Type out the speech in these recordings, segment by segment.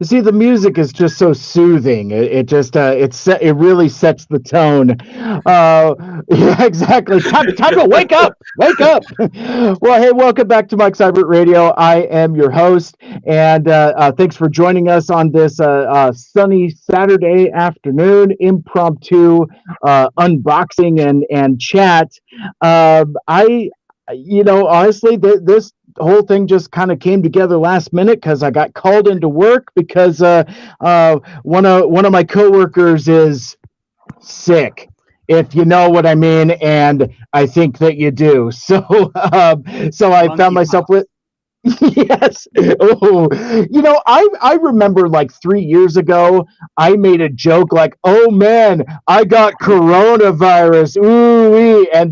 see, the music is just so soothing. It really sets the tone. Yeah, exactly. Time to wake up. Wake up. Well, hey, welcome back to Mike Cybert Radio. I am your host, and thanks for joining us on this sunny Saturday afternoon impromptu unboxing and chat. Honestly, this whole thing just kind of came together last minute because I got called into work because one of my coworkers is sick, if you know what I mean, and I think that you do. So I found myself with. Yes. Oh, I remember like 3 years ago, I made a joke like, "Oh man, I got coronavirus." Ooh, and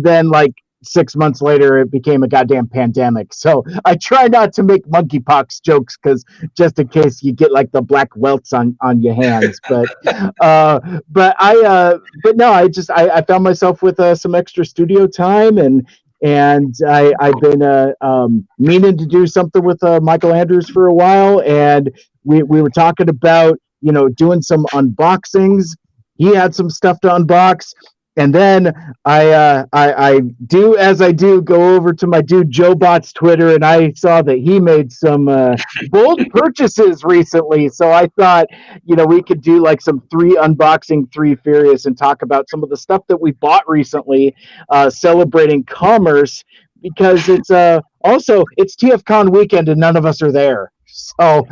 then like 6 months later, it became a goddamn pandemic. So I try not to make monkeypox jokes because just in case you get like the black welts on your hands. But no, I found myself with some extra studio time and I've been meaning to do something with Michael Andrews for a while, and we were talking about doing some unboxings. He had some stuff to unbox, and then I do as I do go over to my dude Joe Bot's Twitter, and I saw that he made some bold purchases recently. So I thought we could do like some three unboxing, three furious, and talk about some of the stuff that we bought recently, celebrating commerce, because it's also it's TFCon weekend and none of us are there. So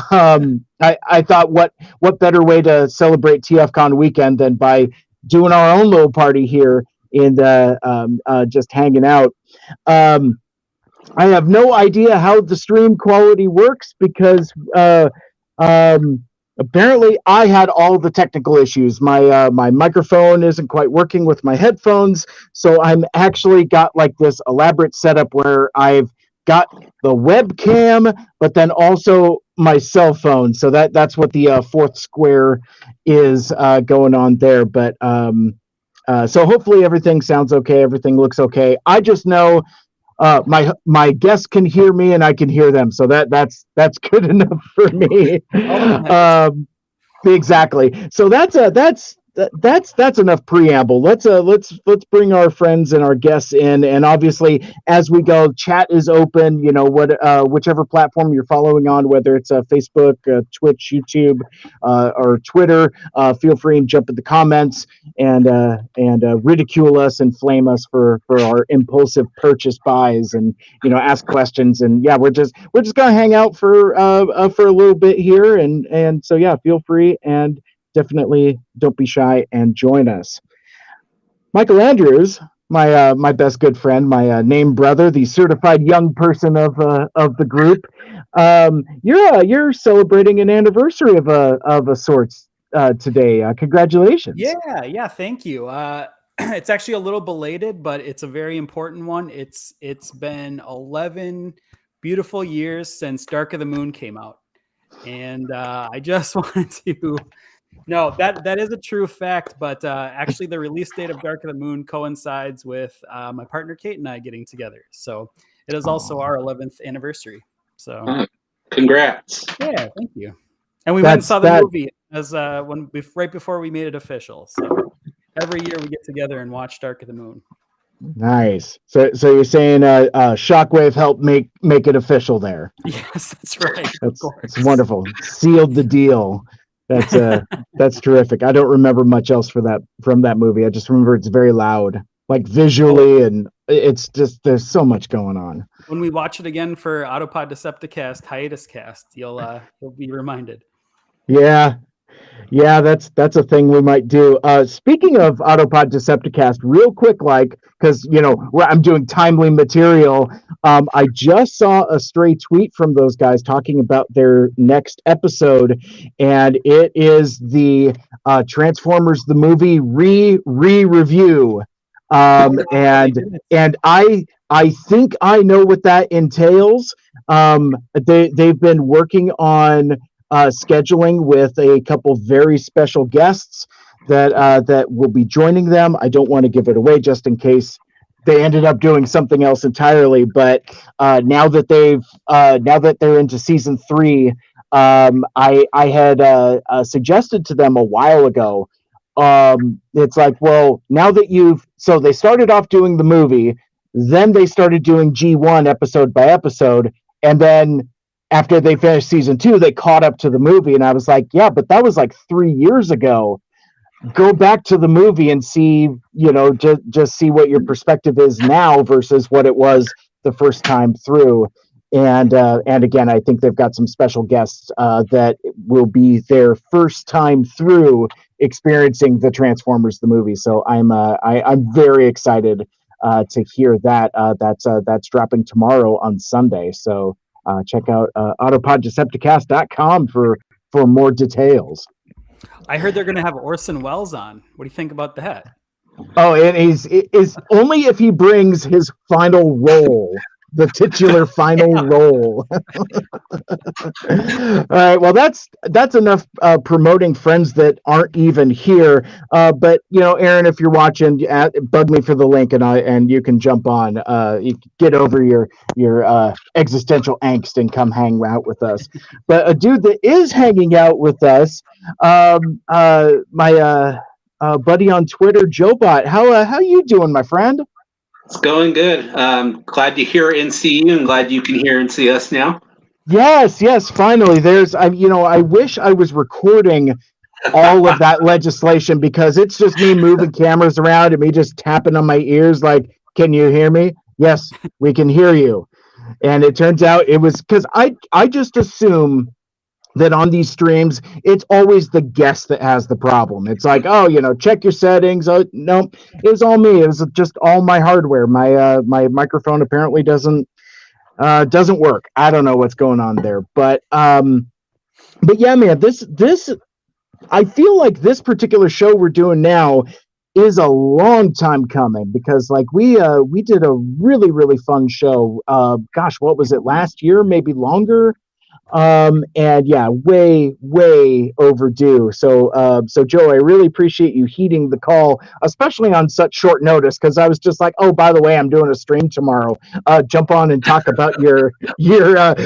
I thought what better way to celebrate TFCon weekend than by doing our own little party here and just hanging out. I have no idea how the stream quality works because apparently I had all the technical issues. My microphone isn't quite working with my headphones, so I'm actually got like this elaborate setup where I've got the webcam, but then also my cell phone. So that's what the fourth square is going on there. But so hopefully everything sounds okay. Everything looks okay. I just know my guests can hear me and I can hear them. So that's good enough for me. Exactly. So that's enough preamble. Let's bring our friends and our guests in, and obviously as we go, chat is open. Whichever platform you're following on, whether it's Facebook, Twitch, YouTube, or Twitter, feel free and jump in the comments and ridicule us and flame us for our impulsive purchase buys, and ask questions. And yeah, we're just gonna hang out for a little bit here, and so yeah, feel free and definitely don't be shy and join us. Michael Andrews, my best good friend, my name brother, the certified young person of the group. You're celebrating an anniversary of a sorts today. Congratulations. Yeah, thank you. It's actually a little belated, but it's a very important one. It's been 11 beautiful years since Dark of the Moon came out, and I just wanted to. No, that is a true fact, but actually the release date of Dark of the Moon coincides with my partner Kate and I getting together. So it is also our 11th anniversary. So congrats. Yeah, thank you. And we went and saw the movie as right before we made it official. So every year we get together and watch Dark of the Moon. Nice. So you're saying Shockwave helped make it official there? Yes, that's right. That's wonderful. Sealed the deal. That's terrific. I don't remember much else from that movie. I just remember it's very loud, like visually, and it's just there's so much going on. When we watch it again for Autopod Decepticast hiatus cast, you'll be reminded. Yeah, that's a thing we might do. Speaking of Autopod Decepticast, real quick, because I'm doing timely material. I just saw a stray tweet from those guys talking about their next episode, and it is the Transformers the movie review. And I think I know what that entails. They've been working on scheduling with a couple very special guests that will be joining them. I don't want to give it away just in case they ended up doing something else entirely. But now that they're into season 3, I had suggested to them a while ago. It's like, well, now that so they started off doing the movie, then they started doing G1 episode by episode, and then after they finished season 2, they caught up to the movie, and I was like, yeah, but that was like 3 years ago. Go back to the movie and see, just see what your perspective is now versus what it was the first time through. And again, I think they've got some special guests that will be their first time through experiencing the Transformers the movie. So I'm very excited to hear that. That's dropping tomorrow on Sunday. So check out autopoddecepticast.com for more details. I heard they're going to have Orson Welles on. What do you think about that? Oh, it is only if he brings his final role, the titular final role. All right, well, that's enough promoting friends that aren't even here. But Aaron, if you're watching, bug me for the link, and you can jump on. You get over your existential angst and come hang out with us. But a dude that is hanging out with us, my buddy on Twitter, JoeBot. How you doing, my friend? It's going good. Glad to hear and see you, and glad you can hear and see us now. Yes, finally. I wish I was recording all of that legislation, because it's just me moving cameras around and me just tapping on my ears like, can you hear me? Yes, we can hear you. And it turns out it was because I just assume that on these streams, it's always the guest that has the problem. It's like, check your settings. Oh, no, it was all me. It was just all my hardware. My microphone apparently doesn't work. I don't know what's going on there, but yeah, man, this I feel like this particular show we're doing now is a long time coming, because like we did a really, really fun show. Gosh, what was it, last year? Maybe longer. And yeah, way overdue. So Joe, I really appreciate you heeding the call, especially on such short notice, because I was just like, oh, by the way, I'm doing a stream tomorrow. Jump on and talk about your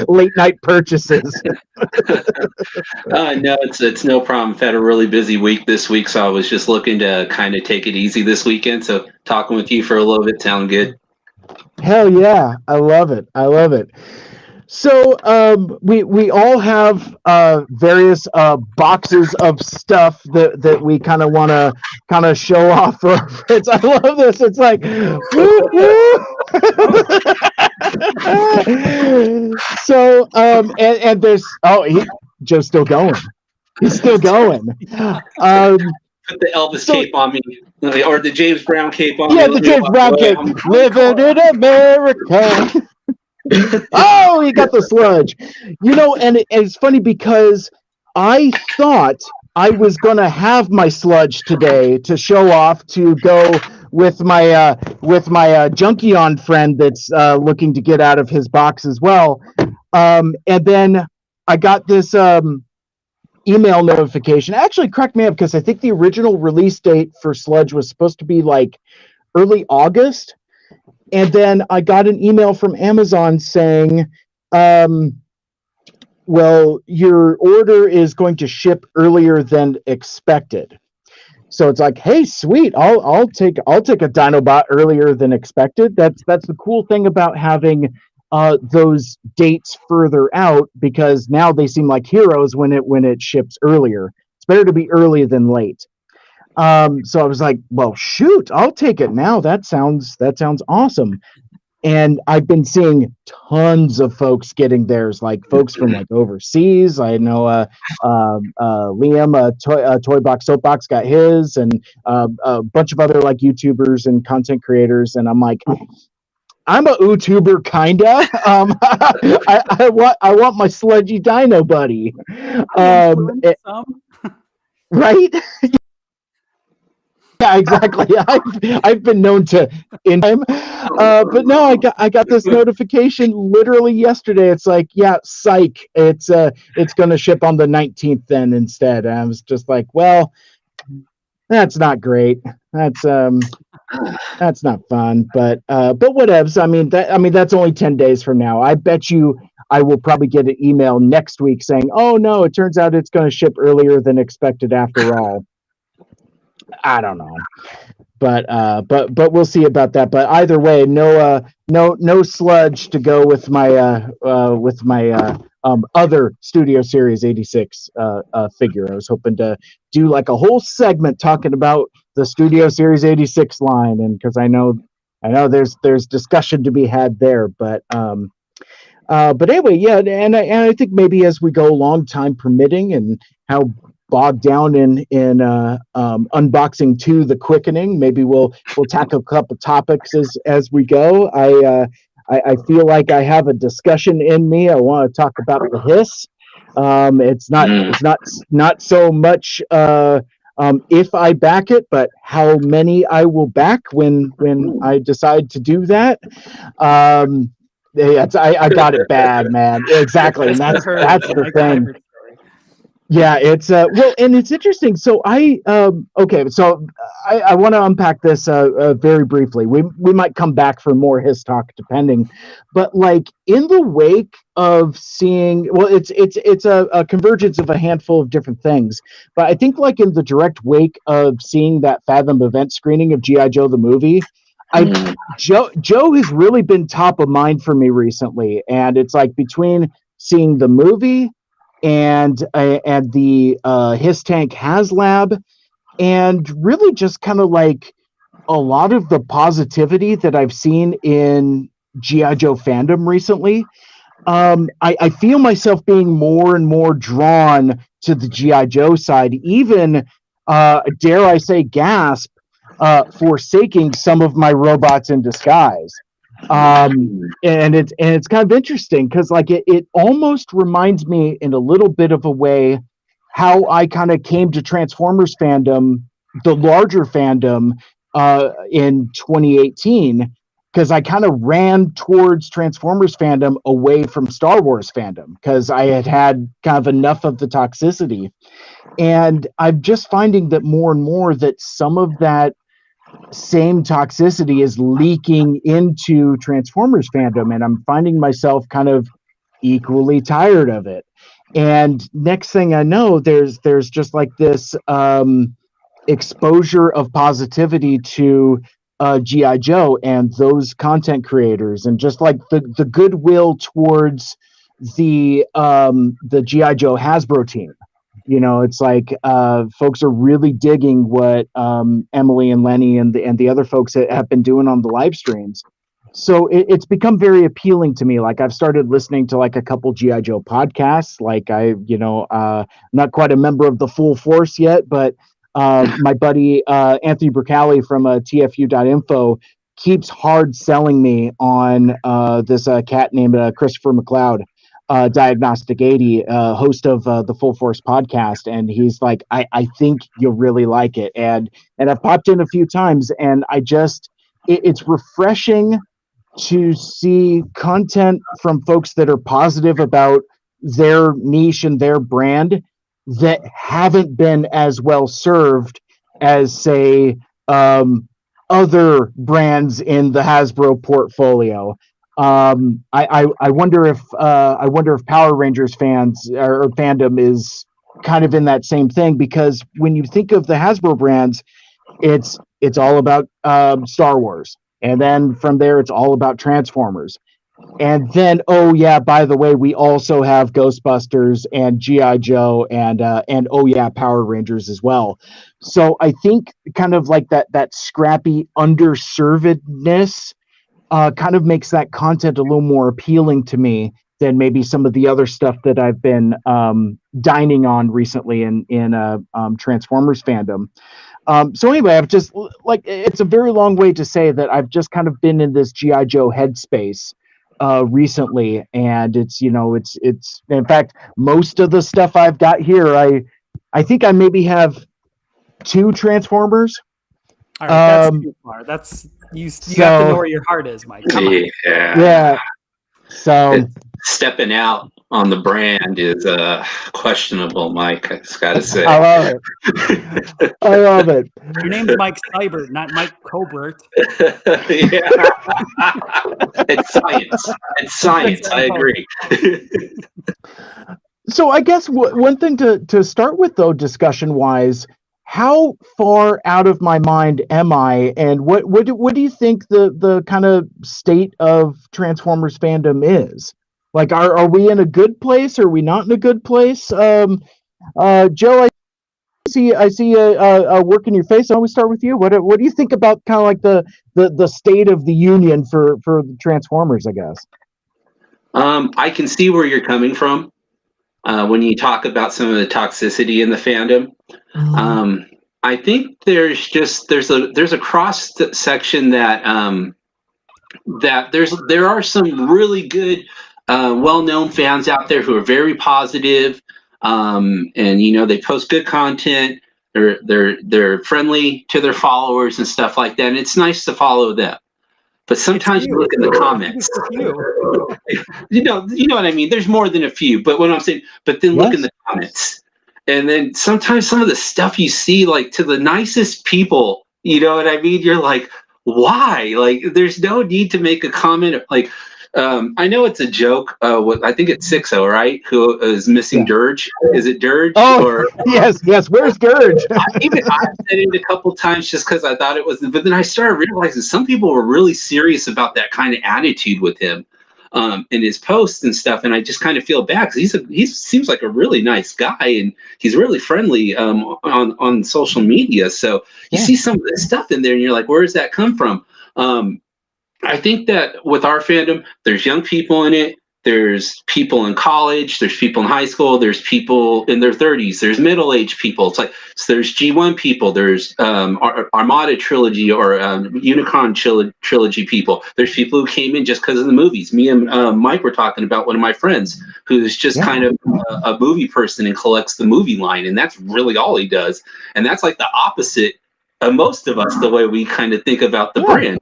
late night purchases. No, it's no problem. I've had a really busy week this week, so I was just looking to kind of take it easy this weekend. So talking with you for a little bit sound good. Hell yeah, I love it. So we all have various boxes of stuff that we kind of want to kind of show off for our friends. I love this. It's like, woo, woo. So and there's Joe's still going. He's still going. Put the Elvis cape on me, or the James Brown cape on me. Yeah, the James Brown cape. Living in America. Oh, he got the sludge. And it's funny because I thought I was going to have my sludge today to show off, to go with my junkie on friend that's looking to get out of his box as well. And then I got this email notification. Actually, correct me up, because I think the original release date for sludge was supposed to be like early August. And then I got an email from Amazon saying, well, your order is going to ship earlier than expected. So it's like, hey, sweet, I'll take a Dinobot earlier than expected. That's the cool thing about having those dates further out, because now they seem like heroes when it ships earlier. It's better to be early than late. So I was like, well, shoot, I'll take it now. That sounds awesome. And I've been seeing tons of folks getting theirs, like folks from like overseas. I know Liam, Toy Box Soapbox, got his, and a bunch of other like YouTubers and content creators. And I'm like, I'm a YouTuber kinda. I want my sludgy dino buddy. Right? Yeah, exactly. I've been known to in time, but no, I got this notification literally yesterday. It's like, yeah, psych. It's going to ship on the 19th then instead. And I was just like, well, that's not great. That's not fun. But whatevs. I mean that's only 10 days from now. I bet you I will probably get an email next week saying, "Oh no, it turns out it's going to ship earlier than expected after all." I don't know, but we'll see about that. But either way, no sludge to go with my other Studio Series 86 figure. I was hoping to do like a whole segment talking about the Studio Series 86 line, and because I know there's discussion to be had there, but anyway, yeah, and I think maybe as we go along, time permitting, and how bogged down in unboxing 2 The Quickening, maybe we'll tackle a couple topics as we go. I feel like I have a discussion in me. I want to talk about the hiss. It's not so much if I back it, but how many I will back when I decide to do that. Yeah, I got it bad, man. Exactly, and that's the thing. Yeah, it's well, and it's interesting. So okay, so I want to unpack this very briefly. We might come back for more his talk, depending. But like in the wake of seeing, well, it's a convergence of a handful of different things. But I think like in the direct wake of seeing that Fathom event screening of GI Joe the movie, Joe has really been top of mind for me recently, and it's like between seeing the movie and the His Tank HasLab, and really just kind of like a lot of the positivity that I've seen in GI Joe fandom recently. I feel myself being more and more drawn to the GI Joe side, even dare I say gasp, forsaking some of my robots in disguise. And it's kind of interesting because like it almost reminds me in a little bit of a way how I kind of came to Transformers fandom, the larger fandom, in 2018, because I kind of ran towards Transformers fandom away from Star Wars fandom because I had kind of enough of the toxicity. And I'm just finding that more and more that some of that same toxicity is leaking into Transformers fandom, and I'm finding myself kind of equally tired of it. And next thing I know, there's just like this exposure of positivity to GI Joe and those content creators, and just like the goodwill towards the GI Joe Hasbro team. It's like folks are really digging what Emily and Lenny and the other folks that have been doing on the live streams. So it's become very appealing to me. Like I've started listening to like a couple GI Joe podcasts. Like I'm not quite a member of the full force yet, but my buddy Anthony Bricali from TFU.info keeps hard selling me on this cat named Christopher McLeod. Diagnostic 80, host of the Full Force podcast, and he's like, I think you'll really like it, and I've popped in a few times, and it's refreshing to see content from folks that are positive about their niche and their brand that haven't been as well served as say other brands in the Hasbro portfolio. I wonder if Power Rangers fans or fandom is kind of in that same thing, because when you think of the Hasbro brands, it's all about Star Wars, and then from there it's all about Transformers, and then oh yeah, by the way, we also have Ghostbusters and GI Joe and oh yeah, Power Rangers as well. So I think kind of like that scrappy underservedness kind of makes that content a little more appealing to me than maybe some of the other stuff that I've been dining on recently in Transformers fandom. So anyway, I've just like, it's a very long way to say that I've just kind of been in this GI Joe headspace recently, and it's in fact most of the stuff I've got here, I think I maybe have 2 Transformers. All right, that's too far. That's you have to know where your heart is, Mike. Come on. Yeah. So stepping out on the brand is questionable, Mike. I just got to say. I love it. I love it. Your name's Mike Seibert, not Mike Cobert. Yeah. It's science. It's science. I agree. So I guess one thing to start with, though, discussion wise, how far out of my mind am I, and what do you think the kind of state of Transformers fandom is? Like, are we in a good place? Or are we not in a good place? Joe, I see a work in your face. I always start with you. What do you think about kind of like the state of the union for the Transformers? I guess. I can see where you're coming from when you talk about some of the toxicity in the fandom. I think there's a cross section that there are some really good, well-known fans out there who are very positive, and they post good content. They're friendly to their followers and stuff like that. And it's nice to follow them. But sometimes you look in the comments. You know what I mean? There's more than a few. But what I'm saying, but then look in the comments. And then sometimes some of the stuff you see, like, to the nicest people, you know what I mean? You're like, why? Like, there's no need to make a comment. Like, I know it's a joke. I think it's Sixo, right? Who is missing Dirge? Is it Dirge? Oh, yes. Where's Dirge? I said it a couple times just because I thought it was. But then I started realizing some people were really serious about that kind of attitude with him. In his posts and stuff, and I just kind of feel bad because he seems like a really nice guy, and he's really friendly on social media. So you see some of this stuff in there, and you're like, where does that come from? I think that with our fandom, there's young people in it. There's people in college. There's people in high school. There's people in their 30s. There's middle-aged people. It's like, so there's G1 people. There's Armada trilogy or Unicron trilogy people. There's people who came in just because of the movies. Me and Mike were talking about one of my friends who's just kind of a movie person and collects the movie line, and that's really all he does. And that's like the opposite of most of us, the way we kind of think about the brand.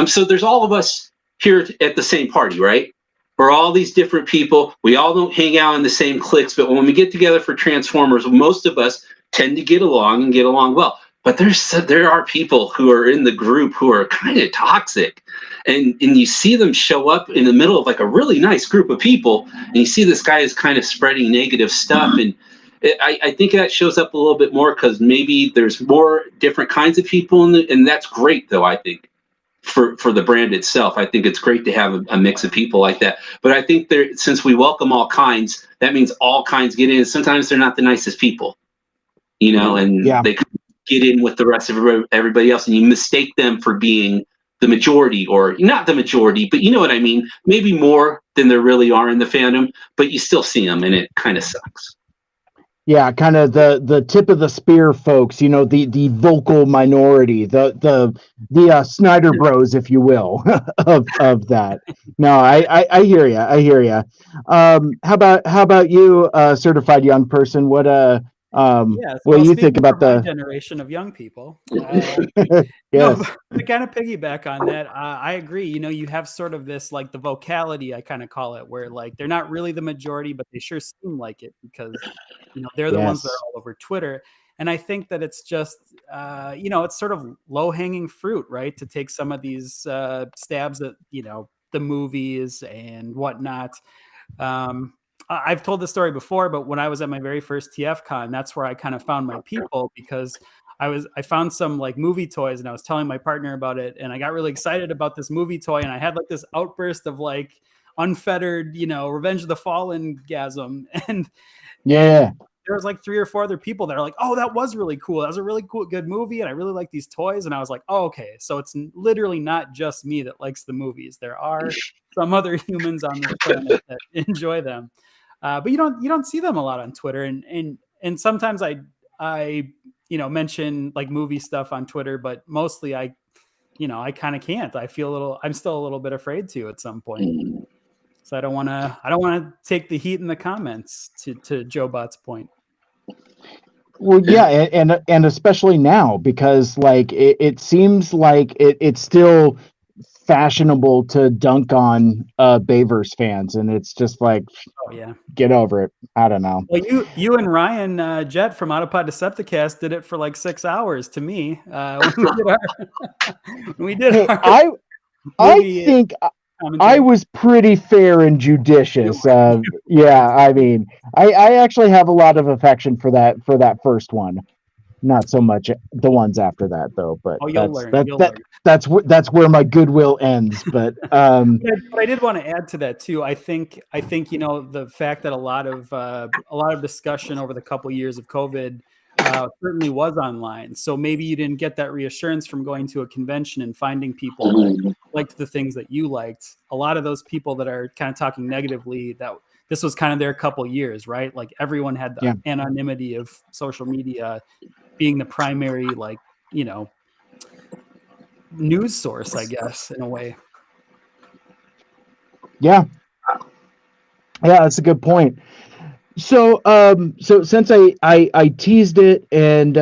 So there's all of us here at the same party, right? We're all these different people. We all don't hang out in the same cliques, but when we get together for Transformers, most of us tend to get along and get along well. But there are people who are in the group who are kind of toxic, and you see them show up in the middle of like a really nice group of people, and you see this guy is kind of spreading negative stuff, and I think that shows up a little bit more because maybe there's more different kinds of people and that's great, though. I think. For the brand itself, I think it's great to have a mix of people like that. But I think since we welcome all kinds, that means all kinds get in. Sometimes they're not the nicest people, and they get in with the rest of everybody else, and you mistake them for being the majority, or not the majority, but you know what I mean? Maybe more than there really are in the fandom, but you still see them, and it kind of sucks. Yeah, kind of the tip of the spear folks, the vocal minority, the Snyder Bros, if you will, of that. No, I hear you. I hear you. How about you, certified young person? What do you think about the generation of young people? Yes. To kind of piggyback on that, I agree. You have sort of this, like, the vocality, I kind of call it, where like they're not really the majority, but they sure seem like it because they're the ones that are all over Twitter. And I think that it's just it's sort of low hanging fruit, right? To take some of these stabs at the movies and whatnot. I've told this story before, but when I was at my very first TF Con, that's where I kind of found my people, because I found some like movie toys and I was telling my partner about it, and I got really excited about this movie toy, and I had like this outburst of like unfettered, Revenge of the Fallen gasm. And there was like 3 or 4 other people that are like, oh, that was really cool. That was a really cool, good movie. And I really like these toys. And I was like, oh, okay. So it's literally not just me that likes the movies. There are some other humans on this planet that enjoy them. But you don't see them a lot on Twitter. And sometimes I mention like movie stuff on Twitter, but mostly I kind of can't. I'm still a little bit afraid to at some point. So I don't want to take the heat in the comments, to Joe Bott's point. Well, yeah, and especially now, because like it seems like it's still fashionable to dunk on Bayverse fans, and it's just like, Oh yeah, get over it. I don't know. well, you and Ryan Jett from Autopod Decepticast did it for like 6 hours to me when we did Hey, our I movie think I commentary. was pretty fair and judicious. Yeah, I mean, I actually have a lot of affection for that first one. Not so much the ones after that, though. But Oh, you'll that's learn. that You'll that learn. that's where my goodwill ends. But But I did want to add to that too. I think the fact that a lot of discussion over the couple years of COVID certainly was online. So maybe you didn't get that reassurance from going to a convention and finding people that liked the things that you liked. A lot of those people that are kind of talking negatively, that this was kind of their couple years, right? Like everyone had the Yeah. anonymity of social media being the primary, news source, I guess, in a way. yeah, that's a good point. So so since I teased it, and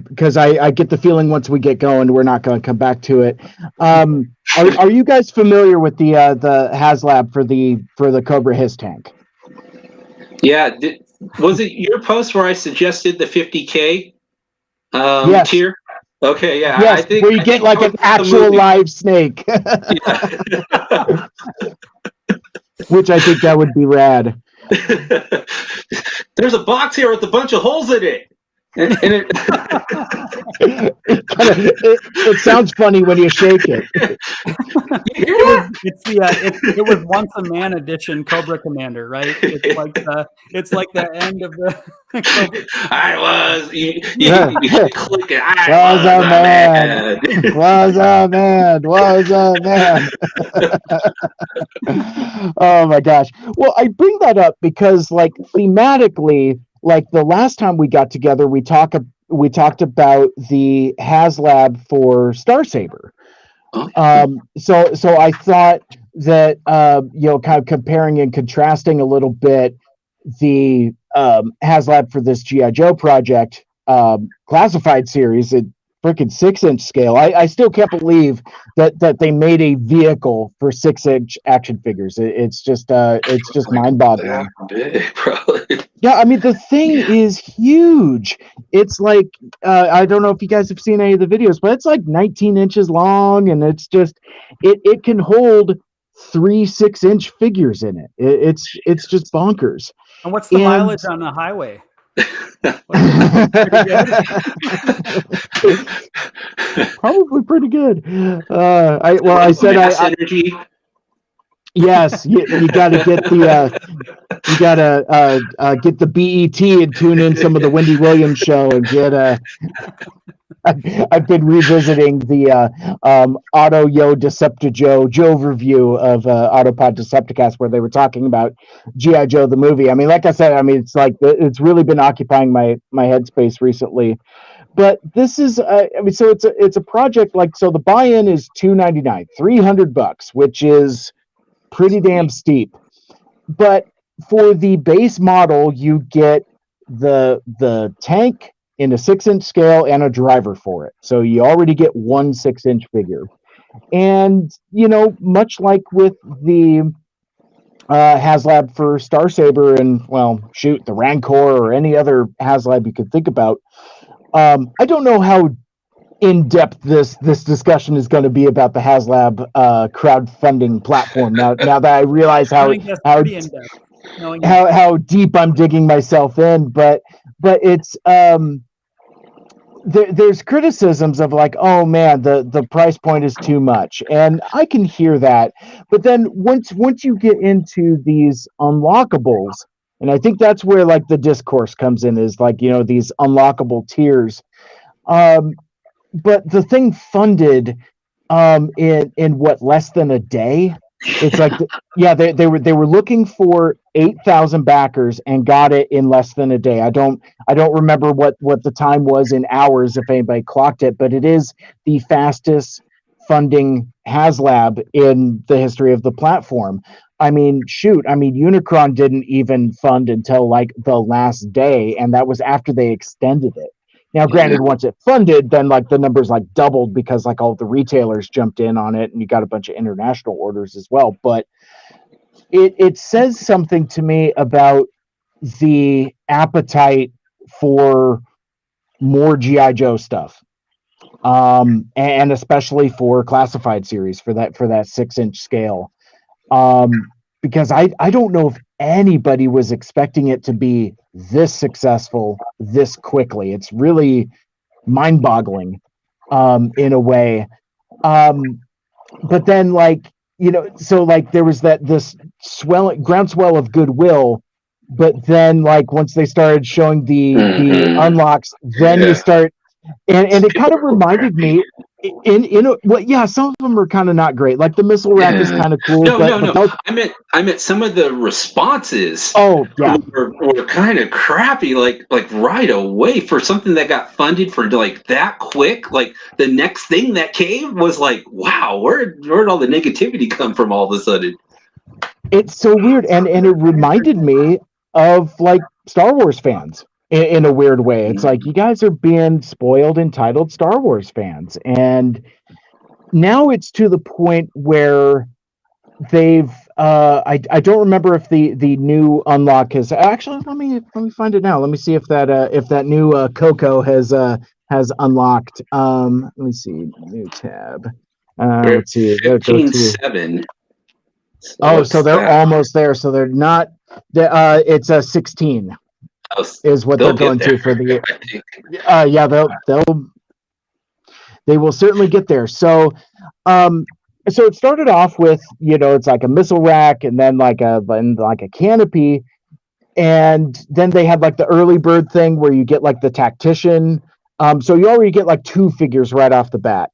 because I get the feeling once we get going, we're not going to come back to it. Are you guys familiar with the HasLab for the Cobra Hiss tank? Yeah. Was it your post where I suggested the 50K Yes. tier? Okay, yeah. Yes, where you get like an actual live snake, Yeah. which I think that would be rad. There's a box here with a bunch of holes in it. And it, it sounds funny when you shake it. It was once a man edition Cobra Commander, right? It's like the end of the Cobra. I was you click it. Was a man. Was a man. Was a man. Oh my gosh. Well, I bring that up because, like, thematically, like the last time we got together, we talked about the HasLab for Star Saber. So I thought that kind of comparing and contrasting a little bit the HasLab for this G.I. Joe project classified series at freaking 6-inch scale. I still can't believe that they made a vehicle for 6-inch action figures. It's just mind-boggling. Yeah, I mean the thing is huge. It's like I don't know if you guys have seen any of the videos, but it's like 19 inches long, and it's just it can hold 3 6-inch figures in it. It's just bonkers. And what's the mileage on the highway? Probably pretty good. I said energy. Yes, you got to get the BET and tune in some of the Wendy Williams show and get I've been revisiting the Auto Yo Deceptijo Joe review of Autopod Decepticast, where they were talking about G.I. Joe the movie. I mean, like I said, I mean it's like it's really been occupying my headspace recently. But this is so it's a project, like, so the buy-in is $299, $300, which is pretty damn steep. But for the base model, you get the tank in a 6-inch scale and a driver for it. So you already get one 6-inch figure. And, much like with the HasLab for Star Saber and, the Rancor or any other HasLab you could think about, I don't know how in-depth this discussion is going to be about the HasLab crowdfunding platform. Now that I realize how deep I'm digging myself in, but it's there's criticisms of like, oh man, the price point is too much, and I can hear that. But then once you get into these unlockables, and I think that's where like the discourse comes in, is like, these unlockable tiers. But the thing funded in what, less than a day? It's like they were looking for 8,000 backers and got it in less than a day. I don't remember what the time was in hours, if anybody clocked it, but it is the fastest funding HasLab in the history of the platform. I mean, shoot, Unicron didn't even fund until like the last day, and that was after they extended it. Now, granted, once it funded, then like the numbers like doubled because like all the retailers jumped in on it, and you got a bunch of international orders as well. But it says something to me about the appetite for more GI Joe stuff, and especially for classified series for that 6-inch scale, because I don't know if anybody was expecting it to be this successful this quickly. It's really mind-boggling in a way. But then, like, so like there was this groundswell of goodwill, but then like once they started showing the unlocks, then you start, and it kind of reminded me some of them are kind of not great. Like the missile rack is kind of cool. No. I meant some of the responses. Oh yeah, were kind of crappy. Like right away for something that got funded for like that quick. Like the next thing that came was like, wow, where'd all the negativity come from all of a sudden? It's so weird, and it reminded me of like Star Wars fans. In a weird way, it's like you guys are being spoiled, entitled Star Wars fans, and now it's to the point where they've. I don't remember if the new unlock has actually. Let me find it now. Let me see if that new Coco has unlocked. Let me see, new tab. Let's see. 15.7. So they're almost there. So they're not. It's a 16. Is what they're going to for the they will certainly get there. So it started off with, it's like a missile rack, and then like a canopy, and then they had like the early bird thing where you get like the tactician. So you already get like 2 figures right off the bat.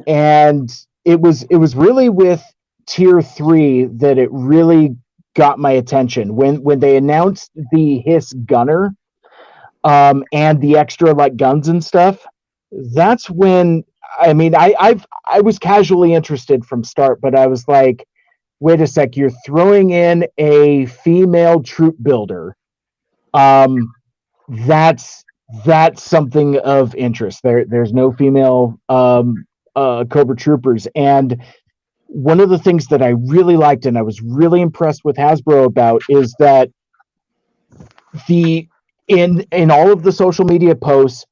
And it was really with tier 3 that it really got my attention when they announced the Hiss gunner, and the extra like guns and stuff. That's when I was casually interested from start, but I was like, wait a sec, you're throwing in a female troop builder. That's something of interest. There's no female Cobra troopers, and one of the things that I really liked and I was really impressed with Hasbro about is that in all of the social media posts,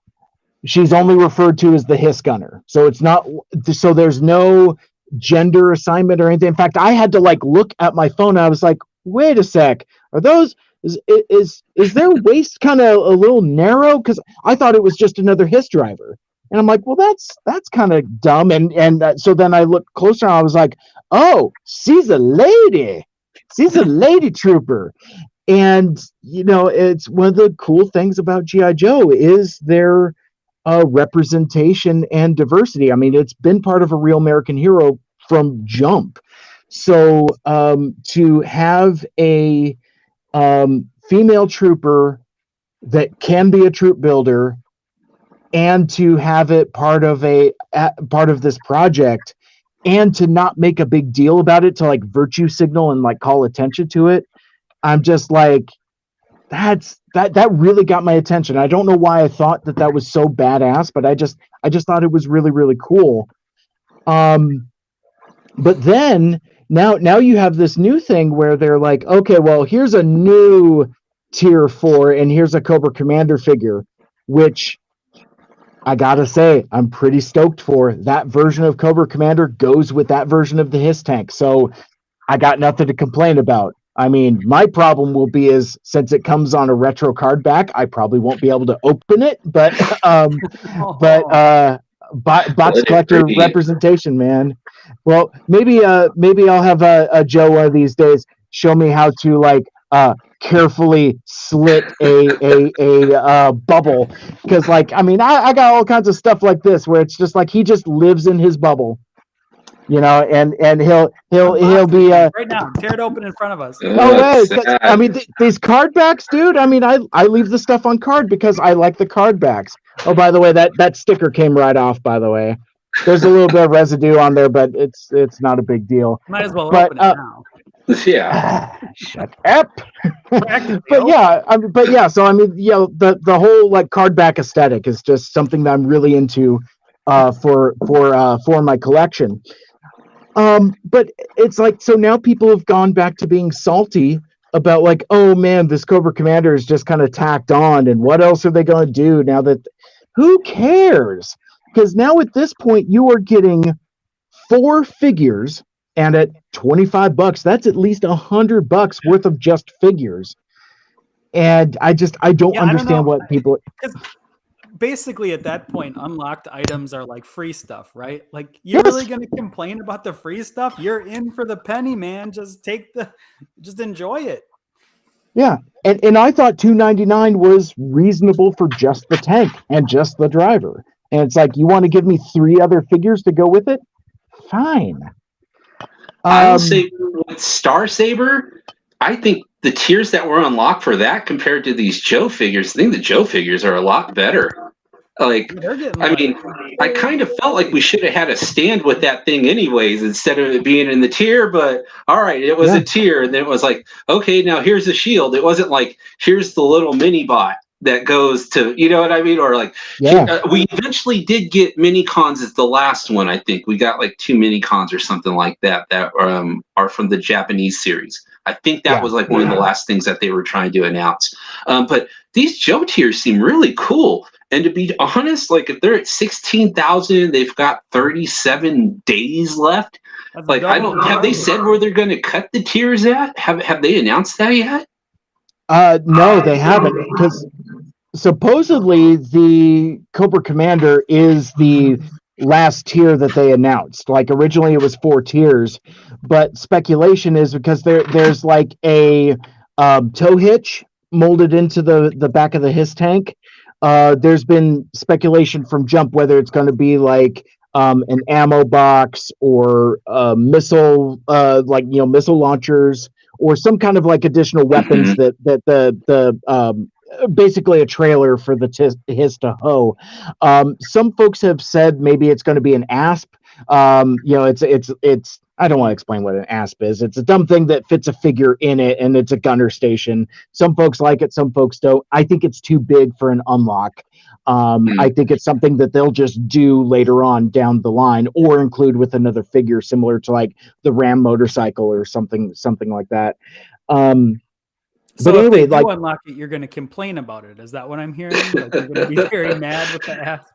she's only referred to as the Hiss gunner. So it's not, so there's no gender assignment or anything. In fact, I had to like look at my phone and I was like, wait a sec, are those, is their waist kind of a little narrow? Because I thought it was just another Hiss driver. And I'm like, well, that's kind of dumb. And so then I looked closer and I was like, oh, she's a lady. She's a lady trooper. And, it's one of the cool things about G.I. Joe is their representation and diversity. I mean, it's been part of A Real American Hero from jump. So to have a female trooper that can be a troop builder, and to have it part of this project, and to not make a big deal about it, to like virtue signal and like call attention to it, I'm just like, that really got my attention. I don't know why I thought that was so badass, but I just thought it was really, really cool. But then now you have this new thing where they're like, okay, well, here's a new tier 4 and here's a Cobra Commander figure, which I gotta say, I'm pretty stoked for. That version of Cobra Commander goes with that version of the Hiss tank, so I got nothing to complain about. I mean, my problem will be is since it comes on a retro card back, I probably won't be able to open it. But box collector representation, man. Well, maybe I'll have a Joe one of these days show me how to like carefully slit a bubble, because like I got all kinds of stuff like this where it's just like he just lives in his bubble, and he'll be right now, tear it open in front of us. I mean these card backs, dude. I mean I leave the stuff on card because I like the card backs. Oh, by the way, that sticker came right off, by the way. There's a little bit of residue on there, but it's not a big deal. Might as well open it now. Shut up. Practically, So I mean, the whole like card back aesthetic is just something that I'm really into for my collection. But it's like, so now people have gone back to being salty about like, oh man, this Cobra Commander is just kind of tacked on, and what else are they going to do now that? Who cares? Because now at this point you are getting 4 figures, and at $25, that's at least $100 worth of just figures. And I don't understand what people. Basically at that point, unlocked items are like free stuff, right? Like, you're really going to complain about the free stuff? You're in for the penny, man. Just enjoy it. Yeah, and I thought $2.99 was reasonable for just the tank and just the driver. And it's like, you want to give me 3 other figures to go with it? Fine. I will say with Star Saber, I think the tiers that were unlocked for that compared to these Joe figures, I think the Joe figures are a lot better. Like, I mean, I kind of felt like we should have had a stand with that thing anyways, instead of it being in the tier, but all right, it was a tier, and then it was like, okay, now here's the shield. It wasn't like, here's the little mini bot that goes to, you know what I mean? Or like, we eventually did get mini cons as the last one. I think we got like 2 mini cons or something like that are from the Japanese series. I think that was like one of the last things that they were trying to announce. But these Joe tiers seem really cool. And to be honest, like, if they're at 16,000, they've got 37 days left. Like, have they said where they're going to cut the tiers at? Have they announced that yet? No, they haven't, because supposedly the Cobra Commander is the last tier that they announced. Like, originally it was 4 tiers, but speculation is because there's like a tow hitch molded into the back of the HISS tank. There's been speculation from Jump whether it's going to be like an ammo box or missile missile launchers, or some kind of like additional weapons that the basically a trailer for the HISS to hoe. Some folks have said maybe it's going to be an ASP. It's I don't want to explain what an ASP is. It's a dumb thing that fits a figure in it, and it's a gunner station. Some folks like it, some folks don't. I think it's too big for an unlock. I think it's something that they'll just do later on down the line, or include with another figure similar to like the Ram motorcycle or something like that. So but anyway, if they do unlock it, you're going to complain about it. Is that what I'm hearing? Like, you're going to be very mad with the ASP?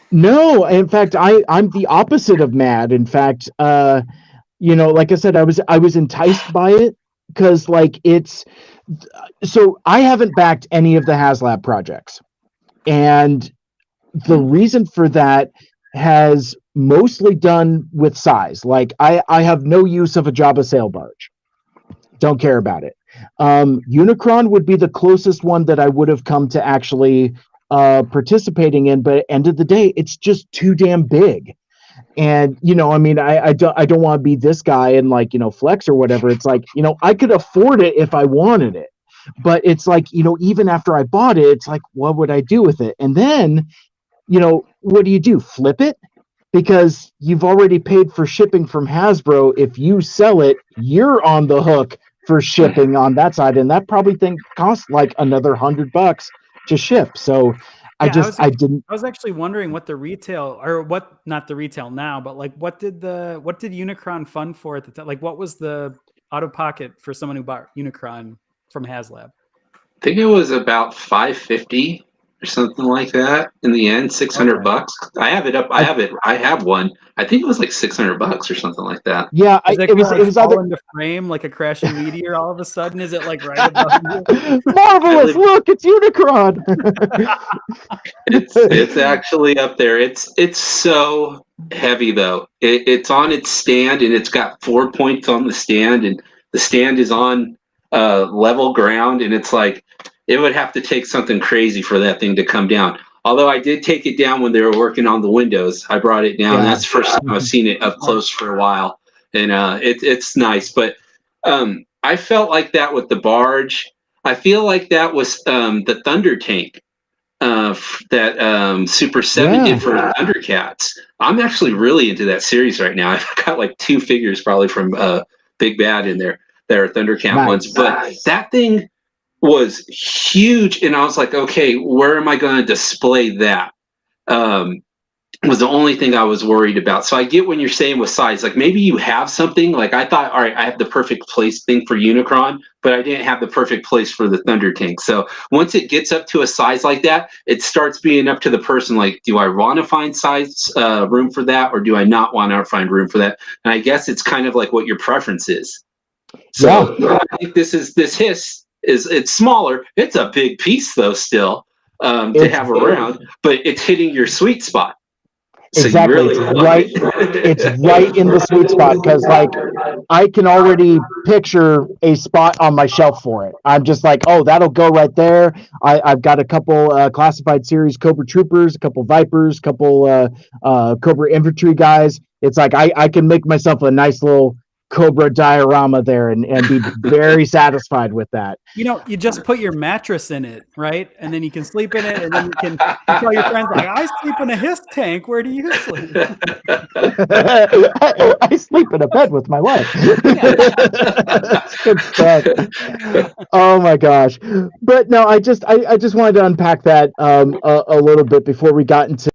No, in fact, I'm the opposite of mad. In fact, like I said, I was enticed by it because like so I haven't backed any of the HasLab projects, and the reason for that has mostly done with size. Like, I have no use of a Jabba sail barge. Don't care about it. Unicron would be the closest one that I would have come to actually participating in, but at the end of the day, it's just too damn big. And I mean, I don't want to be this guy and like flex or whatever. It's like, I could afford it if I wanted it, but it's like, even after I bought it, it's like, what would I do with it? And then what do? Flip it? Because you've already paid for shipping from Hasbro. If you sell it, you're on the hook for shipping on that side, and that probably costs like another $100 to ship. So I was actually wondering what the retail, or what, not the retail now, but like what did Unicron fund for at the time? Like, what was the out of pocket for someone who bought Unicron from HasLab? I think it was about $550 or something like that. In the end, $600. I have it up. I have one. I think it was like $600 or something like that. Yeah, it was either into frame like a crashing meteor. All of a sudden, is it like right above you? Marvelous! Look, it's Unicron. It's actually up there. It's so heavy though. It's on its stand, and it's got 4 points on the stand, and the stand is on level ground, and it's like, it would have to take something crazy for that thing to come down. Although I did take it down when they were working on the windows. I brought it down. Yeah. That's the first time I've seen it up close for a while. And it's nice. But I felt like that with the barge. I feel like that was the Thunder tank that Super 7 did for Thundercats. I'm actually really into that series right now. I've got like 2 figures probably from Big Bad in there. that are Thundercat Nice. ones. But that thing was huge, and I was like, okay, where am I going to display that? Was the only thing I was worried about. So I get when you're saying with size, like maybe you have something, like I thought, all right, I have the perfect place thing for Unicron, but I didn't have the perfect place for the Thunder King. So once it gets up to a size like that, it starts being up to the person, like, do I want to find size room for that, or do I not want to find room for that? And I guess it's kind of like what your preference is. So I think this hiss is, it's smaller. It's a big piece though still to have around, but it's hitting your sweet spot. So exactly. It's right in the sweet spot, because like I can already picture a spot on my shelf for it. I'm just like, oh, that'll go right there. I've got a couple classified series Cobra Troopers, a couple Vipers, a couple Cobra Infantry guys. It's like I can make myself a nice little Cobra diorama there and be very satisfied with that. You know, you just put your mattress in it, right? And then you can sleep in it, and then you can tell your friends, like, I sleep in a hiss tank. Where do you sleep? I sleep in a bed with my wife. Good stuff. Oh my gosh. But no, I just wanted to unpack that a little bit before we got into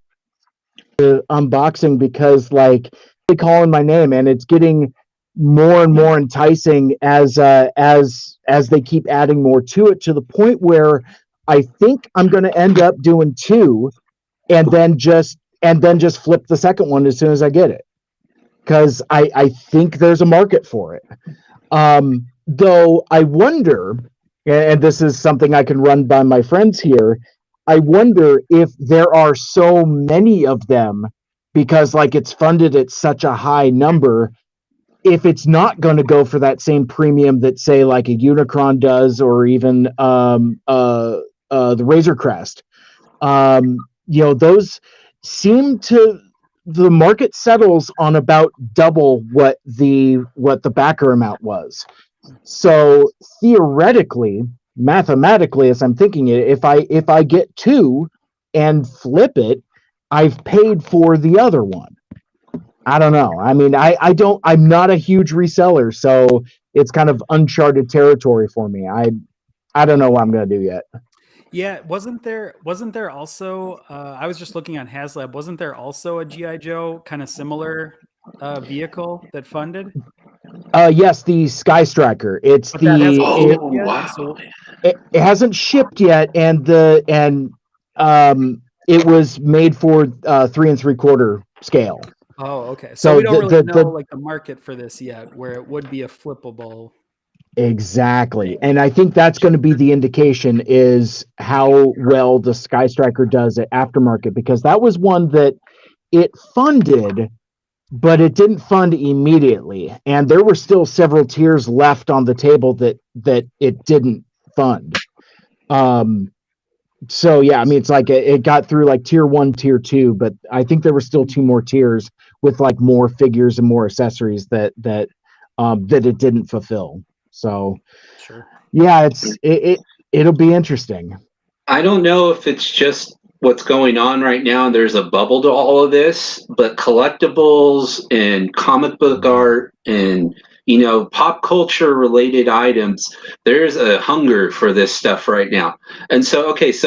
unboxing, because like they calling my name, and it's getting more and more enticing as they keep adding more to it, to the point where I think I'm going to end up doing two, and then just flip the second one as soon as I get it, because I think there's a market for it. Though I wonder, and this is something I can run by my friends here, I wonder if there are so many of them, because like it's funded at such a high number, if it's not going to go for that same premium that say like a Unicron does, or even the Razor Crest. Those seem to, the market settles on about double what the backer amount was. So theoretically, mathematically, as I'm thinking it, if I get two and flip it, I've paid for the other one. I don't know. I mean, I'm not a huge reseller, so it's kind of uncharted territory for me. I don't know what I'm going to do yet. Yeah, wasn't there also, I was just looking on HasLab, wasn't there also a G.I. Joe kind of similar vehicle that funded? Yes, the Sky Striker. It's But that hasn't shipped yet, wow. so it hasn't shipped yet, and it was made for 3 3/4 scale. oh, okay. So So we don't really know like the market for this yet, where it would be a flippable. Exactly. And I think that's going to be the indication, is how well the Sky Striker does at aftermarket, because that was one that it funded, but it didn't fund immediately. And there were still several tiers left on the table that it didn't fund. So yeah, I mean, it's like it got through like tier 1, tier 2, but I think there were still 2 more tiers with like more figures and more accessories that it didn't fulfill. So Sure. yeah, it'll be interesting. I don't know if it's just what's going on right now and there's a bubble to all of this, but collectibles and comic book art and pop culture related items, there's a hunger for this stuff right now. And so this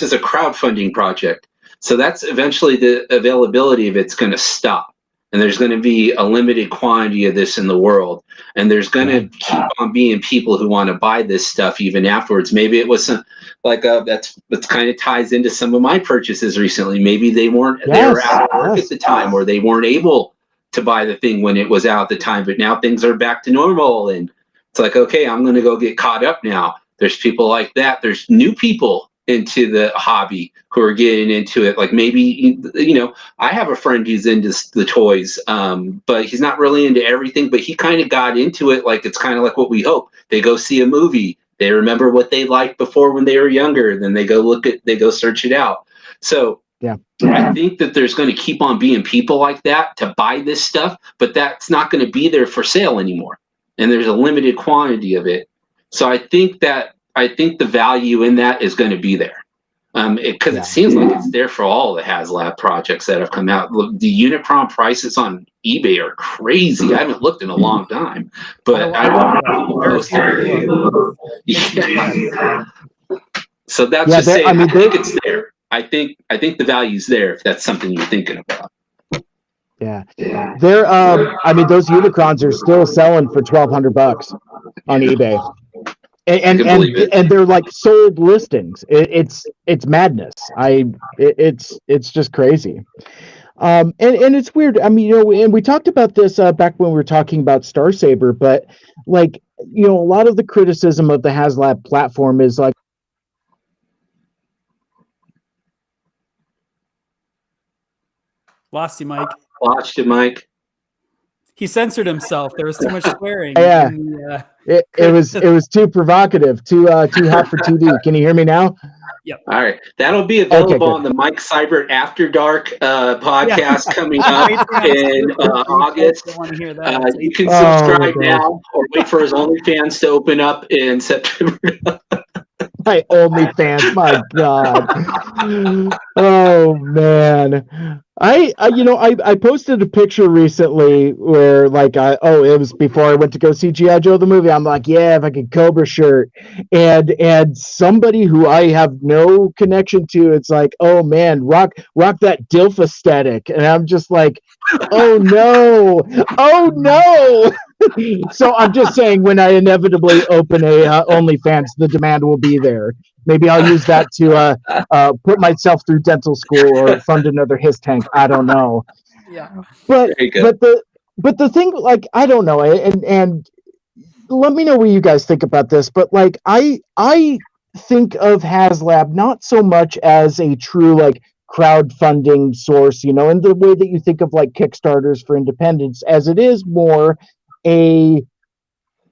is a crowdfunding project, so that's eventually the availability of it's going to stop, and there's going to be a limited quantity of this in the world, and there's going to keep on being people who want to buy this stuff even afterwards. Maybe it was some that's kind of ties into some of my purchases recently. Maybe they were out of work at the time, or they weren't able to buy the thing when it was out at the time, but now things are back to normal, and it's like, okay, I'm going to go get caught up now. There's people like that. There's new people into the hobby who are getting into it. Like maybe, I have a friend who's into the toys, but he's not really into everything, but he kind of got into it. Like, it's kind of like what we hope. They go see a movie. They remember what they liked before when they were younger. Then they go search it out. So yeah, I think that there's going to keep on being people like that to buy this stuff, but that's not going to be there for sale anymore. And there's a limited quantity of it. So I think the value in that is going to be there. Because it seems like it's there for all the HasLab projects that have come out. Look, the Unicron prices on eBay are crazy. I haven't looked in a long time, but I so that's just saying. I think it's there. I think the value's there if that's something you're thinking about. Yeah, they're. I mean, those Unicrons are still selling for $1,200 on eBay, and they're like sold listings. It's madness. It's just crazy. And it's weird. I mean, and we talked about this back when we were talking about Star Saber, but like, a lot of the criticism of the HasLab platform is like. Lost you, Mike. Lost you, Mike. He censored himself. There was too much swearing. Yeah, it was too provocative, too hot for TV. Can you hear me now? Yep. All right, that'll be available on the Mike Seibert After Dark podcast coming up in August. You can subscribe now, or wait for his OnlyFans to open up in September. My OnlyFans, my God. Oh man. I posted a picture recently where like it was before I went to go see G.I. Joe the movie. I'm like, yeah, if I could Cobra shirt. And somebody who I have no connection to, it's like, oh man, rock that DILF aesthetic. And I'm just like, oh no. So I'm just saying, when I inevitably open a OnlyFans, the demand will be there. Maybe I'll use that to put myself through dental school or fund another his tank. I don't know. Yeah. But the thing, like, I don't know, and let me know what you guys think about this. But like, I think of HasLab not so much as a true like crowdfunding source, in the way that you think of like Kickstarters for independents, as it is more a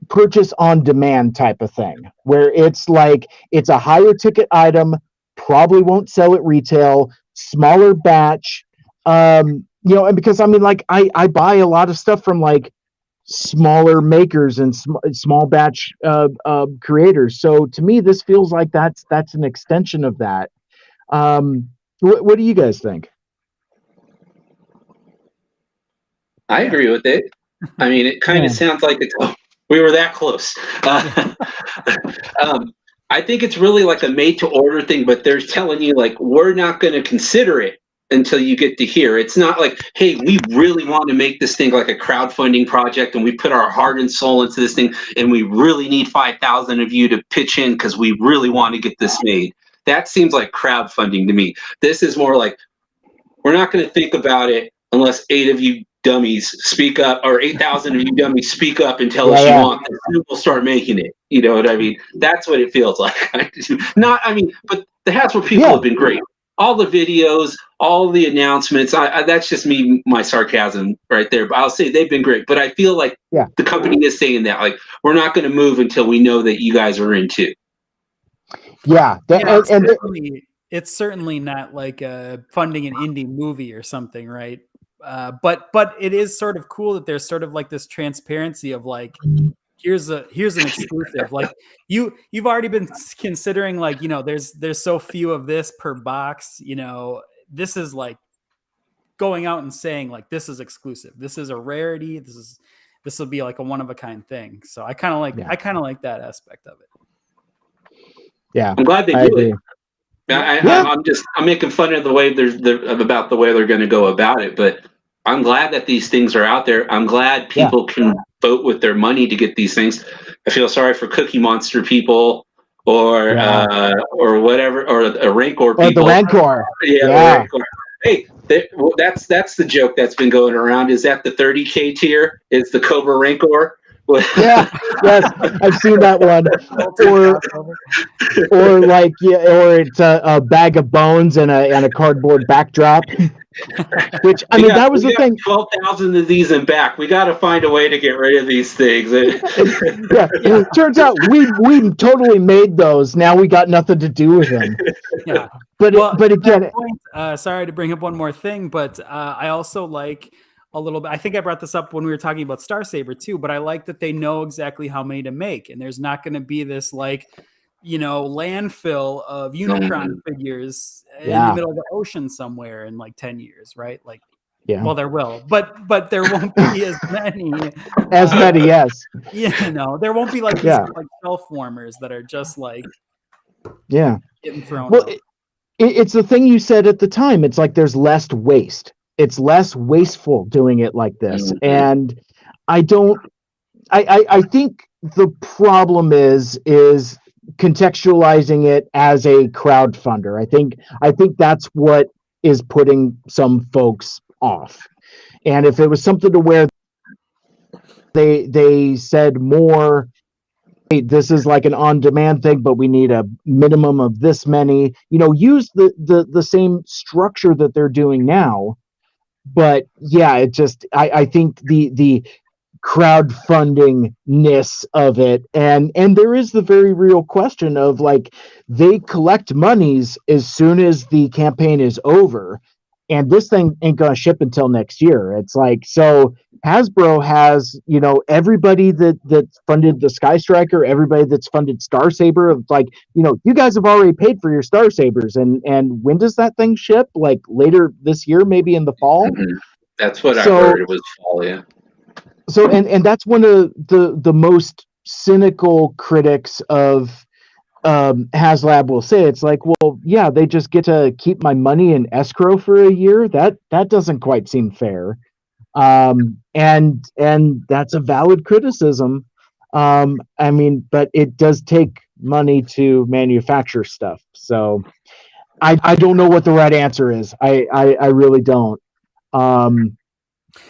purchase on demand type of thing, where it's like it's a higher ticket item, probably won't sell at retail, smaller batch, and because I mean, like, I buy a lot of stuff from like smaller makers and small batch creators, so to me this feels like that's an extension of that. What do you guys think? I agree with it. I mean, it kind of sounds like we were that close. I think it's really like a made-to-order thing, but they're telling you, like, we're not going to consider it until you get to here. It's not like, hey, we really want to make this thing like a crowdfunding project, and we put our heart and soul into this thing, and we really need 5,000 of you to pitch in because we really want to get this made. That seems like crowdfunding to me. This is more like, we're not going to think about it unless 8 of you dummies speak up, or 8,000 of you dummies speak up and tell us you want this, and we'll start making it. You know what I mean? That's what it feels like. But the Hasbro people have been great. All the videos, all the announcements, that's just me, my sarcasm right there. But I'll say they've been great. But I feel like the company is saying that, like, we're not going to move until we know that you guys are in too. It's certainly not like funding an indie movie or something, right? But it is sort of cool that there's sort of like this transparency of like, here's an exclusive. Like you've already been considering, like, there's so few of this per box. This is like going out and saying, like, this is exclusive. This is a rarity. This will be like a one of a kind thing. So I kind of like that aspect of it. Yeah, I'm glad they do it. I'm making fun of the way about the way they're going to go about it, but I'm glad that these things are out there. I'm glad people can vote with their money to get these things. I feel sorry for Cookie Monster people or whatever, or a Rancor people. Or the Rancor. Rancor. Hey, that's the joke that's been going around. Is that the 30K tier? Is the Cobra Rancor? Yes, I've seen that one. Or like, or it's a bag of bones and a cardboard backdrop. Which, I mean, that was the thing. 12,000 of these in back. We got to find a way to get rid of these things. It turns out we totally made those. Now we got nothing to do with them. Yeah, but again, sorry to bring up one more thing, but I also like a little bit. I think I brought this up when we were talking about Star Saber too, but I like that they know exactly how many to make, and there's not going to be this like landfill of Unicron figures in the middle of the ocean somewhere in like 10 years, right? Like, well, there will, but there won't be as many. Yes. There won't be like these like shelf warmers that are just like getting thrown out. It's the thing you said at the time. It's like there's less waste. It's less wasteful doing it like this. And I think the problem is contextualizing it as a crowdfunder. I think that's what is putting some folks off. And if it was something to where they said more, hey, this is like an on-demand thing, but we need a minimum of this many, use the same structure that they're doing now. But yeah, it just I think the crowdfunding-ness of it, and there is the very real question of like, they collect monies as soon as the campaign is over, and this thing ain't gonna ship until next year. It's like, so Hasbro has everybody that funded the Sky Striker, everybody that's funded Star Saber, of like, you guys have already paid for your Star Sabers, and when does that thing ship? Like later this year, maybe in the fall. That's what I heard. It was fall, yeah. So and that's one of the most cynical critics of HasLab will say. It's like, well, yeah, they just get to keep my money in escrow for a year. That doesn't quite seem fair. And that's a valid criticism. I mean, but it does take money to manufacture stuff. So I don't know what the right answer is. I really don't.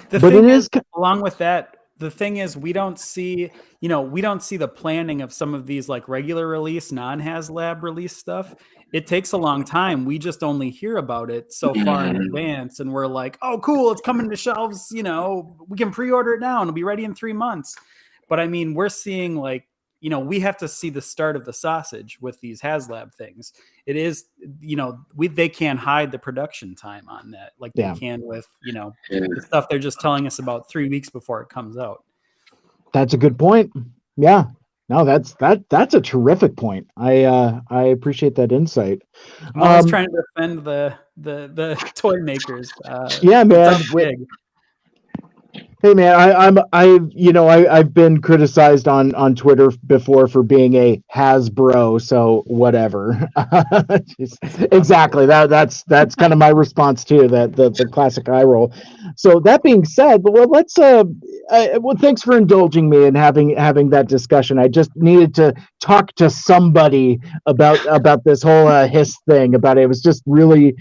The thing is, along with that, the thing is, we don't see the planning of some of these like regular release, non-HasLab release stuff. It takes a long time. We just only hear about it so far in advance, and we're like, oh, cool, it's coming to shelves. We can pre-order it now and it'll be ready in 3 months. But I mean, we're seeing like, we have to see the start of the sausage with these HasLab things. It is, they can't hide the production time on that like they can with, the stuff they're just telling us about 3 weeks before it comes out. That's a good point. Yeah. No, that's a terrific point. I appreciate that insight. I'm always trying to defend the toy makers. Yeah, man. Hey man, I've been criticized on Twitter before for being a Hasbro, so whatever. Exactly. That's kind of my response too. That the classic eye roll. So that being said, well, let's thanks for indulging me and having that discussion. I just needed to talk to somebody about this whole hiss thing. About it. It was just really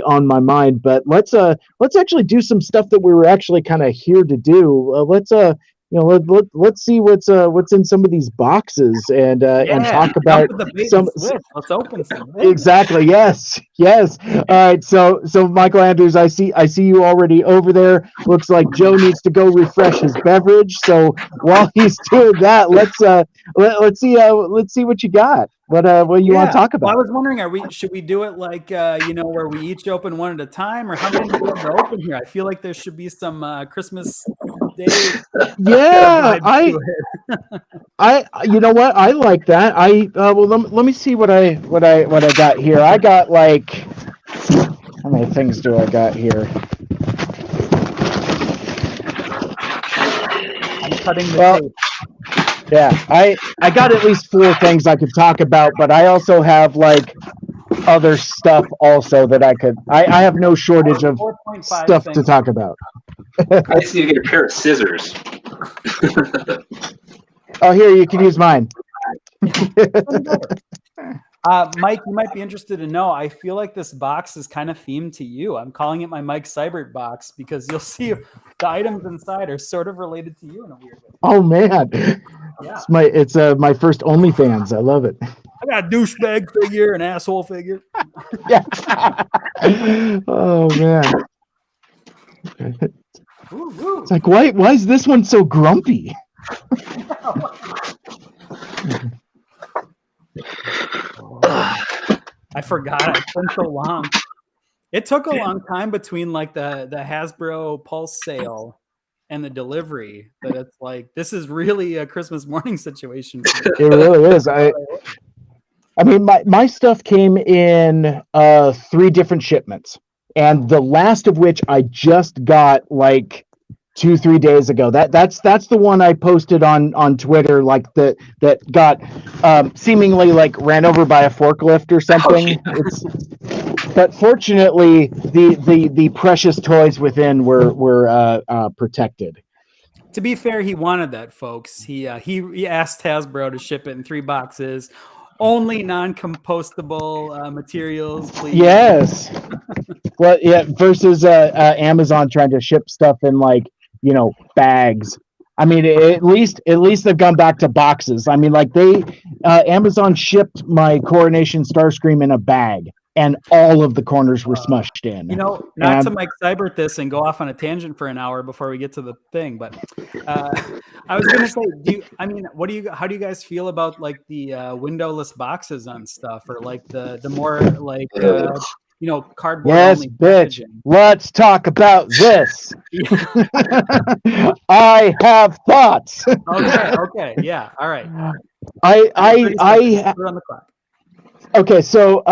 on my mind. But let's actually do some stuff that we were actually kind of here to do. Let's see what's in some of these boxes and talk about some. Let's open some. Exactly. Yes. All right. So Michael Andrews, I see you already over there. Looks like Joe needs to go refresh his beverage. So while he's doing that, let's see what you got. What you want to talk about? Well, I was wondering, should we do it like where we each open one at a time, or how many do we have to open here? I feel like there should be some Christmas Day. Yeah, I you know what? I like that. Let me see what I got here. I got like, how many things do I got here? I'm cutting the tape. Yeah, I got at least 4 things I could talk about, but I also have like other stuff also that I have no shortage of stuff to talk about. I just need to get a pair of scissors. Oh, here, you can use mine. Mike, you might be interested to know, I feel like this box is kind of themed to you. I'm calling it my Mike Seibert box because you'll see the items inside are sort of related to you in a weird way. Oh man, yeah. It's my first OnlyFans. I love it. I got a douchebag figure, an asshole figure. Yeah. Oh man. It's like, why is this one so grumpy? I forgot. It's been so long. It took a long time between like the Hasbro Pulse sale and the delivery that it's like, this is really a Christmas morning situation. It really is. I mean, my stuff came in 3 different shipments, and the last of which I just got like 2-3 days ago. That's the one I posted on Twitter, like that got seemingly like ran over by a forklift or something. It's but fortunately the precious toys within were protected. To be fair, he wanted that, folks. He asked Hasbro to ship it in 3 boxes, only non-compostable materials, please. Yes. Well, yeah. Versus Amazon trying to ship stuff in like bags. I mean, at least they've gone back to boxes. I mean, like Amazon shipped my Coronation Starscream in a bag, and all of the corners were smushed in. Not to Mike Seibert this and go off on a tangent for an hour before we get to the thing, but I was gonna say, how do you guys feel about like the windowless boxes on stuff, or like the more like cardboard yes, only bitch. packaging? Let's talk about this. I have thoughts. Okay, yeah, all right. I Put on the clock. Okay, so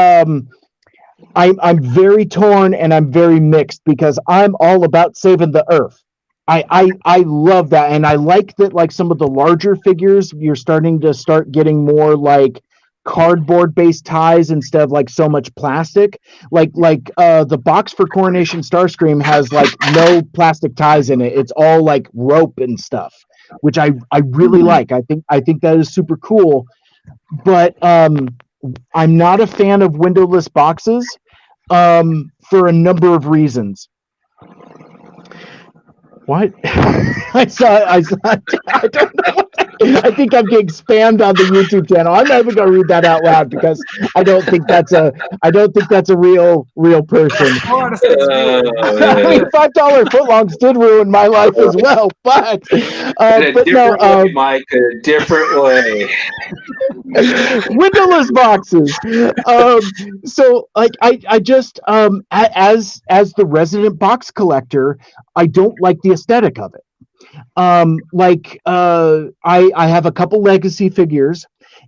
I'm very torn and I'm very mixed because I'm all about saving the earth. I love that, and I like that. Like some of the larger figures, you're starting to getting more like cardboard based ties instead of like so much plastic. Like the box for Coronation Starscream has like no plastic ties in it. It's all like rope and stuff, which I really like. I think that is super cool. But I'm not a fan of windowless boxes for a number of reasons. What? I don't know. I think I'm getting spammed on the YouTube channel. I'm not even going to read that out loud because I don't think that's a real person. I mean, $5 footlongs did ruin my life as well, but way, Mike, a different way. Windowless boxes. So like I just as the resident box collector, I don't like the aesthetic of it. I have a couple legacy figures,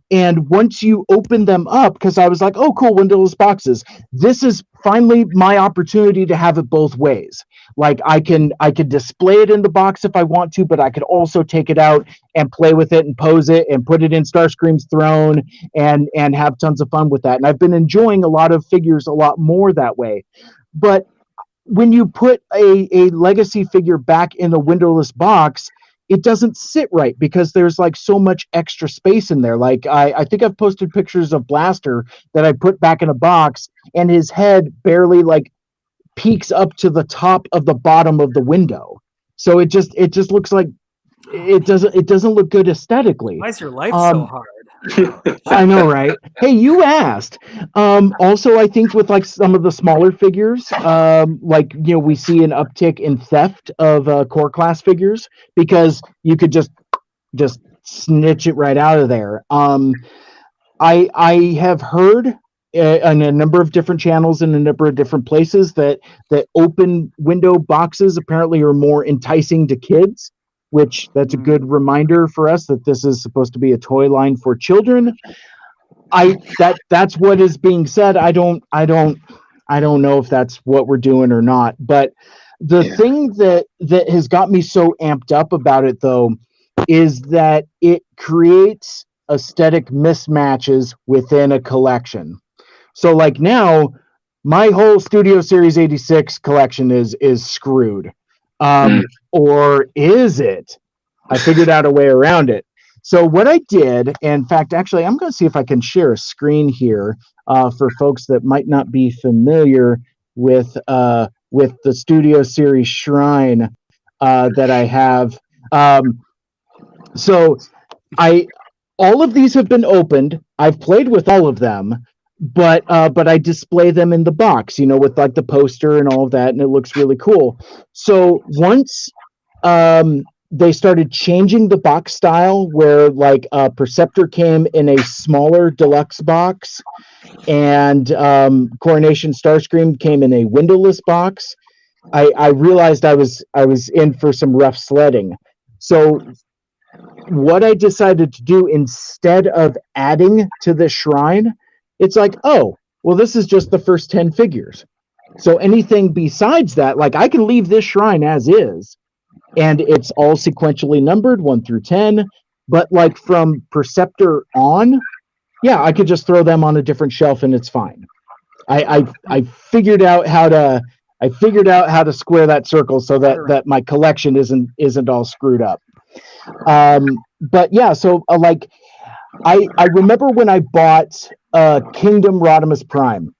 and once you open them up, because I was like, oh cool, windowless boxes, this is finally my opportunity to have it both ways. Like I can display it in the box if I want to, but I could also take it out and play with it and pose it and put it in Starscream's throne and have tons of fun with that. And I've been enjoying a lot of figures a lot more that way. But when you put a legacy figure back in a windowless box, it doesn't sit right because there's like so much extra space in there. Like I think I've posted pictures of Blaster that I put back in a box, and his head barely like peeks up to the top of the bottom of the window. So it just looks like it doesn't look good aesthetically. Why is your life so hard? I know, right? Hey, you asked. Also, I think with like some of the smaller figures, we see an uptick in theft of core class figures because you could just snitch it right out of there. I have heard on a number of different channels in a number of different places that open window boxes apparently are more enticing to kids, which that's a good reminder for us that this is supposed to be a toy line for children. That's what is being said. I don't know if that's what we're doing or not. But the thing that has got me so amped up about it though is that it creates aesthetic mismatches within a collection. So like now, my whole Studio Series 86 collection is screwed. Or is it? I figured out a way around it. So what I did, in fact, actually, I'm going to see if I can share a screen here for folks that might not be familiar with the Studio Series Shrine that I have. So all of these have been opened. I've played with all of them, but I display them in the box, with like the poster and all of that, and it looks really cool. So once they started changing the box style, where like Perceptor came in a smaller deluxe box, and Coronation Starscream came in a windowless box, I realized I was in for some rough sledding. So what I decided to do, instead of adding to the shrine, it's like, oh, well, this is just the first 10 figures. So anything besides that, like I can leave this shrine as is, and it's all sequentially numbered 1 through 10. But like from Perceptor on, yeah, I could just throw them on a different shelf and it's fine. I figured out how to square that circle so that my collection isn't all screwed up. But yeah, so like I remember when I bought Kingdom Rodimus Prime.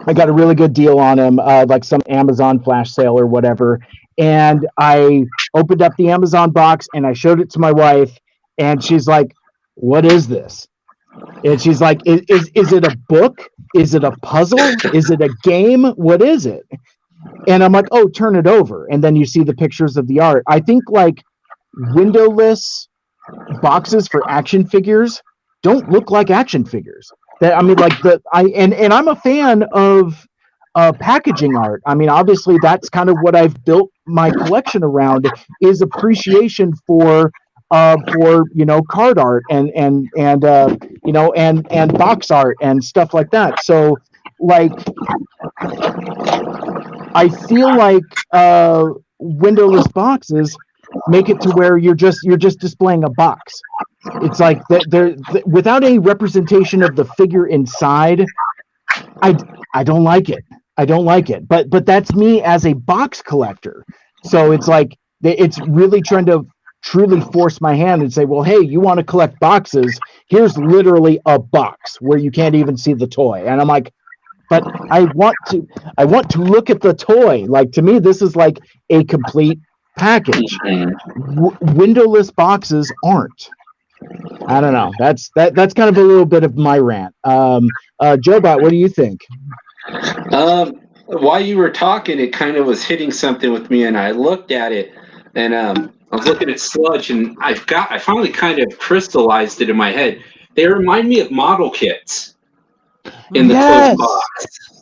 I got a really good deal on him, like some Amazon flash sale or whatever. And I opened up the Amazon box and I showed it to my wife, and she's like, "What is this?" And she's like, "Is it a book? Is it a puzzle? Is it a game? What is it?" And I'm like, "Oh, turn it over." And then you see the pictures of the art. I think like windowless boxes for action figures don't look like action figures. That I mean, like and I'm a fan of packaging art. I mean, obviously that's kind of what I've built my collection around, is appreciation for card art and box art and stuff like that. So like I feel like windowless boxes make it to where you're just displaying a box. It's like they're without any representation of the figure inside. I don't like it. I don't like it. But that's me as a box collector. So it's like it's really trying to truly force my hand and say, well, hey, you want to collect boxes? Here's literally a box where you can't even see the toy. And I'm like, but I want to look at the toy. Like, to me, this is like a complete package. Windowless boxes aren't. I don't know. That's kind of a little bit of my rant. Joebot, what do you think? While you were talking, it kind of was hitting something with me, and I looked at it, and I was looking at sludge, and I finally kind of crystallized it in my head. They remind me of model kits in the closed box.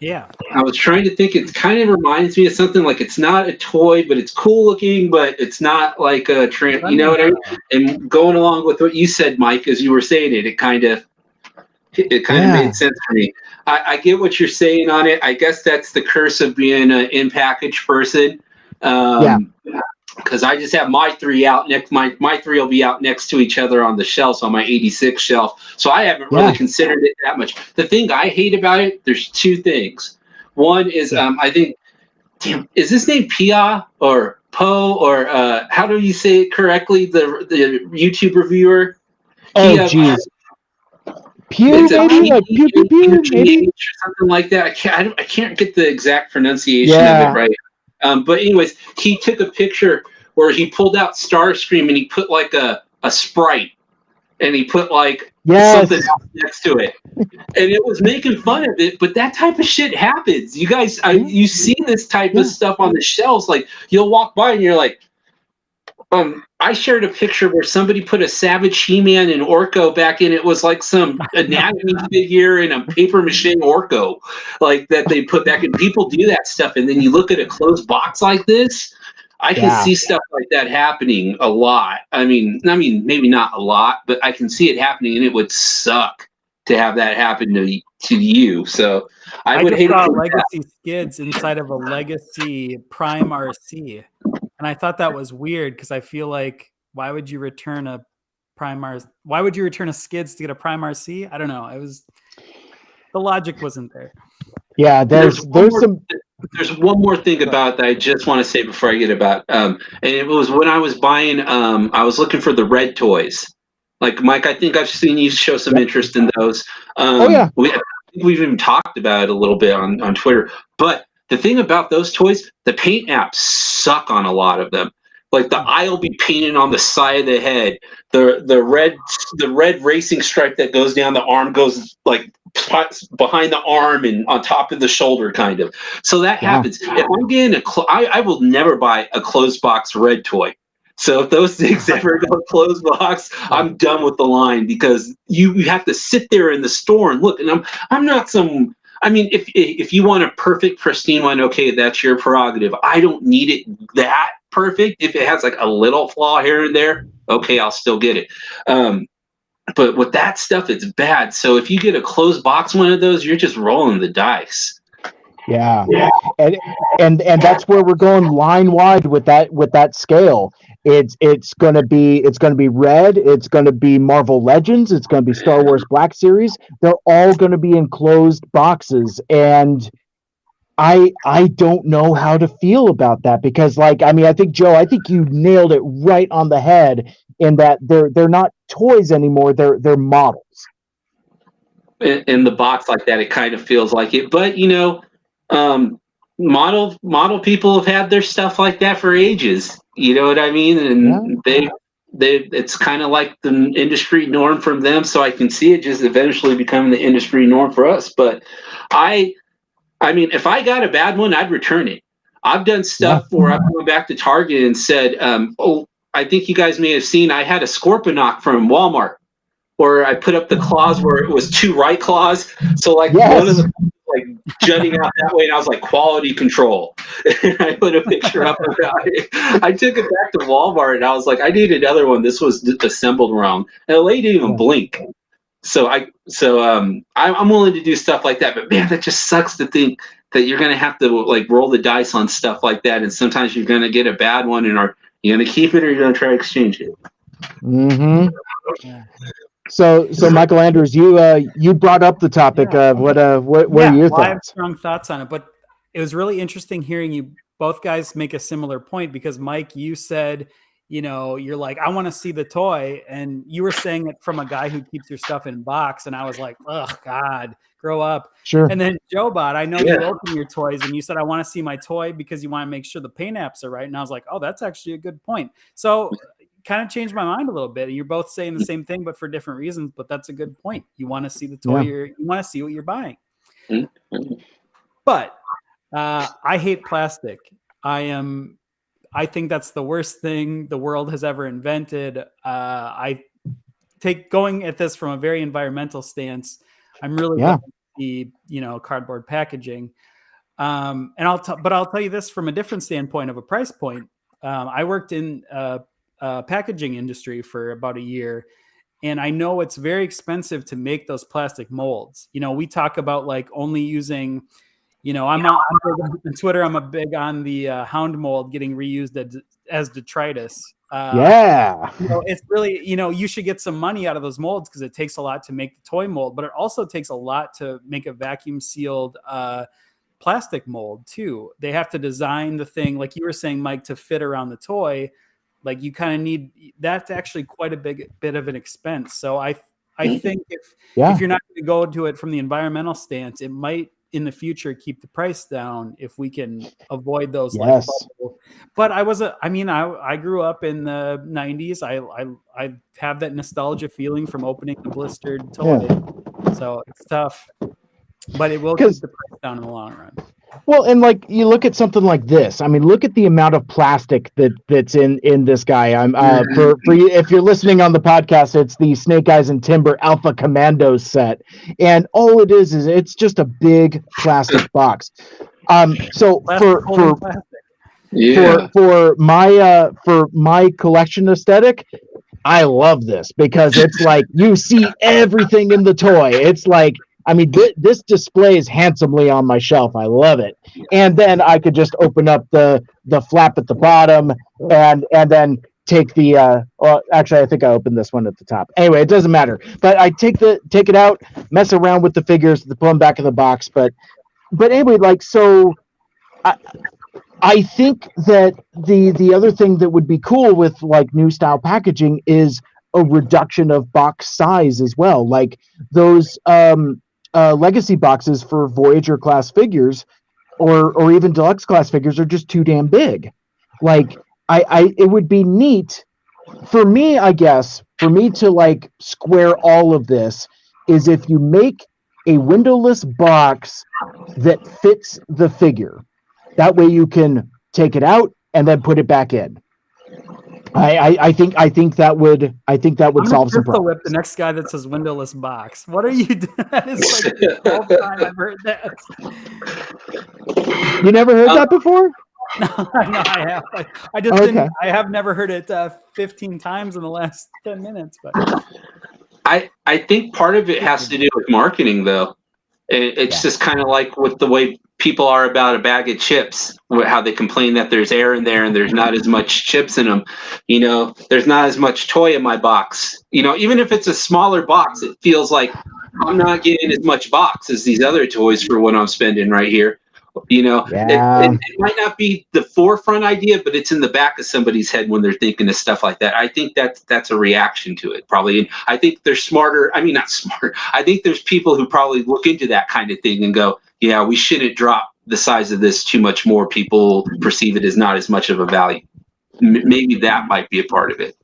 Yeah. I was trying to think. It kind of reminds me of something like it's not a toy, but it's cool looking, but it's not like a you know what I mean? And going along with what you said, Mike, as you were saying it, it kind of made sense for me. I get what you're saying on it. I guess that's the curse of being an in-package person. Because I just have my three out next. My three will be out next to each other on the shelves on my 86 shelf. So I haven't really considered it that much. The thing I hate about it, there's two things. One is I think, damn, is this name Pia or Poe or how do you say it correctly? The YouTube reviewer. Oh, jeez. Pew, maybe like pew, maybe or something like that. I can't get the exact pronunciation of it right. But anyways, he took a picture where he pulled out Starscream and he put like a Sprite and he put like something else next to it, and it was making fun of it. But that type of shit happens. You guys, you see this type of stuff on the shelves. Like you'll walk by and you're like, I shared a picture where somebody put a Savage He-Man and Orko back in. It was like some anatomy figure and a paper mache Orko, like that they put back in. People do that stuff, and then you look at a closed box like this. I can see stuff like that happening a lot. I mean, maybe not a lot, but I can see it happening, and it would suck to have that happen to you. So I would hate Legacy Skids inside of a Legacy Prime RC. And I thought that was weird because I feel like, why would you return a Prime RC? Why would you return a Skids to get a Prime RC? I don't know. The logic wasn't there. Yeah, there's one more thing about that I just want to say before I get about, and it was when I was buying, I was looking for the red toys. Like Mike, I think I've seen you show some interest in those. We've even talked about it a little bit on Twitter, but the thing about those toys, the paint apps suck on a lot of them. Like the eye will be painted on the side of the head. The red racing stripe that goes down the arm goes like behind the arm and on top of the shoulder, kind of. So that happens. If I'm getting I will never buy a closed box red toy. So if those things ever go closed box, I'm done with the line, because you have to sit there in the store and look. And I'm not some. I mean, if you want a perfect, pristine one, okay, that's your prerogative. I don't need it that perfect. If it has like a little flaw here and there, okay, I'll still get it. but with that stuff, it's bad. So if you get a closed box one of those, you're just rolling the dice. Yeah. And that's where we're going line wide with that scale. It's gonna be Red, it's gonna be Marvel Legends, it's gonna be Star Wars Black Series. They're all gonna be in closed boxes, and I don't know how to feel about that, because I think Joe, I think you nailed it right on the head in that they're not toys anymore, they're models. In the box like that, it kind of feels like it. But model people have had their stuff like that for ages. You know what I mean? And they it's kind of like the industry norm from them. So I can see it just eventually becoming the industry norm for us. But I mean, if I got a bad one, I'd return it. I've done stuff where I've gone back to Target and said, "Oh, I think you guys may have seen. I had a Scorponok from Walmart, where I put up the claws where it was 2 right claws. So one of the jutting out that way, and I was like, quality control. And I put a picture up about it. I took it back to Walmart and I was like, I need another one. This was assembled wrong. And the lady didn't even blink. So I'm willing to do stuff like that. But man, that just sucks to think that you're gonna have to roll the dice on stuff like that. And sometimes you're gonna get a bad one, and are you gonna keep it or you're gonna try to exchange it? Mm-hmm. Yeah. So Michael Andrews, you brought up the topic of what are your thoughts? I have strong thoughts on it, but it was really interesting hearing you both guys make a similar point, because Mike, you said, you're like, I want to see the toy, and you were saying it from a guy who keeps your stuff in box, and I was like, oh God, grow up. Sure. And then JoeBot, I know you open your toys, and you said, I want to see my toy because you want to make sure the paint apps are right, and I was like, oh, that's actually a good point. So kind of changed my mind a little bit. You're both saying the same thing, but for different reasons. But that's a good point. You want to see the toy. You want to see what you're buying. But I hate plastic. I think that's the worst thing the world has ever invented. I take going at this from a very environmental stance. I'm really the cardboard packaging. And I'll tell you this from a different standpoint of a price point. I worked in packaging industry for about a year, and I know it's very expensive to make those plastic molds. We talk about only using, I'm on Twitter, I'm a big on the hound mold getting reused as detritus. It's really, you should get some money out of those molds, because it takes a lot to make the toy mold, but it also takes a lot to make a vacuum sealed plastic mold too. They have to design the thing, like you were saying, Mike, to fit around the toy. You kind of need, that's actually quite a bit of an expense. So I think if you're not going to go to it from the environmental stance, it might in the future keep the price down if we can avoid those. But I grew up in the 90s. I have that nostalgia feeling from opening the blistered toy. So it's tough, but it will keep the price down in the long run. Well, and you look at something like this. I mean, look at the amount of plastic that's in this guy. I'm for you, if you're listening on the podcast, it's the Snake Eyes and Timber Alpha Commandos set, and all it is it's just a big plastic box. So for my collection aesthetic, I love this, because it's you see everything in the toy. It's this displays handsomely on my shelf. I love it. And then I could just open up the flap at the bottom and then take the actually I think I opened this one at the top. Anyway, it doesn't matter. But I take it out, mess around with the figures, put them back in the box. But anyway, so I think that the other thing that would be cool with new style packaging is a reduction of box size as well. Those legacy boxes for Voyager class figures or even deluxe class figures are just too damn big. It would be neat for me, I guess, to square all of this is if you make a windowless box that fits the figure. That way you can take it out and then put it back in. I think that would solve some problems. Whip the next guy that says windowless box. What are you doing? That is the whole time I've heard that. You never heard that before? No, I have. I just didn't. I have never heard it 15 times in the last 10 minutes. But I think part of it has to do with marketing, though. It's just kind of like with the way people are about a bag of chips, how they complain that there's air in there and there's not as much chips in them. There's not as much toy in my box. Even if it's a smaller box, it feels like I'm not getting as much box as these other toys for what I'm spending right here. It might not be the forefront idea, but it's in the back of somebody's head when they're thinking of stuff like that. I think that's a reaction to it, probably. And I think they're smarter. I mean, not smart. I think there's people who probably look into that kind of thing and go, yeah, we shouldn't drop the size of this too much more. People perceive it as not as much of a value. Maybe that might be a part of it.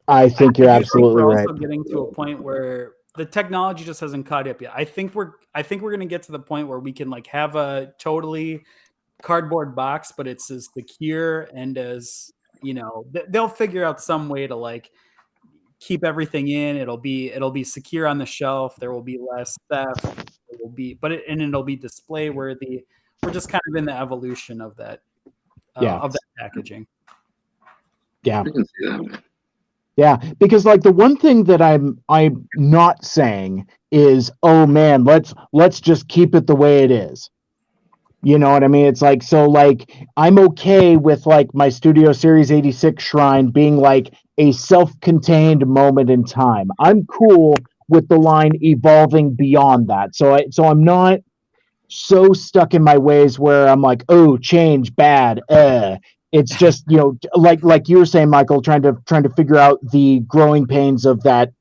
I think you're absolutely right. We're also getting to a point where the technology just hasn't caught up yet. I think we're going to get to the point where we can like have a totally cardboard box, but it's as secure and as they'll figure out some way to like keep everything in. It'll be secure on the shelf. There will be less theft. It'll be display worthy. We're just kind of in the evolution of that of that packaging. Yeah. I can see that. Yeah, because like the one thing that I'm not saying is, oh man, let's just keep it the way it is. You know what I mean? It's like, so like I'm okay with like my Studio Series 86 Shrine being like a self-contained moment in time. I'm cool with the line evolving beyond that. So I'm not so stuck in my ways where I'm like, oh, change bad. It's just, like you were saying, Michael, trying to figure out the growing pains of that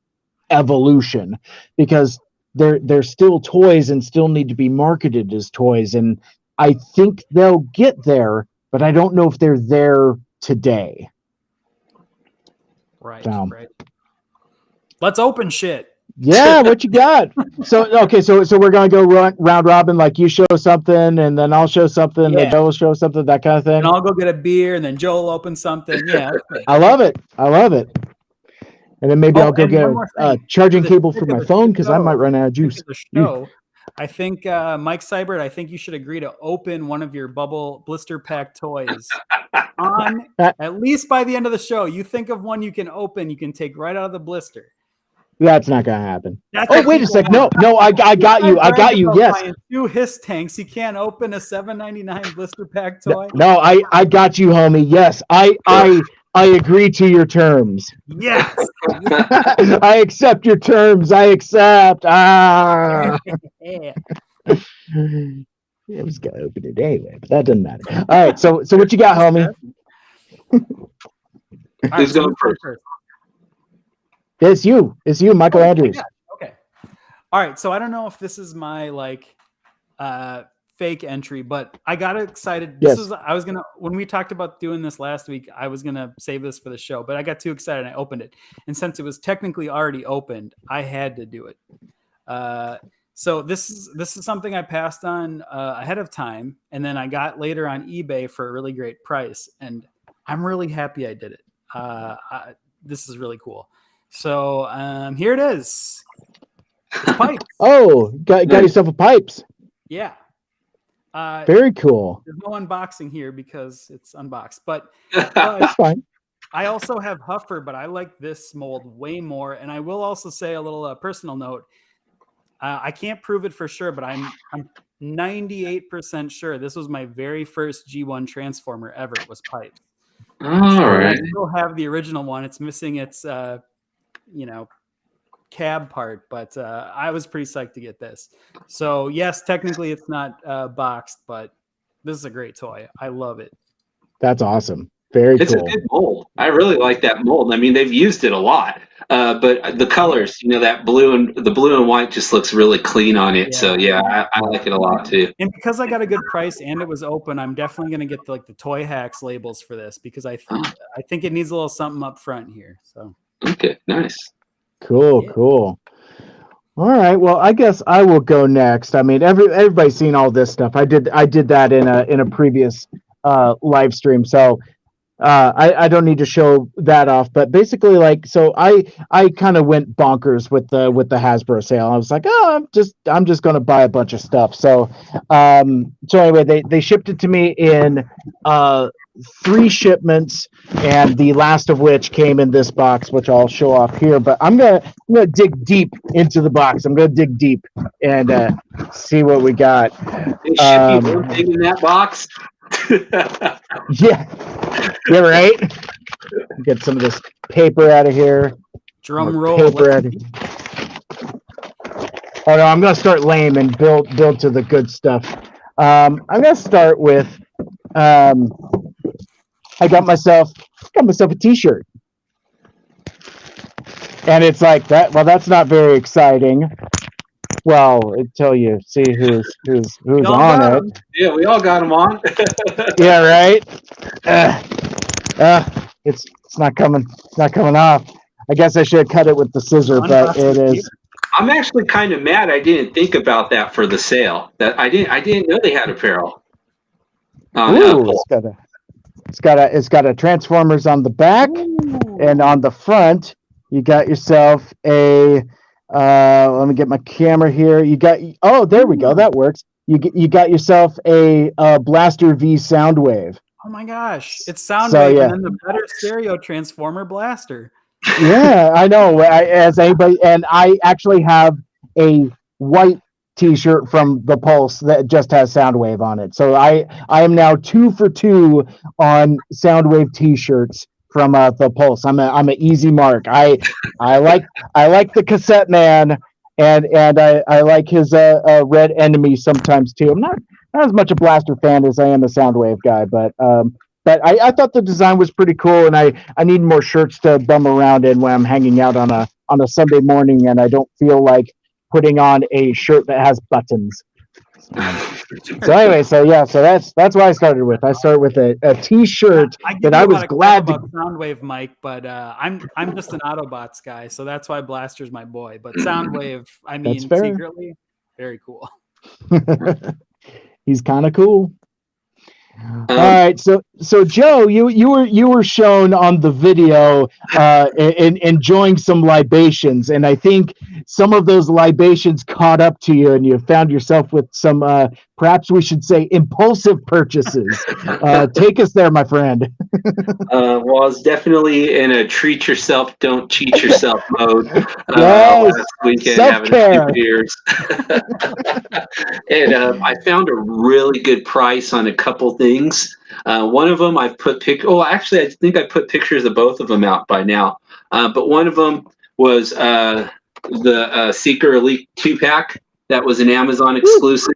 evolution, because they're still toys and still need to be marketed as toys. And I think they'll get there, but I don't know if they're there today. Right. Right. Let's open shit. Yeah, what you got? So we're gonna go round robin, like you show something and then I'll show something, then Joe will show something, that kind of thing. And I'll go get a beer and then Joe will open something. Yeah. I love it. And then maybe I'll go get a charging cable for my phone because I might run out of juice. I think Mike Seibert, I think you should agree to open one of your bubble blister pack toys on at least by the end of the show. You think of one you can open, you can take right out of the blister. That's not gonna happen. Wait a sec. No, I got you. Yes. 2 Hiss tanks. You can't open a $7.99 blister pack toy. No, I got you, homie. Yes, I agree to your terms. Yes. I accept your terms. I accept. I was gonna open it anyway, but that doesn't matter. All right. So what you got, homie? Who's going first? It's you, Michael Andrews. Okay. All right. So I don't know if this is my fake entry, but I got excited. When we talked about doing this last week, I was gonna save this for the show, but I got too excited and I opened it. And since it was technically already opened, I had to do it. So this is something I passed on ahead of time, and then I got later on eBay for a really great price, and I'm really happy I did it. This is really cool. So here it is. It's pipes. Oh, got yourself a pipes. Yeah. Very cool. There's no unboxing here because it's unboxed, but that's fine. I also have Huffer, but I like this mold way more. And I will also say a little personal note. I can't prove it for sure, but I'm 98% sure this was my very first G1 transformer ever. It was pipes. All right. I still have the original one. It's missing its cab part, but I was pretty psyched to get this. So yes, technically it's not boxed, but this is a great toy. I love it. That's awesome. Very cool. It's a good mold. I really like that mold. I mean, they've used it a lot, but the colors, that blue and white just looks really clean on it. Yeah. So yeah, I like it a lot too. And because I got a good price and it was open, I'm definitely going to get the Toy Hacks labels for this because I think it needs a little something up front here. So okay, nice. Cool. All right. Well, I guess I will go next. I mean, everybody's seen all this stuff. I did that in a previous live stream. So I don't need to show that off, but basically, like, so I kind of went bonkers with the Hasbro sale. I was like, oh, I'm just going to buy a bunch of stuff. So anyway, they shipped it to me in 3 shipments, and the last of which came in this box, which I'll show off here. But I'm gonna dig deep into the box. I'm gonna dig deep and see what we got. They ship you one thing in that box. Yeah, right. Get some of this paper out of here. Drum roll. Paper out of Oh no, I'm gonna start lame and build to the good stuff. I'm gonna start with I got myself a T-shirt, and it's like that. Well, that's not very exciting. Well, until you see who's on it. Yeah, we all got them on. Yeah, right. It's not coming. It's not coming off. I guess I should have cut it with the scissor, but it is. I'm actually kind of mad. I didn't think about that for the sale. That I didn't know they had apparel. Ooh, it's got a Transformers on the back. Ooh. And on the front, you got yourself a. Let me get my camera here. You got. Oh, there we go. That works. You got yourself a Blaster V Soundwave. Oh my gosh, it's Soundwave, and then the better stereo Transformer Blaster. Yeah, I know. As anybody, and I actually have a white T-shirt from the Pulse that just has Soundwave on it. So I am now 2 for 2 on Soundwave T-shirts from the Pulse. I'm an easy mark. I like the Cassette Man, and I like his Red Enemy sometimes too. I'm not as much a Blaster fan as I am a Soundwave guy, but I thought the design was pretty cool, and I need more shirts to bum around in when I'm hanging out on a Sunday morning, and I don't feel like putting on a shirt that has buttons. So anyway, so that's what I started with. I started with a T-shirt that I was glad to. Soundwave, Mike, but I'm just an Autobots guy, so that's why Blaster's my boy. But Soundwave, I mean, secretly, very cool. He's kind of cool. All right, so Joe, you were shown on the video enjoying some libations, and I think some of those libations caught up to you, and you found yourself with some perhaps we should say impulsive purchases. Take us there, my friend. Well, I was definitely in a treat yourself, don't cheat yourself mode yes. last weekend, Self-care. having a few beers. And I found a really good price on a couple things. One of them I've put actually I think I put pictures of both of them out by now. But one of them was the Seeker Elite 2-pack that was an Amazon exclusive.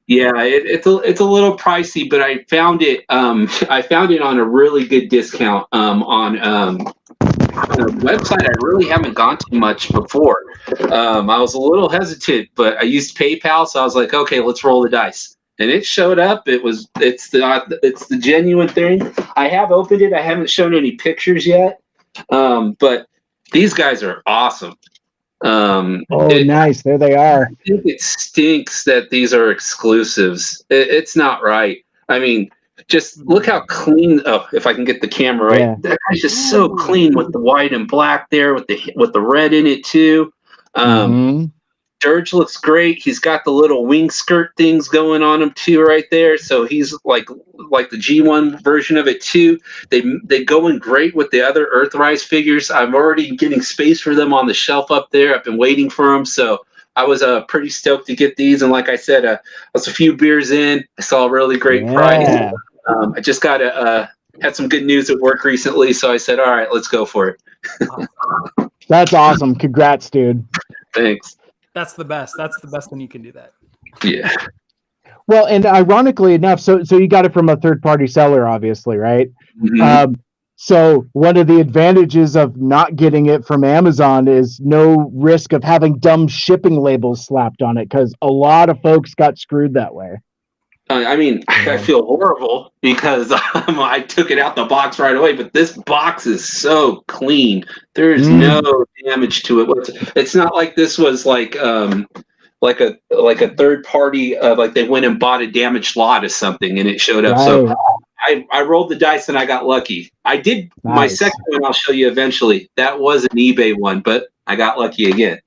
Yeah, it's a little pricey, but I found it on a really good discount on a website I really haven't gone to much before. I was a little hesitant, but I used PayPal, so I was like, okay, let's roll the dice. And it showed up. It's the genuine thing. I have opened it. I haven't shown any pictures yet, but these guys are awesome. Nice. There they are. I think it stinks that these are exclusives. It's not right. I mean, just look how clean. Oh, if I can get the camera right, that guy's just so clean with the white and black there, with the red in it too. Dirge looks great. He's got the little wing skirt things going on him too, right there. So he's like the G1 version of it too. They go in great with the other Earthrise figures. I'm already getting space for them on the shelf up there. I've been waiting for them, so I was pretty stoked to get these. And like I said, I was a few beers in. I saw a really great price. I just got had some good news at work recently, so I said, all right, let's go for it. That's awesome. Congrats, dude. Thanks. That's the best. That's the best when you can do that. Yeah. Well, and ironically enough, so you got it from a third-party seller, obviously, right? Mm-hmm. So one of the advantages of not getting it from Amazon is no risk of having dumb shipping labels slapped on it, because a lot of folks got screwed that way. I mean, I feel horrible because I took it out the box right away, but this box is so clean. There is no damage to it. It's not like this was like a third party, like they went and bought a damaged lot of something and it showed up. Right. So I rolled the dice and I got lucky. I did my Nice. second one. I'll show you eventually. That was an eBay one, but I got lucky again.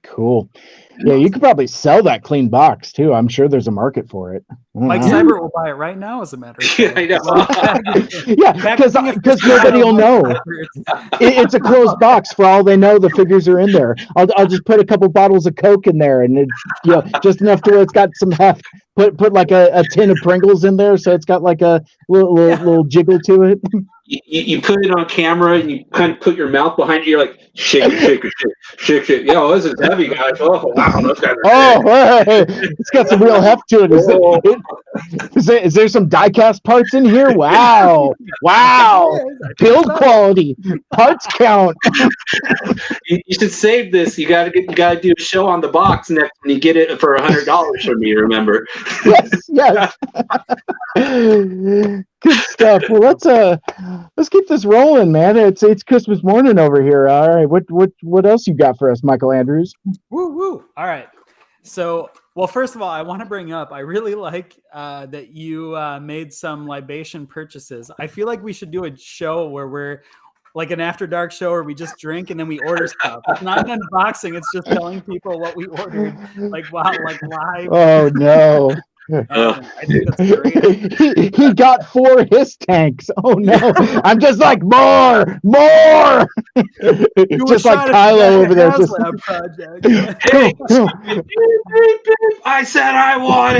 Cool. Yeah, you could probably sell that clean box too. I'm sure there's a market for it. Mike Seibert will buy it right now, as a matter of fact. I know. Yeah, because nobody will know. It's a closed box. For all they know, the figures are in there. I'll just put a couple bottles of Coke in there, and it's just enough to where it's got some heft. Put like a tin of Pringles in there, so it's got like a little jiggle to it. You put it on camera and you kind of put your mouth behind it. You're like, shake it. Yo, this is heavy, guys. Oh, wow. Those guys are hey, it's got some real heft to it. Is there some die-cast parts in here? Wow. Build quality. Parts count. You should save this. You gotta do a show on the box next when you get it for $100 from me, remember? Yes. Good stuff. Well, let's keep this rolling, man. It's Christmas morning over here. All right, what else you got for us, Michael Andrews? Woo! All right. So, well, first of all, I want to bring up, I really like that you made some libation purchases. I feel like we should do a show where we're like an after dark show where we just drink and then we order stuff. It's not an unboxing. It's just telling people what we ordered, like live. Oh no. I think that's great. He got 4 HISS tanks. Oh no. I'm just like more. Just like Kylo over there. I said I want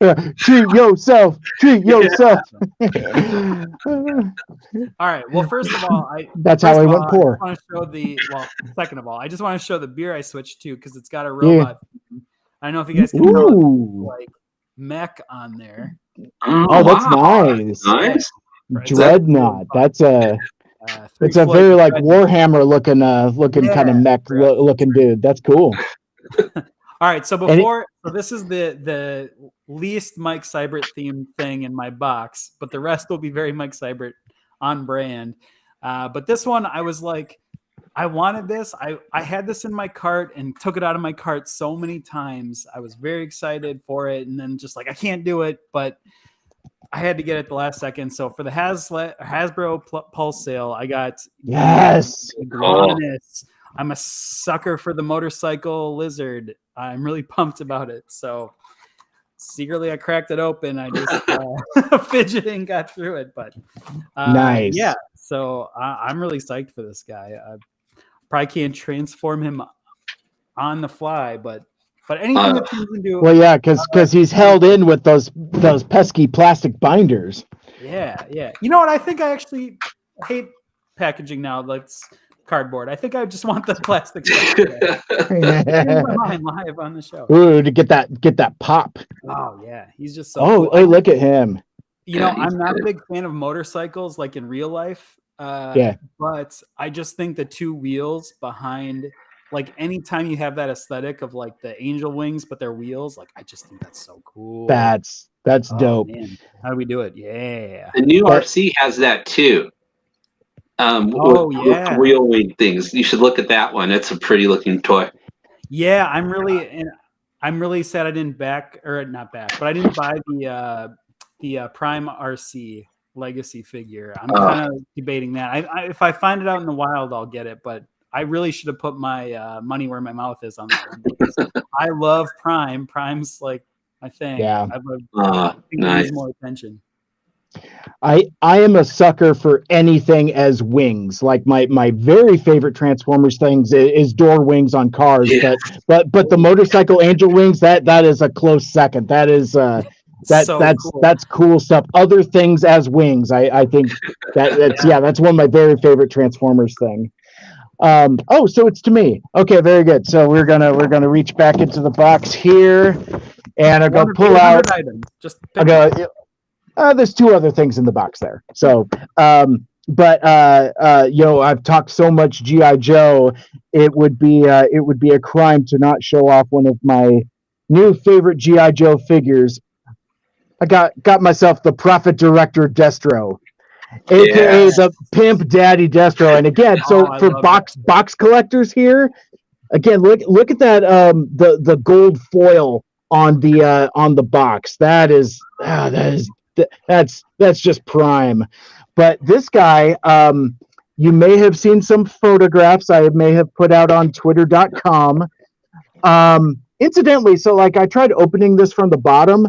it. Treat yourself. All right. Well, first of all, that's how I went poor. I want to show second of all, I just want to show the beer I switched to because it's got a robot. Yeah. I don't know if you guys can tell, like mech on there. Oh, that's nice. Nice. Dreadnought. That's it's a very like Warhammer looking kind of mech looking dude. That's cool. All right, so this is the least Mike Seibert themed thing in my box, but the rest will be very Mike Seibert on brand. But this one, I was like, I wanted this. I had this in my cart and took it out of my cart so many times. I was very excited for it, and then just like I can't do it, but I had to get it the last second. So for the Hasbro Pulse sale, I got Iguanus. I'm a sucker for the motorcycle lizard. I'm really pumped about it. So secretly, I cracked it open. I just fidgeting got through it, but nice. Yeah. So I'm really psyched for this guy. I probably can't transform him on the fly, but anything that turns into because he's held in with those pesky plastic binders. Yeah. You know what? I think I actually hate packaging now. That's cardboard. I think I just want the plastic stuff. My mind live on the show. Ooh, to get that pop. Oh yeah, he's just so. Oh, cool. Hey, look at him. You know, I'm not a big fan of motorcycles like in real life. But I just think the 2 wheels behind, like anytime you have that aesthetic of like the angel wings, but they're wheels, like I just think that's so cool. That's dope. Man. How do we do it? Yeah. The new RC has that too. With wheel wing things. You should look at that one. It's a pretty looking toy. Yeah, I'm really sad I didn't but I didn't buy the Prime RC Legacy figure. I'm kind of debating that. If I find it out in the wild, I'll get it. But I really should have put my money where my mouth is on that one because I love Prime. Prime's like my thing. Yeah, I think it needs more attention. I am a sucker for anything as wings. Like my very favorite Transformers things is door wings on cars. Yeah. But the motorcycle angel wings that is a close second. That is. That's cool stuff. Other things as wings, I think that's one of my very favorite Transformers thing. So it's to me. Okay, very good. So we're gonna reach back into the box here, and I'll go pull out. There's 2 other things in the box there. So, I've talked so much GI Joe, it would be a crime to not show off one of my new favorite GI Joe figures. I got myself the Prophet Director Destro, aka the Pimp Daddy Destro. And again, for box collectors here, again, look at that the gold foil on the box. That is that's just prime. But this guy, you may have seen some photographs I may have put out on twitter.com. Incidentally, so like I tried opening this from the bottom.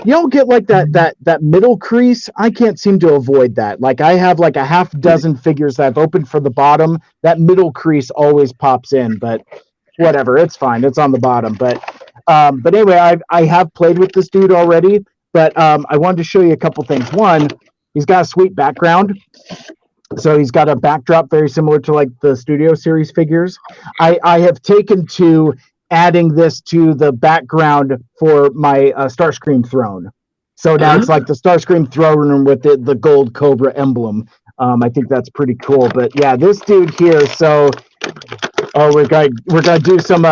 You don't get like that middle crease. I can't seem to avoid that. Like I have like a half dozen figures that I've opened from the bottom. That middle crease always pops in, but whatever, it's fine. It's on the bottom. But anyway, I have played with this dude already. But I wanted to show you a couple things. One, he's got a sweet background. So he's got a backdrop very similar to like the Studio Series figures. I have taken to adding this to the background for my Starscream throne. So now it's like the Starscream throne with the gold Cobra emblem. I think that's pretty cool. But yeah, this dude here. So we're gonna do some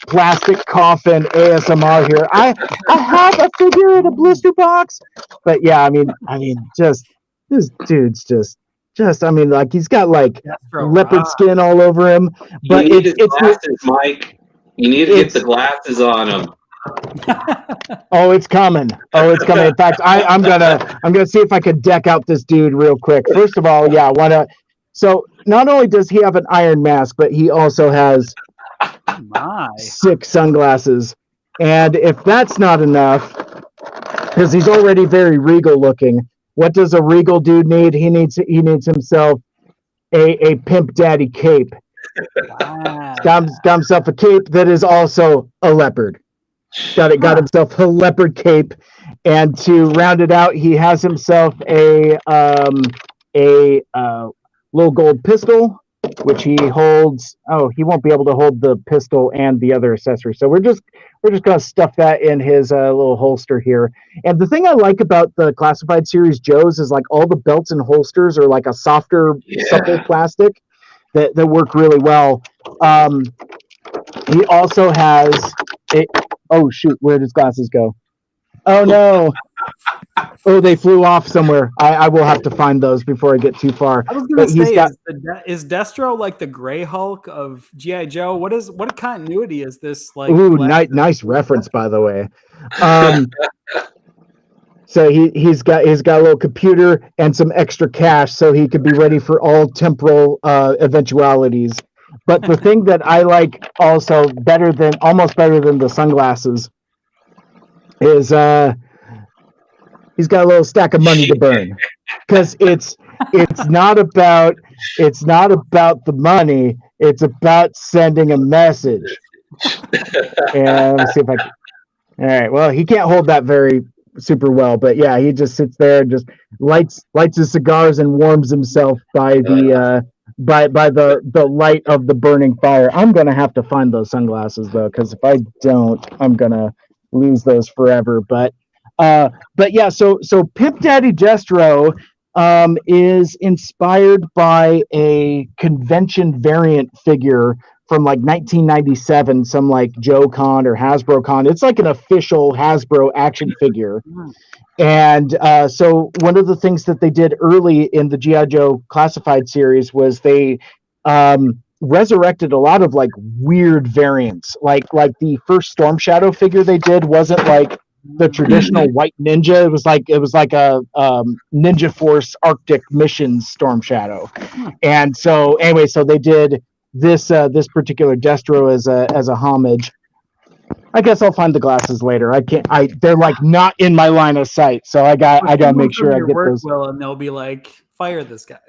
plastic coffin ASMR here. I have a figure in a blister box, but yeah, I mean, just this dude's just I mean, like he's got like leopard skin all over him. But you need it's glasses, Mike. You need to get the glasses on him. Oh, it's coming. In fact, I'm gonna see if I could deck out this dude real quick. First of all, yeah, I wanna. So not only does he have an iron mask, but he also has 6 sunglasses. And if that's not enough, because he's already very regal looking, what does a regal dude need? He needs himself a pimp daddy cape. Wow. Got himself a cape that is also a leopard. Got himself a leopard cape, and to round it out, he has himself a little gold pistol, which he holds. Oh, he won't be able to hold the pistol and the other accessory. So we're just gonna stuff that in his little holster here. And the thing I like about the Classified Series Joes is like all the belts and holsters are like a softer, supple plastic that work really well. He also has a. Oh shoot! Where did his glasses go? Oh no! Oh, they flew off somewhere. I will have to find those before I get too far. I was going to say, is Destro like the Gray Hulk of G.I. Joe? What continuity is this like? Ooh, nice reference, by the way. So he's got a little computer and some extra cash, so he could be ready for all temporal eventualities. But the thing that I like also almost better than the sunglasses is he's got a little stack of money to burn, because it's not about the money, it's about sending a message. And let's see if I can. All right, well, he can't hold that very super well, but yeah, he just sits there and just lights his cigars and warms himself by the light of the burning fire. I'm gonna have to find those sunglasses though, because if I don't, I'm gonna lose those forever. But yeah, so Pimp Daddy Destro is inspired by a convention variant figure from like 1997, some like Joe Con or Hasbro Con. It's like an official Hasbro action figure. And so one of the things that they did early in the G.I. Joe Classified series was they resurrected a lot of like weird variants. Like the first Storm Shadow figure they did wasn't like the traditional white ninja. It was like a Ninja Force Arctic Missions Storm Shadow. And so anyway, so they did this particular Destro as a homage. I guess I'll find the glasses later. They're like not in my line of sight, so I got to make sure I get those. And they'll be like, fire this guy.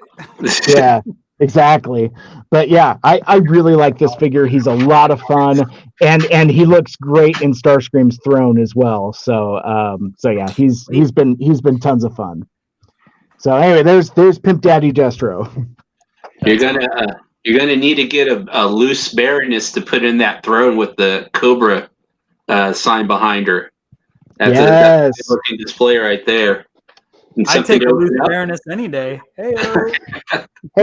Yeah, exactly. But yeah, I really like this figure. He's a lot of fun, and he looks great in Starscream's throne as well. So yeah, he's been tons of fun. So anyway, there's Pimp Daddy Destro. You're gonna need to get a loose Baroness to put in that throne with the Cobra sign behind her. That's a looking display right there. I take a loose Baroness any day. Hey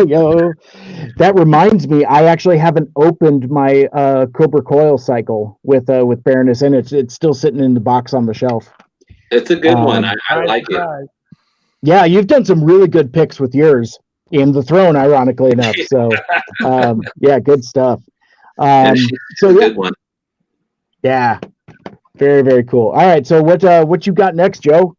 yo. That reminds me, I actually haven't opened my Cobra Coil cycle with Baroness in it. It's still sitting in the box on the shelf. It's a good one. I like it. Yeah, you've done some really good picks with yours in the throne, ironically enough. So yeah, good stuff. So yeah. Good one. Yeah. Very, very cool. All right, so what you got next, Joe?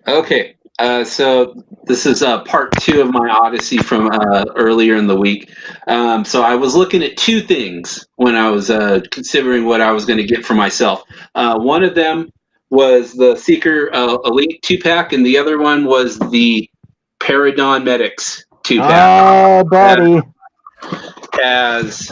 Okay. So this is part 2 of my odyssey from earlier in the week. So I was looking at two things when I was considering what I was going to get for myself. One of them was the Seeker Elite 2-pack, and the other one was the Paradon Medics 2-pack. Oh, buddy. Has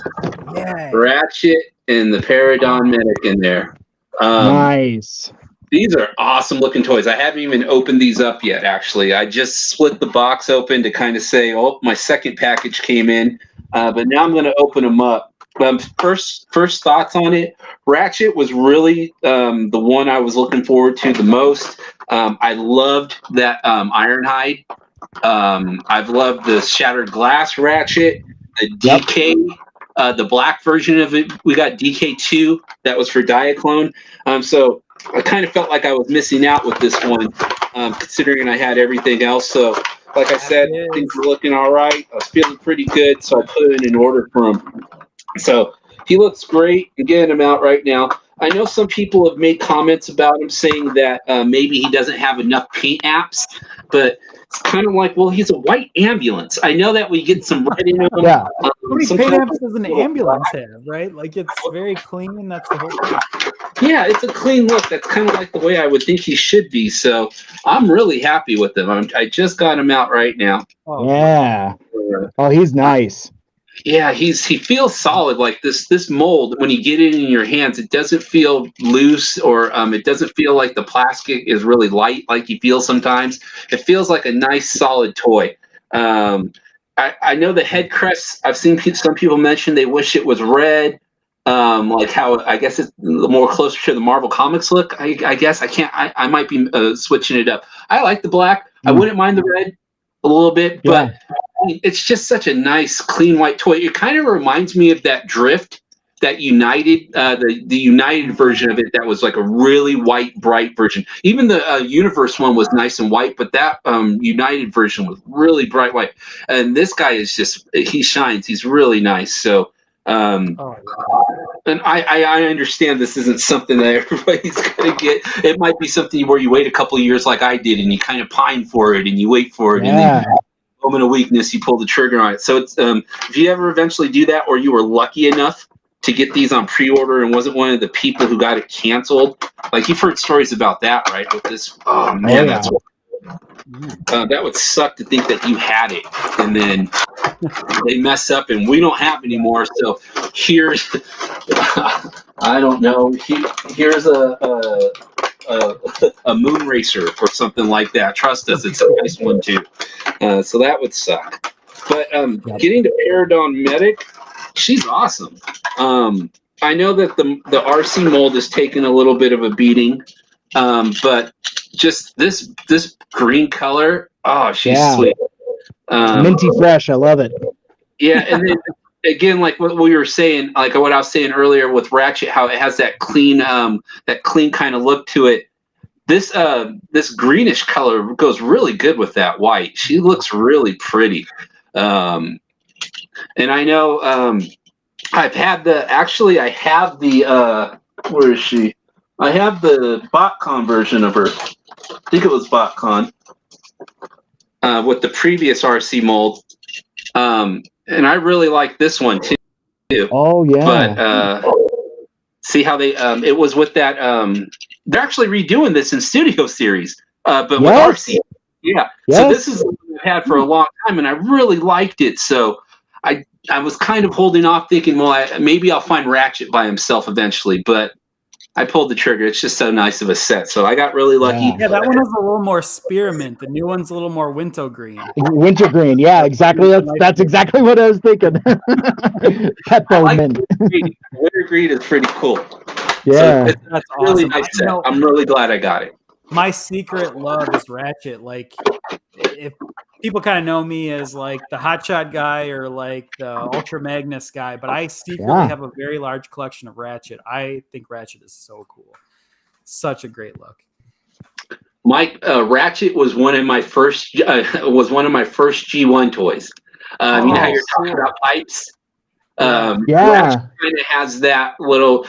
Yeah. Ratchet and the Paradon Medic in there. Nice. These are awesome looking toys. I haven't even opened these up yet, actually. I just split the box open to kind of say, oh, my second package came in. But now I'm going to open them up. First thoughts on it. Ratchet was really the one I was looking forward to the most. I loved that Ironhide. I've loved the Shattered Glass Ratchet, the DK, the black version of it. We got DK2. That was for Diaclone. So I kind of felt like I was missing out with this one, considering I had everything else. So, like I said, things were looking all right. I was feeling pretty good, so I put in an order for him. So he looks great. I'm getting him out right now. I know some people have made comments about him saying that maybe he doesn't have enough paint apps, but it's kind of like, well, he's a white ambulance. I know that we get some red in him. Yeah. How many paint apps does an ambulance have, right? Like, it's very clean, and that's the whole thing. Yeah, it's a clean look. That's kind of like the way I would think he should be. So I'm really happy with him. I just got him out right now. Oh, Yeah. Oh, he's nice. Yeah, he feels solid. Like this mold, when you get it in your hands, it doesn't feel loose, or it doesn't feel like the plastic is really light like you feel sometimes. It feels like a nice solid toy. I know the head crest, I've seen some people mention they wish it was red. Like how I guess it's more closer to the Marvel Comics look. I guess I might be switching it up. I like the black. I wouldn't mind the red a little bit, but it's just such a nice, clean white toy. It kind of reminds me of that Drift, that United, the United version of it. That was like a really white, bright version. Even the Universe one was nice and white, but that United version was really bright white. And this guy is he shines. He's really nice. So. And I understand this isn't something that everybody's going to get. It might be something where you wait a couple of years like I did, and you kind of pine for it, and you wait for it, and then moment of weakness, you pull the trigger on it. So it's if you ever eventually do that, or you were lucky enough to get these on pre-order and wasn't one of the people who got it canceled, like you've heard stories about that, right? With this, oh man, that's that would suck to think that you had it and then they mess up and we don't have anymore. So here's, I don't know, here's a moon racer or something like that. Trust us, it's a nice one too. So that would suck. But getting to Paradon Medic, she's awesome. I know that the RC mold has taken a little bit of a beating, but just this green color, oh, she's sweet. Minty fresh, I love it. Yeah, and then again, like what we were saying, like what I was saying earlier with Ratchet, how it has that clean kind of look to it. This greenish color goes really good with that white. She looks really pretty. And I know I have the where is she? I have the BotCon version of her. I think it was BotCon with the previous RC mold. And I really like this one too. Oh yeah. But see how they it was with that they're actually redoing this in Studio Series, but with RC. Yeah. So this is what I've had for a long time, and I really liked it. So I was kind of holding off, thinking, well, maybe I'll find Ratchet by himself eventually, but I pulled the trigger. It's just so nice of a set. So I got really lucky. Yeah, that one is a little more spearmint. The new one's a little more wintergreen. Wintergreen, yeah, exactly. That's exactly what I was thinking. Peppermint. Wintergreen is pretty cool. Yeah, so that's really awesome. Nice set. I'm really glad I got it. My secret love is Ratchet. Like, if people kind of know me as like the hotshot guy or like the Ultra Magnus guy, but I secretly have a very large collection of Ratchet. I think Ratchet is so cool. Such a great look. Mike, Ratchet was one of my first G1 toys. You know how you're talking about pipes? Yeah. Kind of has that little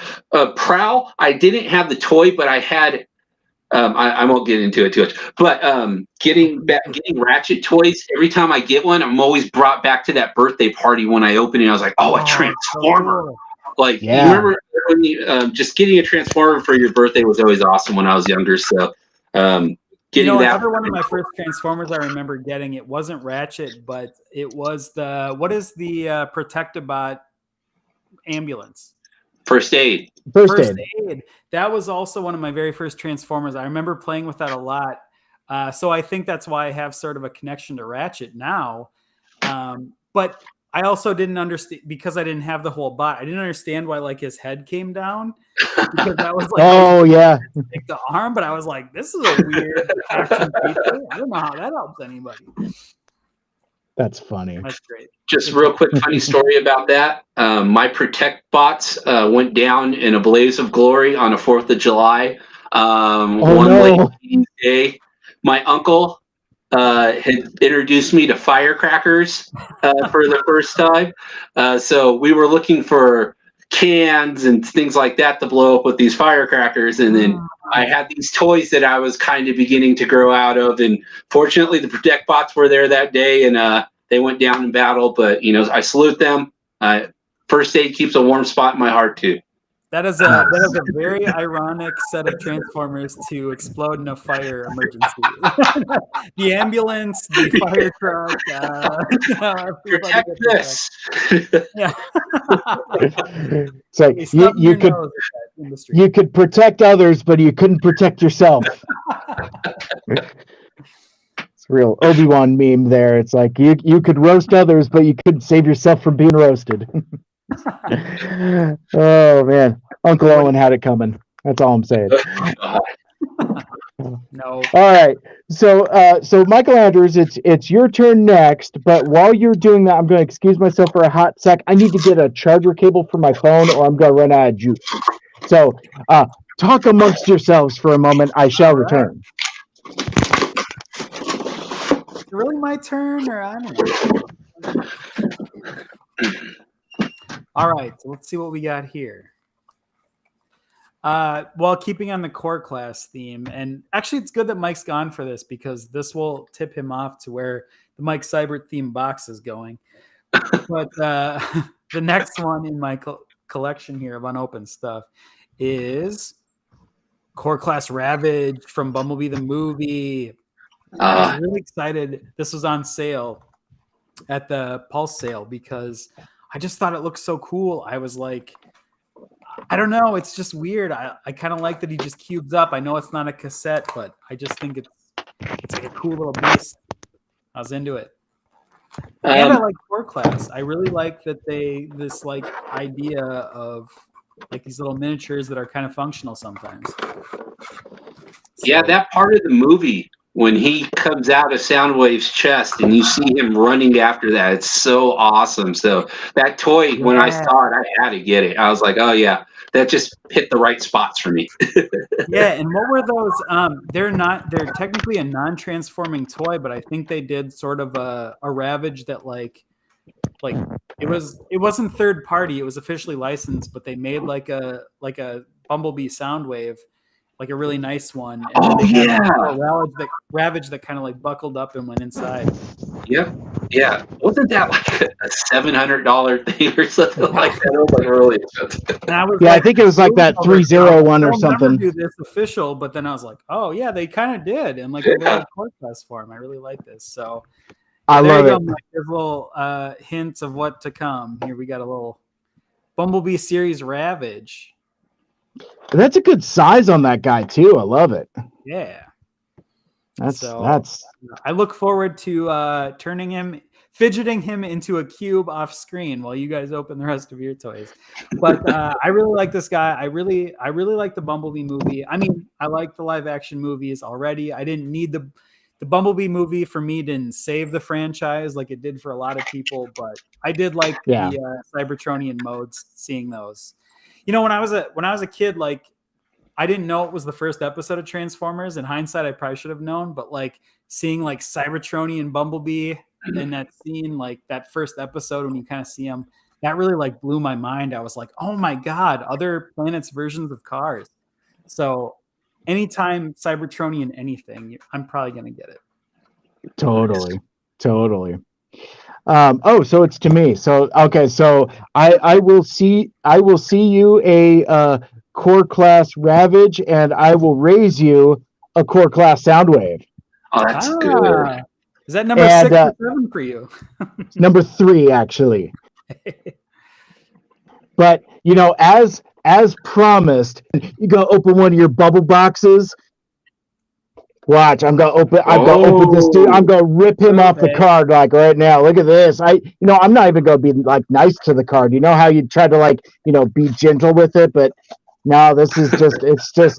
Prowl. I didn't have the toy, but I had. I won't get into it too much, but getting Ratchet toys. Every time I get one, I'm always brought back to that birthday party when I open it. I was like, "Oh, a Transformer!" So cool. Like Yeah. you remember when you, just getting a Transformer for your birthday was always awesome when I was younger. So getting that. Another one of my first Transformers I remember getting, it wasn't Ratchet, but it was what is the Protectobot ambulance? First aid. First aid. That was also one of my very first Transformers. I remember playing with that a lot. So I think that's why I have sort of a connection to Ratchet now. But I also didn't understand, because I didn't have the whole bot. I didn't understand why like his head came down, because that was like, take the arm. But I was like, this is a weird action feature. I don't know how that helps anybody. That's funny. That's great. Just real quick, funny story about that. My Protect bots went down in a blaze of glory on the 4th of July. Late day. My uncle had introduced me to firecrackers for the first time. So we were looking for cans and things like that to blow up with these firecrackers. And then I had these toys that I was kind of beginning to grow out of. And fortunately, the Protect bots were there that day, and they went down in battle. But, I salute them. First aid keeps a warm spot in my heart, too. That is a very ironic set of Transformers to explode in a fire emergency. The ambulance, the fire truck. Protect this. Yeah. It's like you could protect others, but you couldn't protect yourself. It's a real Obi-Wan meme there. It's like you could roast others, but you couldn't save yourself from being roasted. Oh man, Uncle Owen had it coming. That's all I'm saying. No. All right. So Michael Andrews, it's your turn next. But while you're doing that, I'm going to excuse myself for a hot sec. I need to get a charger cable for my phone, or I'm going to run out of juice. So talk amongst yourselves for a moment. I shall return. Is it really my turn, or I don't know? All right, so let's see what we got here. Well, keeping on the core class theme, and actually it's good that Mike's gone for this, because this will tip him off to where the Mike Seibert theme box is going. But the next one in my collection here of unopened stuff is Core Class Ravage from Bumblebee the movie. I was really excited. This was on sale at the Pulse sale because I just thought it looked so cool. I was like, I don't know. It's just weird. I kind of like that he just cubes up. I know it's not a cassette, but I just think it's like a cool little beast. I was into it. And I like Core Class. I really like that this like idea of like these little miniatures that are kind of functional sometimes. Yeah, that part of the movie when he comes out of Soundwave's chest and you see him running after that, it's so awesome. So that toy, when I saw it, I had to get it. I was like, oh yeah, that just hit the right spots for me. Yeah, and what were those? They're technically a non-transforming toy, but I think they did sort of a Ravage that like it wasn't third party, it was officially licensed, but they made like a Bumblebee Soundwave, like a really nice one. And a Ravage that kind of like buckled up and went inside. Yep. Yeah. Wasn't that like a $700 thing or something like that? It was like really expensive. I think it was like that 301 or something. Do this official, but then I was like, oh yeah, they kind of did in like a little Core Class form. I really like this. So I love it. There's little hints of what to come. Here we got a little Bumblebee series Ravage. That's a good size on that guy too. I love it. Yeah. That's. I look forward to fidgeting him into a cube off screen while you guys open the rest of your toys. But I really like this guy. I really like the Bumblebee movie. I mean, I like the live action movies already. I didn't need the Bumblebee movie for me didn't save the franchise like it did for a lot of people, but I did like the Cybertronian modes, seeing those. You know, when I was a kid, like I didn't know it was the first episode of Transformers. In hindsight, I probably should have known, but like seeing like Cybertronian Bumblebee in that scene, like that first episode when you kind of see him, that really like blew my mind. I was like, oh my God, other planets versions of cars. So anytime Cybertronian anything, I'm probably going to get it. Totally. So it's to me. So okay, so I will see you a core class Ravage, and I will raise you a core class Soundwave. Oh, that's good. Is that number And, 6 or 7 for you? Number 3, actually. But as promised, you go open one of your bubble boxes. Watch, I'm gonna open this dude. I'm gonna rip him off the card like right now. Look at this. I'm not even gonna be like nice to the card. You know how you try to like, be gentle with it, but no, this is just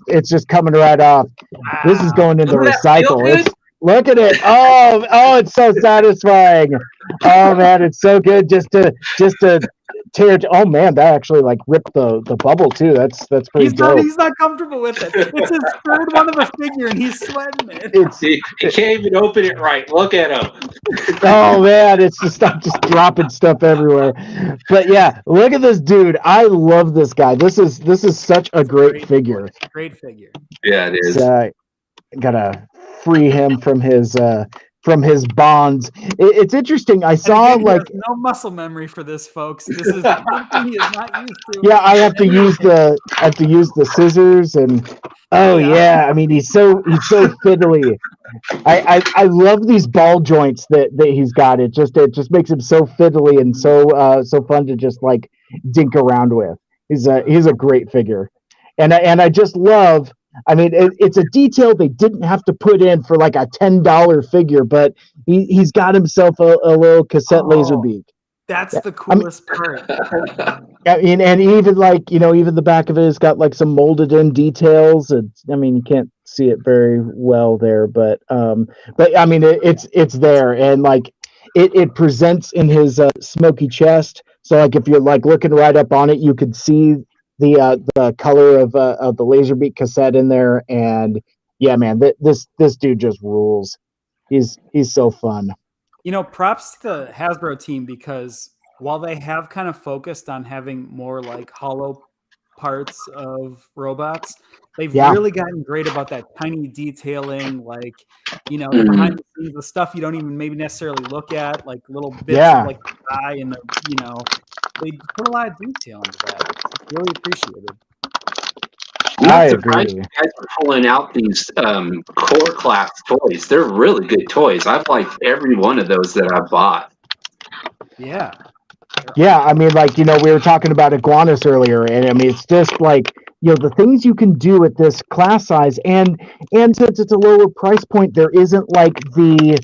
it's just coming right off. Wow. This is going into recycle. Look at it. Oh, it's so satisfying. Oh man, it's so good just to tear it. Oh man, that actually like ripped the bubble too. That's pretty dope. He's not comfortable with it. It's his third one of the figure and he's sweating it. He can't even open it right. Look at him. Oh man, it's just dropping stuff everywhere. But yeah, look at this dude. I love this guy. This is such a great figure. Great figure. Yeah, it is. Gotta free him from his bonds. It's interesting. I saw like no muscle memory for this, folks. This is something he is not used to. Yeah, I have to use the scissors and yeah. I mean, he's so fiddly. I love these ball joints that he's got. It just makes him so fiddly and so fun to just like dink around with. He's a great figure, and I just love. I mean, it's a detail they didn't have to put in for like a $10 figure, but he's got himself a little cassette laser beak. That's the coolest part. I mean, and even like, even the back of it has got like some molded in details. I mean, you can't see it very well there, but I mean, it's there, and like it presents in his smoky chest. So like if you're like looking right up on it, you could see the color of the Laserbeak cassette in there, and yeah, man, this dude just rules. He's so fun. Props to the Hasbro team, because while they have kind of focused on having more like hollow parts of robots, they've really gotten great about that tiny detailing, like behind the scenes, the stuff you don't even maybe necessarily look at, like little bits of like the eye and the they put a lot of detail into that. It's really appreciated. I agree. You guys are pulling out these core class toys. They're really good toys. I've liked every one of those that I've bought. Yeah. Yeah, I mean, like, we were talking about iguanas earlier, and I mean, it's just like, the things you can do at this class size, and since it's a lower price point, there isn't like the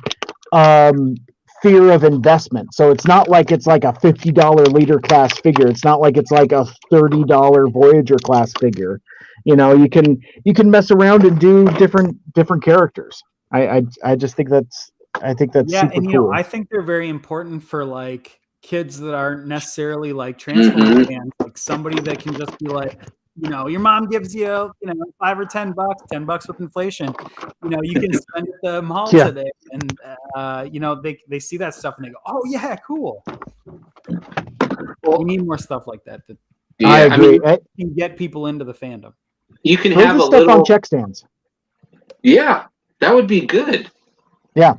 fear of investment. So it's not like it's like a $50 leader class figure. It's not like it's like a $30 Voyager class figure. You can mess around and do different characters. I just think that's super and cool. I think they're very important for like kids that aren't necessarily like Transformers fans, like somebody that can just be like, your mom gives you, $5 or $10 with inflation. You can spend at the mall today, and they see that stuff and they go, "Oh yeah, cool." Well, we need more stuff like that. I agree. Can get people into the fandom. You can have stuff little on check stands. Yeah, that would be good. Yeah.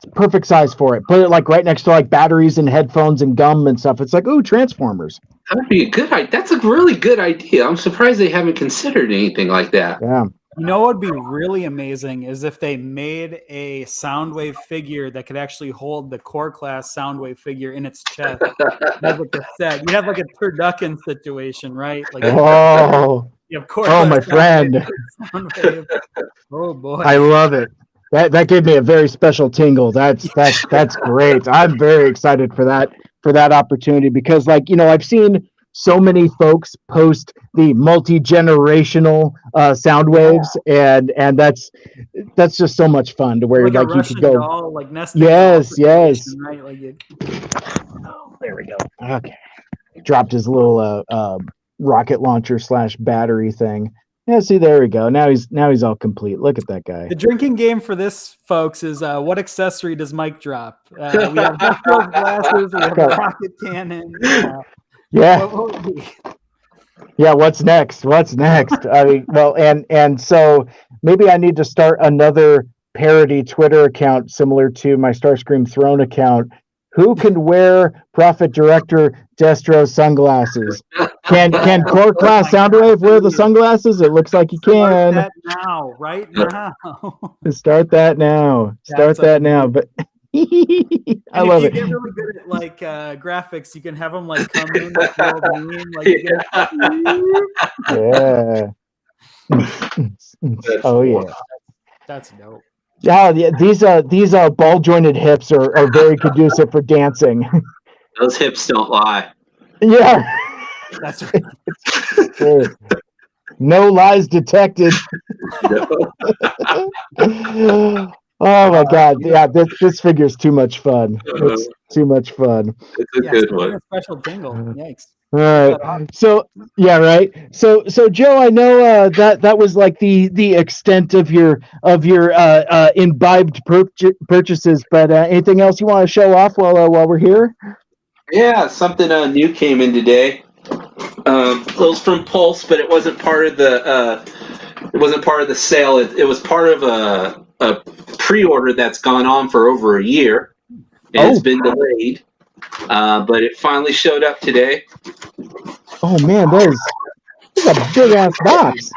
It's perfect size for it. Put it like right next to like batteries and headphones and gum and stuff. It's like, ooh, Transformers. That would be a good idea. That's a really good idea. I'm surprised they haven't considered anything like that. Yeah. What would be really amazing is if they made a Soundwave figure that could actually hold the core class Soundwave figure in its chest. That's what they said. You have like a turducken situation, right? Like, you have core class my friend. Oh boy. I love it. That gave me a very special tingle. That's great. I'm very excited for that opportunity, because like, I've seen so many folks post the multi-generational Soundwaves, and that's just so much fun to where like you could go doll, like nesting yes right? Like there we go. Okay, dropped his little rocket launcher / battery thing. Yeah, see, there we go. Now he's all complete. Look at that guy. The drinking game for this, folks, is what accessory does Mike drop? We have Hasbro glasses. We have a rocket cannon. Yeah. What will it be? Yeah, what's next? What's next? I mean, well, and so maybe I need to start another parody Twitter account similar to my Starscream Throne account. Who can wear Prophet Director Destro's sunglasses? Can Core Class Soundwave wear the sunglasses? It looks like he can. Start that now, right now. Start that now. Start that now. But I love it. If you get really good at like graphics, you can have them like come in with the old meme, like yeah. Oh yeah. That's dope. Yeah, these ball jointed hips are very conducive for dancing. Those hips don't lie. Yeah, that's right. No lies detected. Oh my god! Yeah, this figure's too much fun. It's too much fun. It's a good one. A special jingle. Yikes! All right. So yeah, right. So Joe, I know that was like the extent of your imbibed purchases, but anything else you want to show off while we're here? Yeah, something new came in today. It was from Pulse, but it wasn't part of the sale. It was part of a pre-order that's gone on for over a year. It's been delayed, but it finally showed up today. Oh man, there's a big ass box.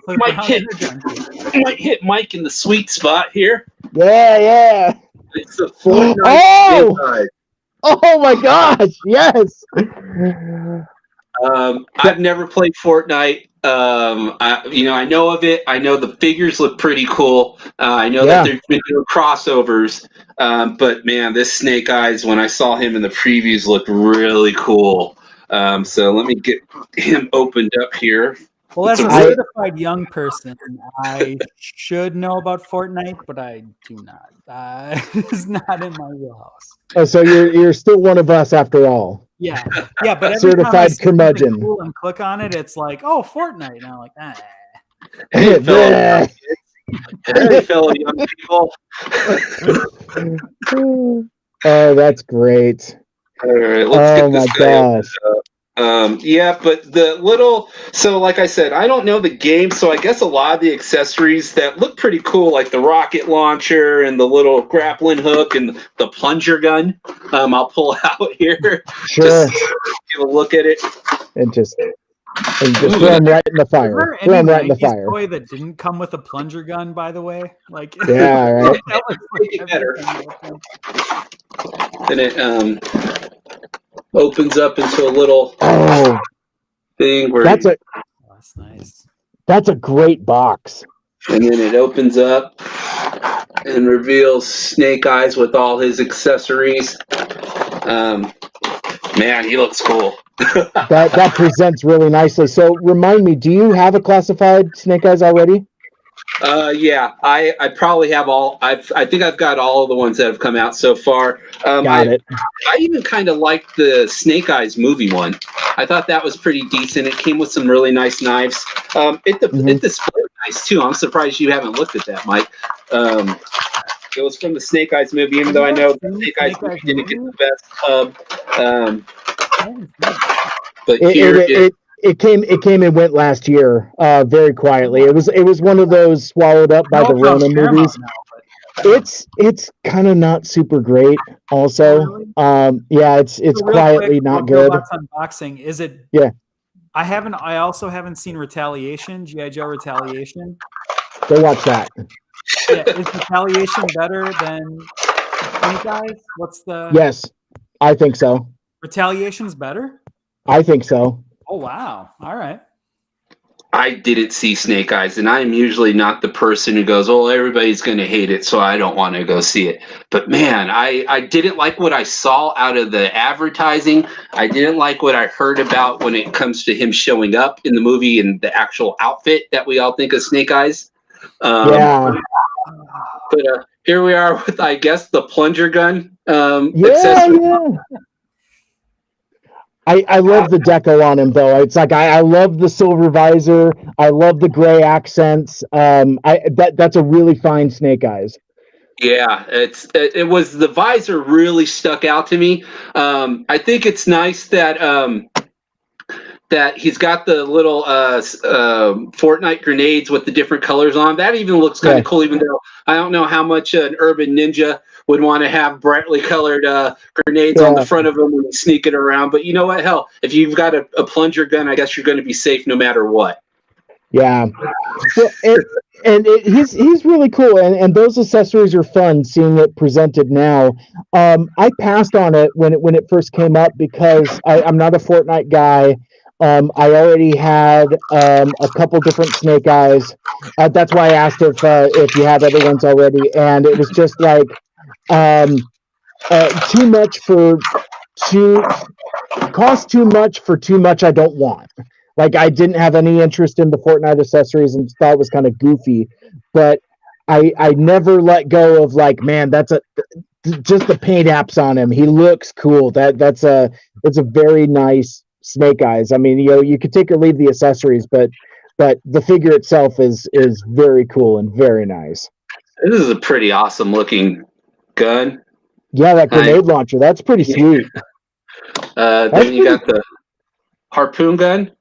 Might hit Mike in the sweet spot here. Yeah. It's a Fortnite. Oh my gosh! Yes. I've never played Fortnite. I know of it. I know the figures look pretty cool. I know that they've been doing crossovers. But man, this Snake Eyes, when I saw him in the previews, looked really cool. So let me get him opened up here. Well, as a certified young person, I should know about Fortnite, but I do not. It's not in my wheelhouse. Oh, so you're still one of us after all. Yeah, but every certified time I see curmudgeon. Cool and click on it, it's like, oh, Fortnite. And I'm like, Hey, fellow young people. Oh, that's great. All right, let's get this guy gosh. Yeah, but so like I said, I don't know the game, so I guess a lot of the accessories that look pretty cool, like the rocket launcher and the little grappling hook and the plunger gun, I'll pull out here. Sure. Just give a look at it. And just throw them right in the fire. Throw them right in the fire. Toy that didn't come with a plunger gun, by the way. Like yeah, right. That was like better. And it opens up into a little thing where that's nice. That's a great box. And then it opens up and reveals Snake Eyes with all his accessories. Man, he looks cool. that presents really nicely. So remind me, do you have a classified Snake Eyes already? Yeah, I probably have all. I think I've got all of the ones that have come out so far. Got it. I even kind of liked the Snake Eyes movie one. I thought that was pretty decent. It came with some really nice knives. It displayed nice too. I'm surprised you haven't looked at that, Mike. It was from the Snake Eyes movie, even though I know the Snake Eyes movie didn't get the best but it came and went last year, very quietly. It was one of those swallowed up by the Rona movies. It's kind of not super great. Also, yeah, it's quietly not good. Unboxing, is it? Yeah. I also haven't seen Retaliation, G.I. Joe Retaliation. Go watch that. Yeah, is Retaliation better than Snake Eyes? What's the? Yes, I think so. Retaliation's better? I think so. Oh wow! All right. I didn't see Snake Eyes, and I'm usually not the person who goes, "Oh, everybody's going to hate it, so I don't want to go see it." But man, I didn't like what I saw out of the advertising. I didn't like what I heard about when it comes to him showing up in the movie and the actual outfit that we all think of Snake Eyes. Yeah. But here we are with, I guess, the plunger gun. Yeah. I love the deco on him though. It's like I love the silver visor. I love the gray accents. That's a really fine Snake Eyes. Yeah, it was the visor really stuck out to me. I think it's nice that that he's got the little Fortnite grenades with the different colors on. That even looks kind of cool, even though I don't know how much an urban ninja would want to have brightly colored grenades on the front of them when he's sneaking around. But you know what? Hell, if you've got a plunger gun, I guess you're going to be safe no matter what. Yeah. Well, he's really cool, and those accessories are fun. Seeing it presented now, I passed on it when it first came up because I'm not a Fortnite guy. I already had a couple different Snake Eyes. That's why I asked if you have other ones already, and it was just like too much for too cost too much for too much I don't want. Like I didn't have any interest in the Fortnite accessories and thought it was kind of goofy, but I never let go of like, man, just the paint apps on him. He looks cool. That's a very nice Snake Eyes. I mean, you could take or leave the accessories, but the figure itself is very cool and very nice. This is a pretty awesome looking gun. Yeah, that grenade launcher. That's pretty sweet. Then you got the harpoon gun.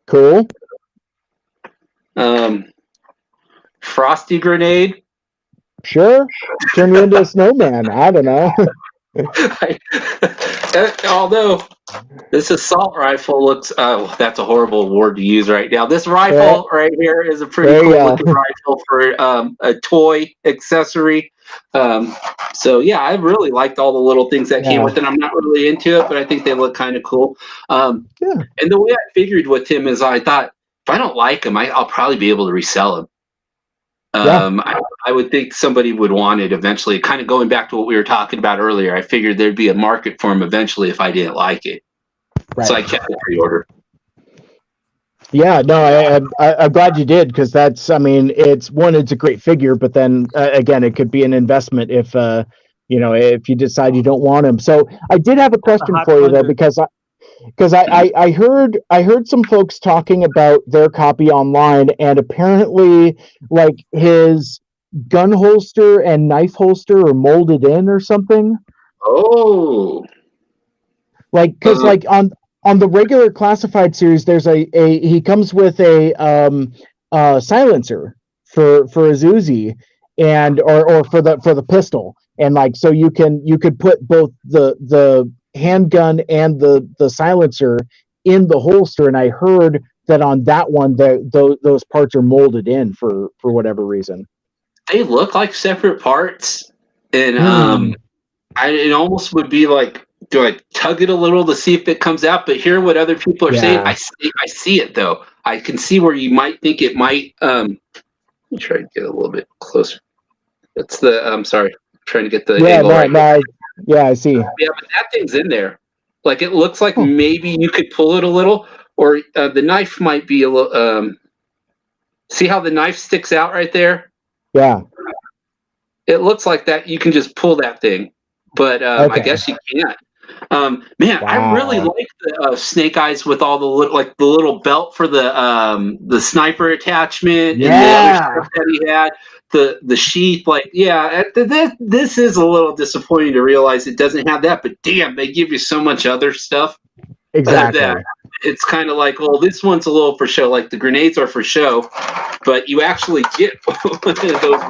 Cool. Frosty grenade. Sure. Turn you into a snowman. I don't know. Although this assault rifle looks, that's a horrible word to use right now. This rifle right here is a pretty cool looking rifle for a toy accessory. So yeah, I really liked all the little things that came with it. I'm not really into it, but I think they look kind of cool. And the way I figured with him is I thought if I don't like him, I'll probably be able to resell him. I would think somebody would want it eventually. Kind of going back to what we were talking about earlier, I figured there'd be a market for him eventually if I didn't like it. Right. So I kept the pre-order. Yeah, no, I'm glad you did because it's a great figure, but then again, it could be an investment if if you decide you don't want him. So I did have a question for you though, because I heard some folks talking about their copy online, and apparently like his gun holster and knife holster are molded in or something. Oh, like because like on the regular classified series, there's he comes with a silencer for his Uzi and or for the pistol, and like so you could put both the handgun and the silencer in the holster, and I heard that on that one those parts are molded in for whatever reason. They look like separate parts, and it almost would be like, do I tug it a little to see if it comes out? But hear what other people are saying. I see it though. I can see where you might think it might. Let me try to get a little bit closer. That's the. I'm sorry, I'm trying to get the angle right. Yeah, I see. Yeah, but that thing's in there. Like it looks like maybe you could pull it a little, or the knife might be a little. See how the knife sticks out right there? Yeah. It looks like that. You can just pull that thing, but I guess you can't. Man, wow. I really like the Snake Eyes with all the little belt for the sniper attachment and the other stuff that he had. The sheath, this is a little disappointing to realize it doesn't have that, but damn, they give you so much other stuff. Exactly. That it's kind of like, well, this one's a little for show. Like the grenades are for show, but you actually get those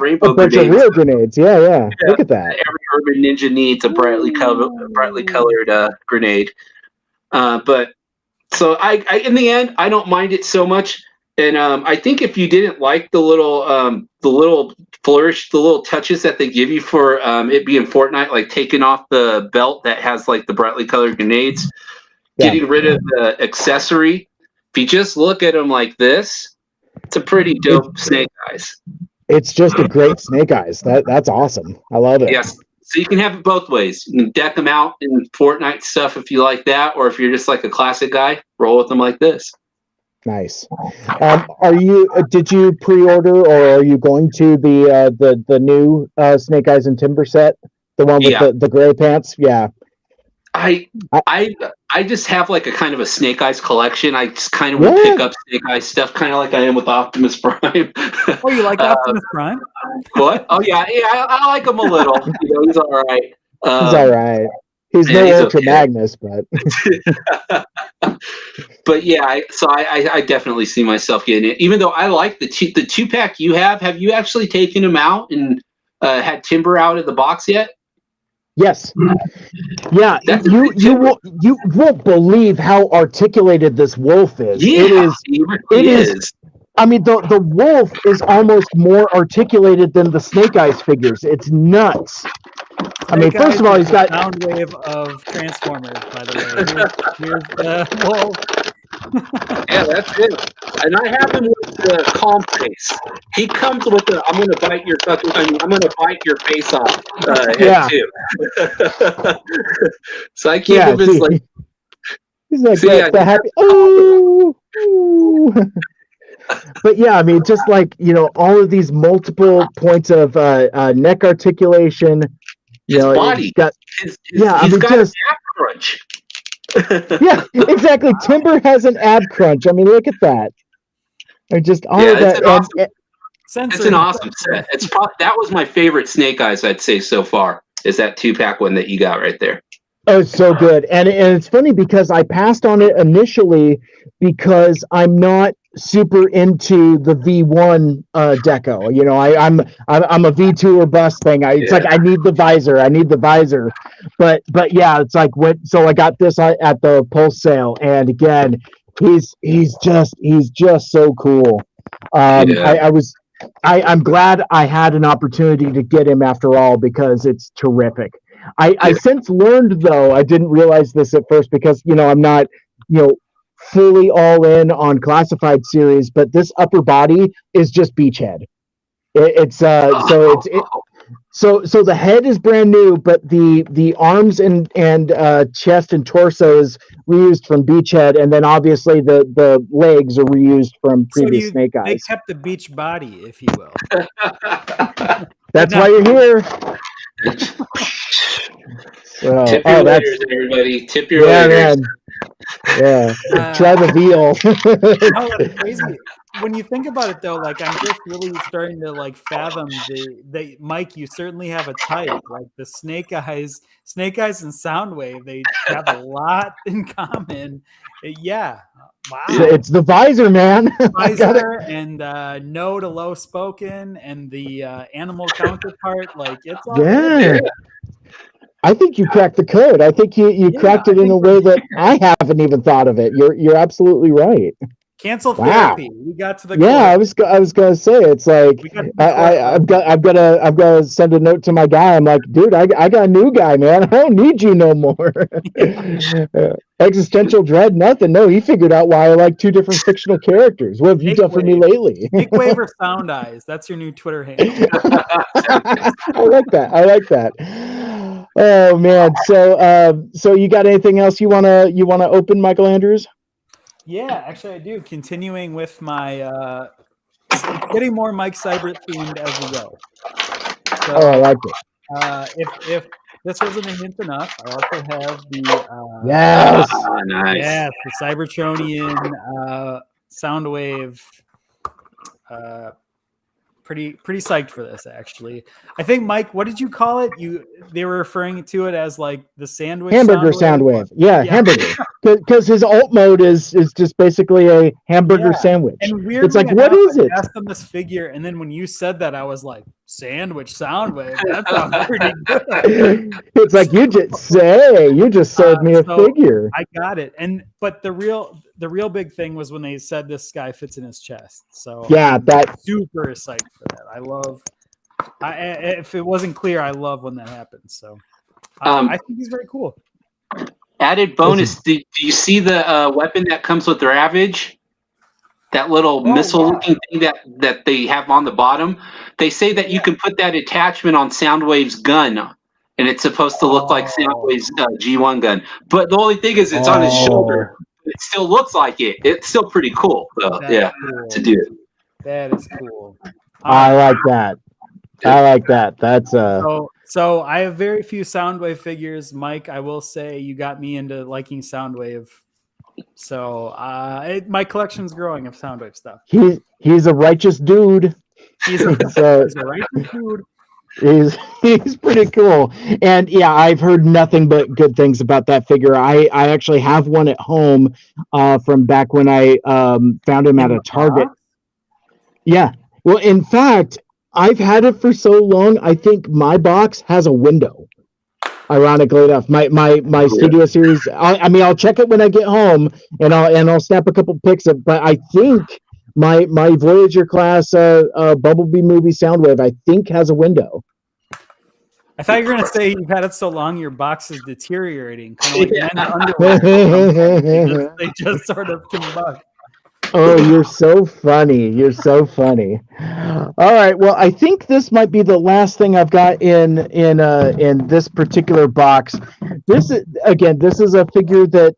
rainbow grenades. A bunch of real grenades. Yeah. Look at that. Every urban ninja needs a brightly colored grenade. But so I in the end, I don't mind it so much. And I think if you didn't like the little flourish, the little touches that they give you for it being Fortnite, like taking off the belt that has like the brightly colored grenades, getting rid of the accessory. If you just look at them like this, it's a pretty dope Snake Eyes. It's just a great Snake Eyes. That's awesome. I love it. Yes. So you can have it both ways. You can deck them out in Fortnite stuff if you like that, or if you're just like a classic guy, roll with them like this. Nice. Did you pre-order, or are you going to the new Snake Eyes and Timber set, the one with the gray pants? Yeah. I just have like a kind of a Snake Eyes collection. I just kind of will pick up Snake Eyes stuff, kind of like I am with Optimus Prime. Oh, you like Optimus Prime? What? Oh yeah, I like him a little. He's all right. He's all right. He's no Ultra Magnus, but but yeah. So I definitely see myself getting it. Even though I like the 2-pack you have. Have you actually taken him out and had Timber out of the box yet? Yes. Yeah, you won't believe how articulated this wolf is. Yeah, it is. I mean, the wolf is almost more articulated than the Snake Eyes figures. It's nuts. I mean, first of all, he's got Soundwave of Transformers. By the way, here's the wolf. Yeah, that's it. And I have him with the calm face. He comes with the I'm gonna bite your face off head too. So I keep him as like he's like the happy ooh. But yeah, I mean, just like, all of these multiple points of neck articulation. His body. He's got an ab crunch. Yeah, exactly. Timber has an ab crunch. I mean, look at that. Or just all of that. It's an awesome set. That was my favorite Snake Eyes, I'd say, so far, is that 2-pack one that you got right there. Oh, it's so good. And it's funny because I passed on it initially because I'm not super into the V1 deco. I'm a V2 or bust thing. It's like I need the visor. But yeah, it's like so I got this at the Pulse sale, and again, he's just so cool. I'm glad I had an opportunity to get him after all, because it's terrific. I since learned, though, I didn't realize this at first because, I'm not, fully all in on classified series, but this upper body is just Beachhead. So the head is brand new, but the arms and chest and torso is reused from Beachhead, and then obviously the legs are reused from previous Snake Eyes. They kept the beach body, if you will. That's why you're here. Tip your layers, everybody. Tip your layers. Man. Yeah, try the veal. Crazy. When you think about it, though, like, I'm just really starting to fathom the Mike. You certainly have a type, like the Snake Eyes and Soundwave. They have a lot in common. Yeah, wow. It's the visor, man. Visor and no to low spoken and the animal counterpart. Like, it's all good. I think you cracked the code. I think you cracked it in a way that I haven't even thought of it. You're absolutely right. Cancel therapy. We got to the I was gonna say, it's like I've got to send a note to my guy. I'm like, dude, I got a new guy, man. I don't need you no more. Existential dread, nothing. No, he figured out why I like two different fictional characters. What have you done for me lately? Nick Wave or Sound Eyes. That's your new Twitter handle. I like that. Oh man. So you got anything else you wanna open, Michael Andrews? Yeah, actually I do. Continuing with my getting more Mike Seibert themed as we go. So, I like it. If this wasn't a hint enough, I also have the nice. the Cybertronian Soundwave. Pretty psyched for this, actually. I think, Mike, what did you call it? They were referring to it as like the sandwich hamburger Soundwave. Yeah, hamburger. Because his alt mode is just basically a hamburger sandwich. And weirdly, it's like, what is it? I asked them this figure, and then when you said that, I was like, sandwich Soundwave. That sounds pretty good. It's like, you just sold me a figure. I got it. But the real big thing was when they said this guy fits in his chest. So yeah, I'm super psyched for that. I love. If it wasn't clear, I love when that happens. So I think he's very cool. Added bonus: do you see the weapon that comes with Ravage? That little missile-looking thing that they have on the bottom. They say that you can put that attachment on Soundwave's gun, and it's supposed to look like Soundwave's G1 gun. But the only thing is, it's on his shoulder. It still looks like it. It's still pretty cool. So, cool to do it. That is cool. I like that. That's So I have very few Soundwave figures, Mike. I will say you got me into liking Soundwave. So my collection's growing of Soundwave stuff. He's a righteous dude. He's a righteous dude. He's pretty cool. And yeah, I've heard nothing but good things about that figure. I actually have one at home from back when I found him at a Target. Yeah. Well, in fact, I've had it for so long, I think my box has a window. Ironically enough, my Studio Series. I mean, I'll check it when I get home, and I'll snap a couple pics of. But I think my Voyager class Bumblebee movie Soundwave, I think, has a window. I thought you were gonna say you've had it so long your box is deteriorating, kind of like men's underwear. They just sort of combust. Oh, you're so funny. You're so funny. All right. Well, I think this might be the last thing I've got in this particular box. This is a figure that,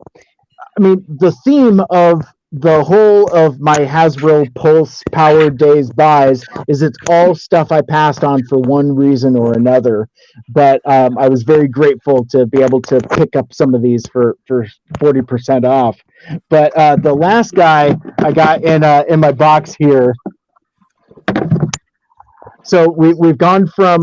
I mean, the theme of the whole of my Hasbro Pulse Power Days buys is it's all stuff I passed on for one reason or another. But I was very grateful to be able to pick up some of these for 40% off. But the last guy I got in my box here. So we've gone from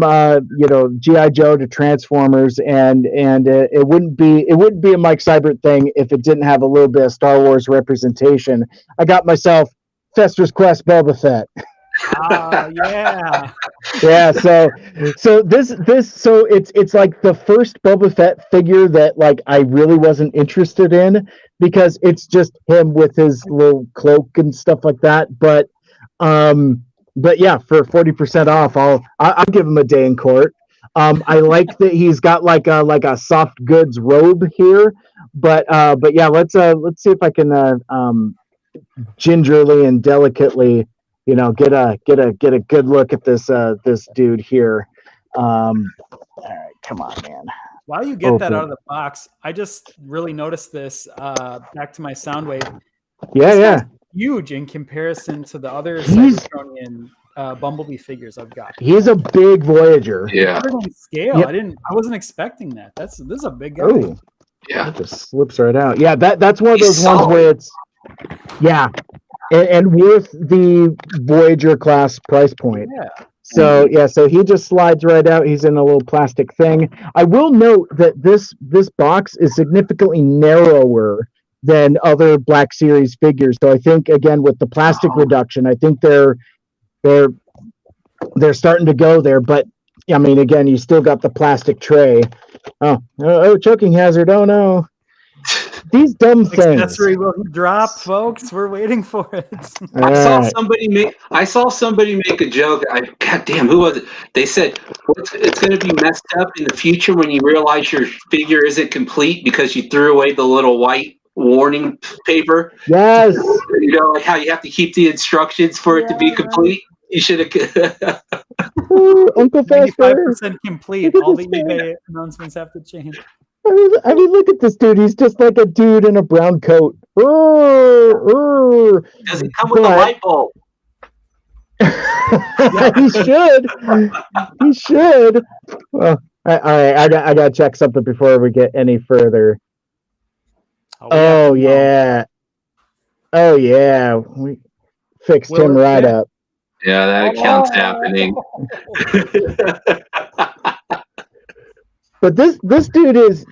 G.I. Joe to Transformers, and it wouldn't be a Mike Seibert thing if it didn't have a little bit of Star Wars representation. I got myself Fester's Quest Boba Fett. Yeah. Yeah, so it's like the first Boba Fett figure that like I really wasn't interested in because it's just him with his little cloak and stuff like that. But yeah, for 40% off, I'll give him a day in court. I like that he's got like a soft goods robe here, but yeah, let's see if I can gingerly and delicately, get a good look at this dude here. All right, come on, man. While you get that out of the box, I just really noticed this. Back to my Soundwave. Yeah. Huge in comparison to the other Cybertronian Bumblebee figures I've got. He's a big Voyager. Yeah. On scale. Yep. I wasn't expecting that. This is a big guy. Oh, yeah. It just slips right out. Yeah, that's one of those ones where it's and worth the Voyager class price point. Yeah. So he just slides right out. He's in a little plastic thing. I will note that this box is significantly narrower than other Black Series figures. So I think again with the plastic reduction, I think they're starting to go there. But I mean, again, you still got the plastic tray. Oh, choking hazard! Oh no. These dumb things. Accessory will drop, folks. We're waiting for it. I saw somebody make a joke. God damn, who was it? They said it's going to be messed up in the future when you realize your figure isn't complete because you threw away the little white warning paper. Yes. Like how you have to keep the instructions for it to be complete. You should have. Uncle Fester. 95% complete. All the eBay announcements have to change. I mean, look at this dude. He's just like a dude in a brown coat. Does he come with a light bulb? He should. He should. Well, all right. I got to check something before we get any further. Oh yeah. We fixed him right up. Yeah, that account's happening. But this dude is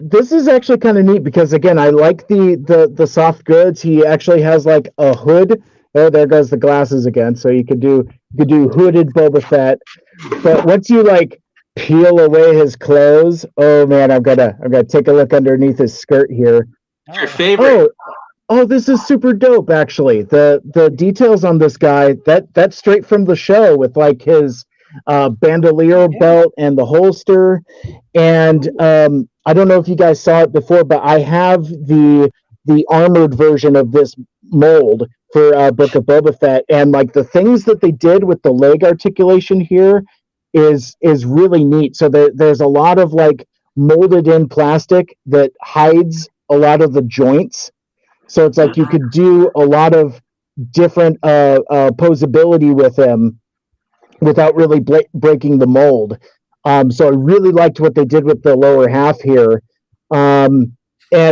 actually kind of neat because again I like the soft goods. He actually has like a hood. Oh, there goes the glasses again. So you could do hooded Boba Fett. But once you like peel away his clothes, oh man, I'm gonna take a look underneath his skirt here. What's your favorite? Oh, this is super dope actually. The details on this guy, that's straight from the show with like his bandolier belt and the holster. And I don't know if you guys saw it before, but I have the armored version of this mold for Book of Boba Fett, and like the things that they did with the leg articulation here is really neat. So there's a lot of like molded in plastic that hides a lot of the joints. So it's like you could do a lot of different posability with him without really breaking the mold. So I really liked what they did with the lower half here. And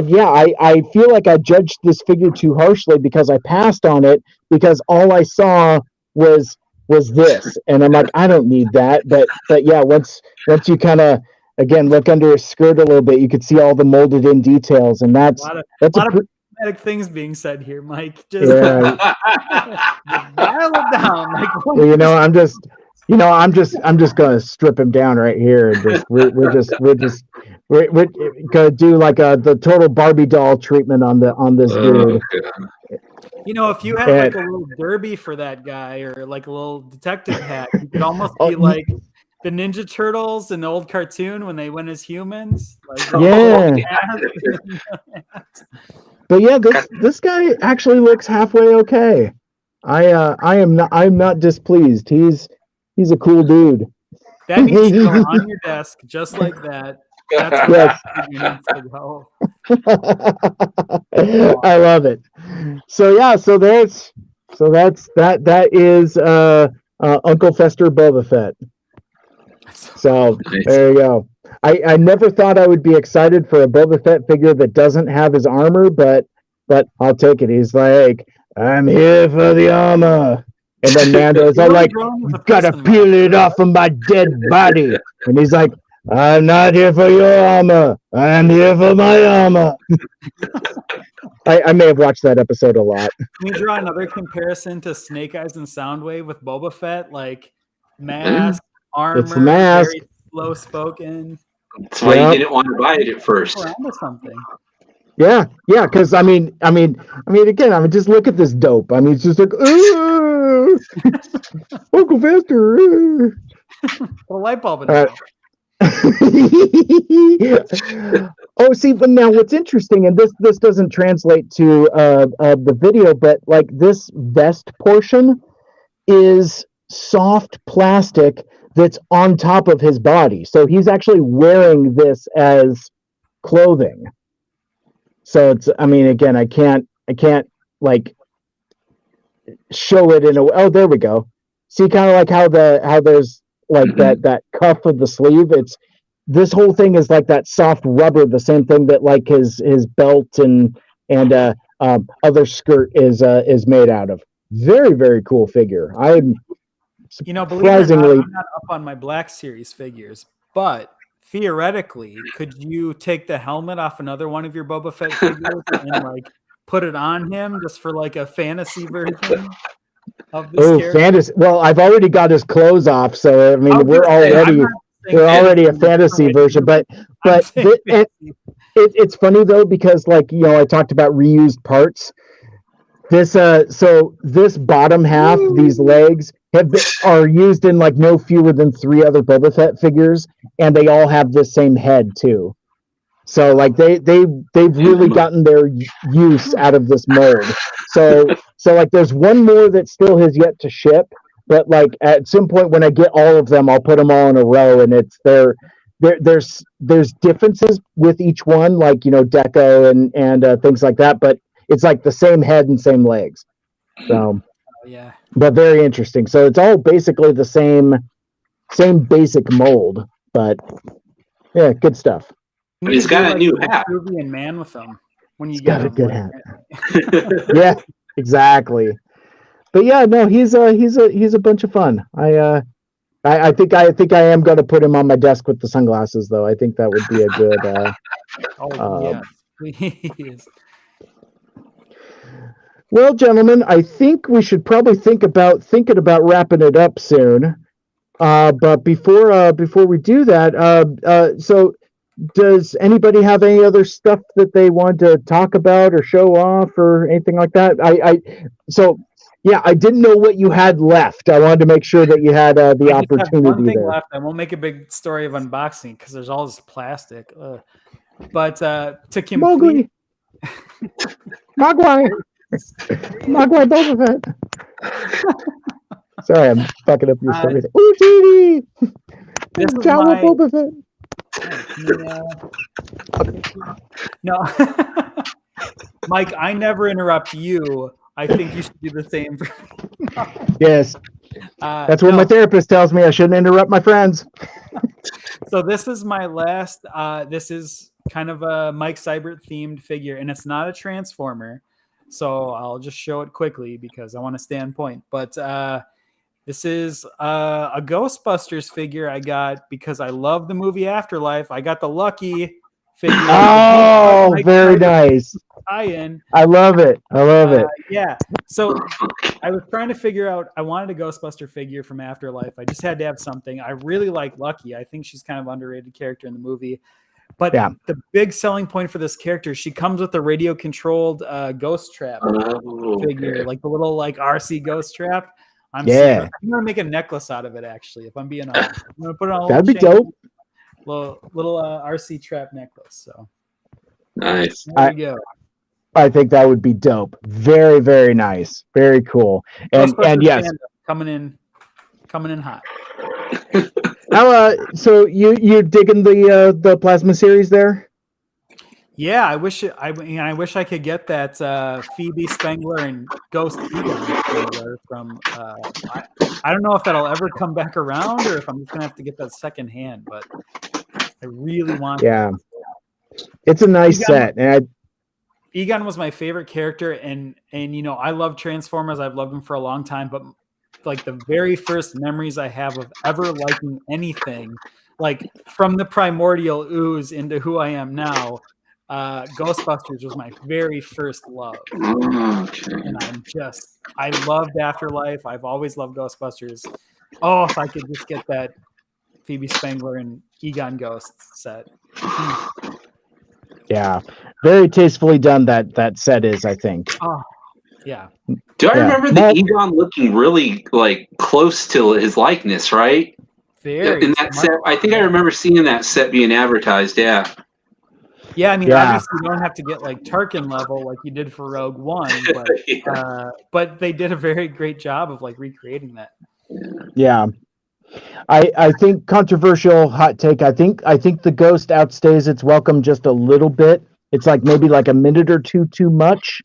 yeah, I feel like I judged this figure too harshly because I passed on it because all I saw was this, and I'm like, I don't need that. But yeah, once you kind of again look under his skirt a little bit, you could see all the molded in details, and that's a lot of dramatic things being said here, Mike. Just yeah. dial it down. Like, You know, I'm just gonna strip him down right here, and just we're gonna do like the total Barbie doll treatment on this dude. You know, if you had like a little derby for that guy or like a little detective hat, you could almost be like the Ninja Turtles in the old cartoon when they went as humans. Like, yeah. But yeah, this guy actually looks halfway okay. I'm not displeased. He's a cool dude. That needs to go on your desk just like that. That's where needs to go. I love it. So yeah, that is Uncle Fester Boba Fett. So nice. There you go. I never thought I would be excited for a Boba Fett figure that doesn't have his armor, but I'll take it. He's like, I'm here for the armor. And then Mando's all like, gotta peel it off of my dead body. And he's like, I'm not here for your armor. I'm here for my armor. I may have watched that episode a lot. Can we draw another comparison to Snake Eyes and Soundwave with Boba Fett? Like mask, armor, it's mask. Very slow spoken. That's why you didn't want to buy it at first. Something. Yeah, because I mean, again, just look at this dope. I mean, it's just like, Uncle Fester. A light bulb in it. Oh, see, but now what's interesting, and this doesn't translate to the video, but like this vest portion is soft plastic that's on top of his body, so he's actually wearing this as clothing. So it's, I mean, again, I can't like show it in a. Oh, there we go. See, kind of like how there's like that cuff of the sleeve. It's this whole thing is like that soft rubber, the same thing that like his belt and other skirt is made out of. Very, very cool figure. I'm surprisingly, believe it or not, I'm not up on my Black Series figures, but theoretically, could you take the helmet off another one of your Boba Fett figures and like put it on him just for like a fantasy version of this character? Fantasy. Well, I've already got his clothes off, so I mean we're already a fantasy version. But it's funny though, because like, you know, I talked about reused parts. This this bottom half, these legs are used in like no fewer than 3 other Boba Fett figures, and they all have the same head too. So like they've really gotten their use out of this mold. So like there's one more that still has yet to ship, but like at some point when I get all of them, I'll put them all in a row, and it's there's differences with each one, like, you know, deco and things like that, but it's like the same head and same legs. So yeah. But very interesting. So it's all basically the same basic mold, but yeah, good stuff. But he's got a new hat. Peruvian man with him when you got a good hat. Yeah, exactly. But yeah, no, he's a bunch of fun. I think I am going to put him on my desk with the sunglasses, though. I think that would be a good. Please. Well, gentlemen, I think we should probably thinking about wrapping it up soon. But before we do that, so does anybody have any other stuff that they want to talk about or show off or anything like that? I didn't know what you had left. I wanted to make sure that you had the opportunity one thing there. Left. I won't make a big story of unboxing because there's all this plastic. But to complete, Mogwai Boba Fett. Sorry, I'm fucking up your story. Ooh, TV! Jawa Boba Fett. No, Mike, I never interrupt you. I think you should do the same for me. Yes. That's what my therapist tells me. I shouldn't interrupt my friends. So this is my last. This is kind of a Mike Seibert themed figure, and it's not a Transformer. So I'll just show it quickly because I want to stay on point. But this is a Ghostbusters figure I got because I love the movie Afterlife. I got the Lucky figure. Oh, very nice. Tie-in. I love it. I love it. Yeah. So I was trying to figure out. I wanted a Ghostbuster figure from Afterlife. I just had to have something. I really like Lucky. I think she's kind of underrated character in the movie. But the big selling point for this character, she comes with a radio-controlled ghost trap figure, like the little like RC ghost trap. I'm gonna make a necklace out of it. Actually, if I'm being honest, I'm gonna put it on. That'd be dope. Little RC trap necklace. So nice. There you go. I think that would be dope. Very, very nice. Very cool. And yes, coming in hot. Now, so you're digging the plasma series there? Yeah, I wish I could get that Phoebe Spengler and Ghost Egon Spengler from. I don't know if that'll ever come back around or if I'm just gonna have to get that second hand, but I really want. Yeah, it's a nice set, and Egon was my favorite character, and I love Transformers. I've loved them for a long time, but like the very first memories I have of ever liking anything, like from the primordial ooze into who I am now. Ghostbusters was my very first love, and I loved Afterlife. I've always loved Ghostbusters. Oh, if I could just get that Phoebe Spengler and Egon Ghost set. Yeah, very tastefully done that set is, I think. Oh, yeah. Do I remember the Egon looking really like close to his likeness, right? Very. In that set, I think I remember seeing that set being advertised. Yeah. Yeah, I mean, obviously you don't have to get like Tarkin level like you did for Rogue One, but but they did a very great job of like recreating that. Yeah. I think controversial hot take. I think the Ghost outstays its welcome just a little bit. It's like maybe like a minute or two too much,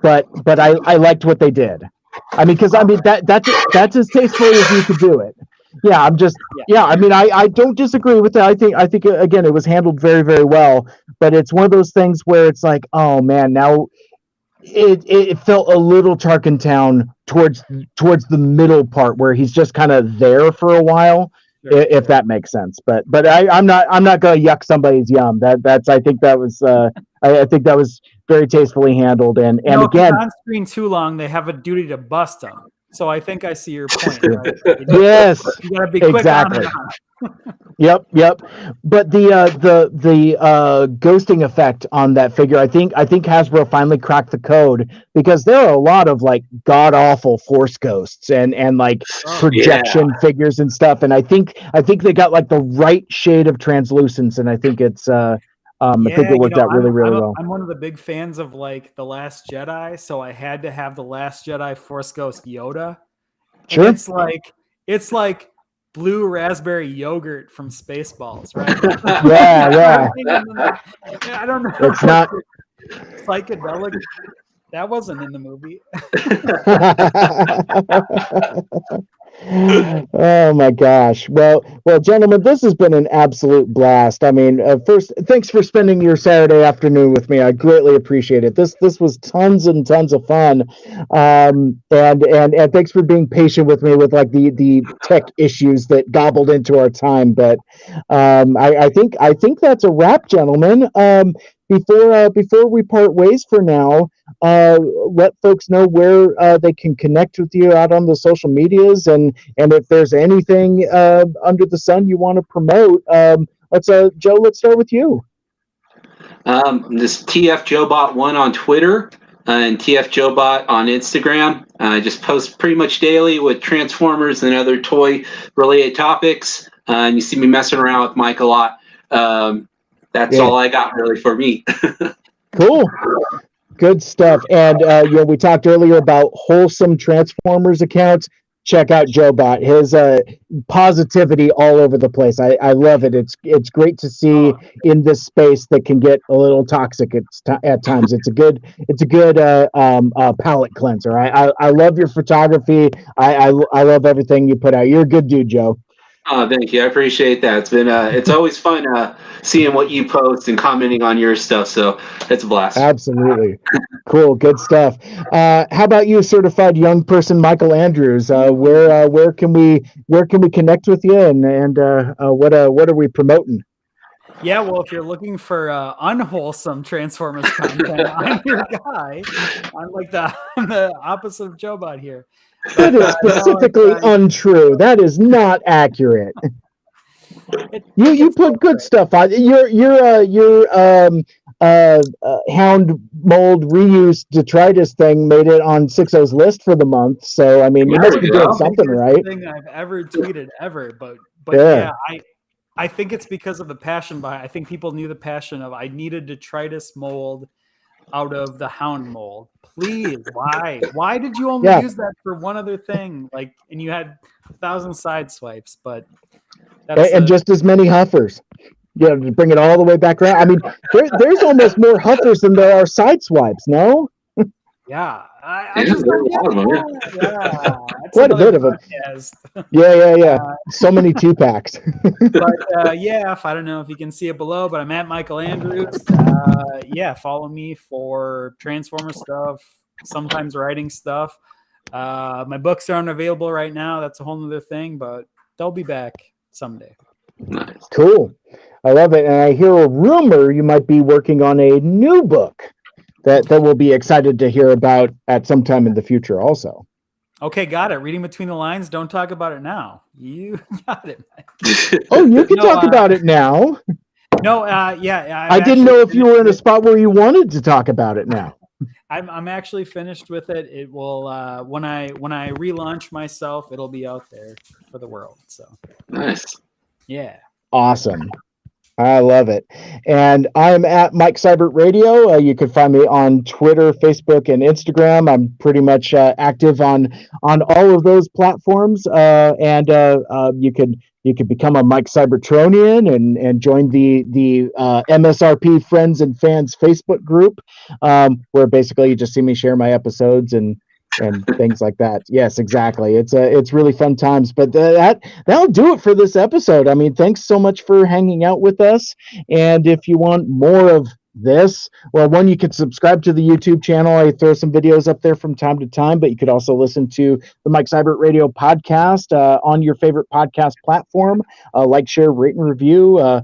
but I liked what they did. I mean, because that's as tastefully as you could do it. Yeah, I mean, I don't disagree with that. I think again it was handled very, very well. But it's one of those things where it's like, oh man, now it felt a little Tarkin Town towards the middle part where he's just kind of there for a while, if that makes sense. But I'm not gonna yuck somebody's yum. I think that was I think that was very tastefully handled. And again, on screen too long, they have a duty to bust them. So I think I see your point. Right? Yes, you gotta be quick exactly. on. Yep. But the ghosting effect on that figure, I think Hasbro finally cracked the code, because there are a lot of like god awful force ghosts and like projection figures and stuff, and I think they got like the right shade of translucence, and I think it's I think it worked out really well. I'm one of the big fans of like The Last Jedi, so I had to have The Last Jedi Force Ghost Yoda. Sure. And it's like blue raspberry yogurt from Spaceballs, right? Yeah. I don't know. It's not psychedelic. That wasn't in the movie. Oh my gosh. Well, gentlemen, this has been an absolute blast. I mean, first, thanks for spending your Saturday afternoon with me. I greatly appreciate it. This was tons and tons of fun. And thanks for being patient with me with like the tech issues that gobbled into our time. But I think that's a wrap, gentlemen. Before we part ways for now, let folks know where they can connect with you out on the social medias, and if there's anything under the sun you want to promote. Joe, let's start with you. This TF JoeBot1 on Twitter and TF JoeBot on Instagram. I just post pretty much daily with Transformers and other toy related topics. And you see me messing around with Mike a lot. That's all I got really for me. Cool. Good stuff. And we talked earlier about wholesome Transformers accounts. Check out JoeBot. His positivity all over the place. I love it. It's great to see in this space that can get a little toxic at times. It's a good palate cleanser. I love your photography. I love everything you put out. You're a good dude, Joe. Oh, thank you. I appreciate that. It's been it's always fun seeing what you post and commenting on your stuff. So it's a blast. Absolutely. Cool. Good stuff. How about you, certified young person Michael Andrews? Where can we connect with you, and what are we promoting? Yeah, well, if you're looking for unwholesome Transformers content, I'm your guy. I'm the opposite of Joe Bot here. That is specifically untrue. That is not accurate. You put good stuff on your hound mold reuse detritus thing made it on 60's list for the month. So I mean, you must be doing something right. Thing I've ever tweeted ever, but yeah, I think it's because of the passion behind. I think people knew the passion of I needed detritus mold out of the hound mold. Please, why did you only use that for one other thing? Like, and you had 1,000 side swipes, but and just as many huffers. Yeah, to bring it all the way back around. I mean, there's almost more huffers than there are side swipes. No. Yeah, I just quite a bit of it. Yeah. So many 2-packs. But yeah, I don't know if you can see it below, but I'm at Michael Andrews. Yeah, follow me for Transformer stuff. Sometimes writing stuff. My books aren't available right now. That's a whole other thing, but they'll be back someday. Nice. Cool. I love it. And I hear a rumor you might be working on a new book that we'll be excited to hear about at some time in the future also. Okay, got it. Reading between the lines. Don't talk about it now. You got it, Mike. Oh, you can talk about it now. No, yeah. I didn't know if you were in a spot where you wanted to talk about it now. I'm actually finished with it. It will when I relaunch myself, it'll be out there for the world. So nice. Yeah. Awesome. I love it. And I'm at Mike Seibert Radio. You can find me on Twitter, Facebook, and Instagram. I'm pretty much active on all of those platforms. And you could become a Mike Cybertronian and join the MSRP Friends and Fans Facebook group, where basically you just see me share my episodes and things like that. Yes, exactly. It's really fun times. But that'll do it for this episode. I mean, thanks so much for hanging out with us. And if you want more of this, well, one, you could subscribe to the YouTube channel. I throw some videos up there from time to time, but you could also listen to the Mike Seibert Radio podcast on your favorite podcast platform. Like, share, rate, and review.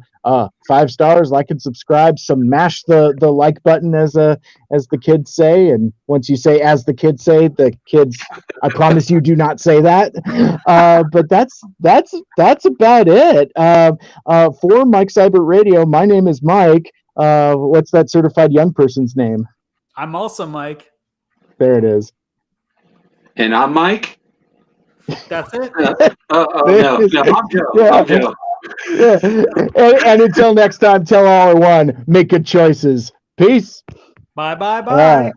5 stars, like and subscribe. Mash the like button, as the kids say. And once you say "as the kids say," the kids, I promise you, do not say that. But that's about it. For Mike Seibert Radio, my name is Mike. What's that certified young person's name? I'm also Mike. There it is. And I'm Mike. That's it. No, I'm Joe. Yeah. I'm Joe. Yeah. And until next time, tell all or one, make good choices. Peace. Bye. Bye.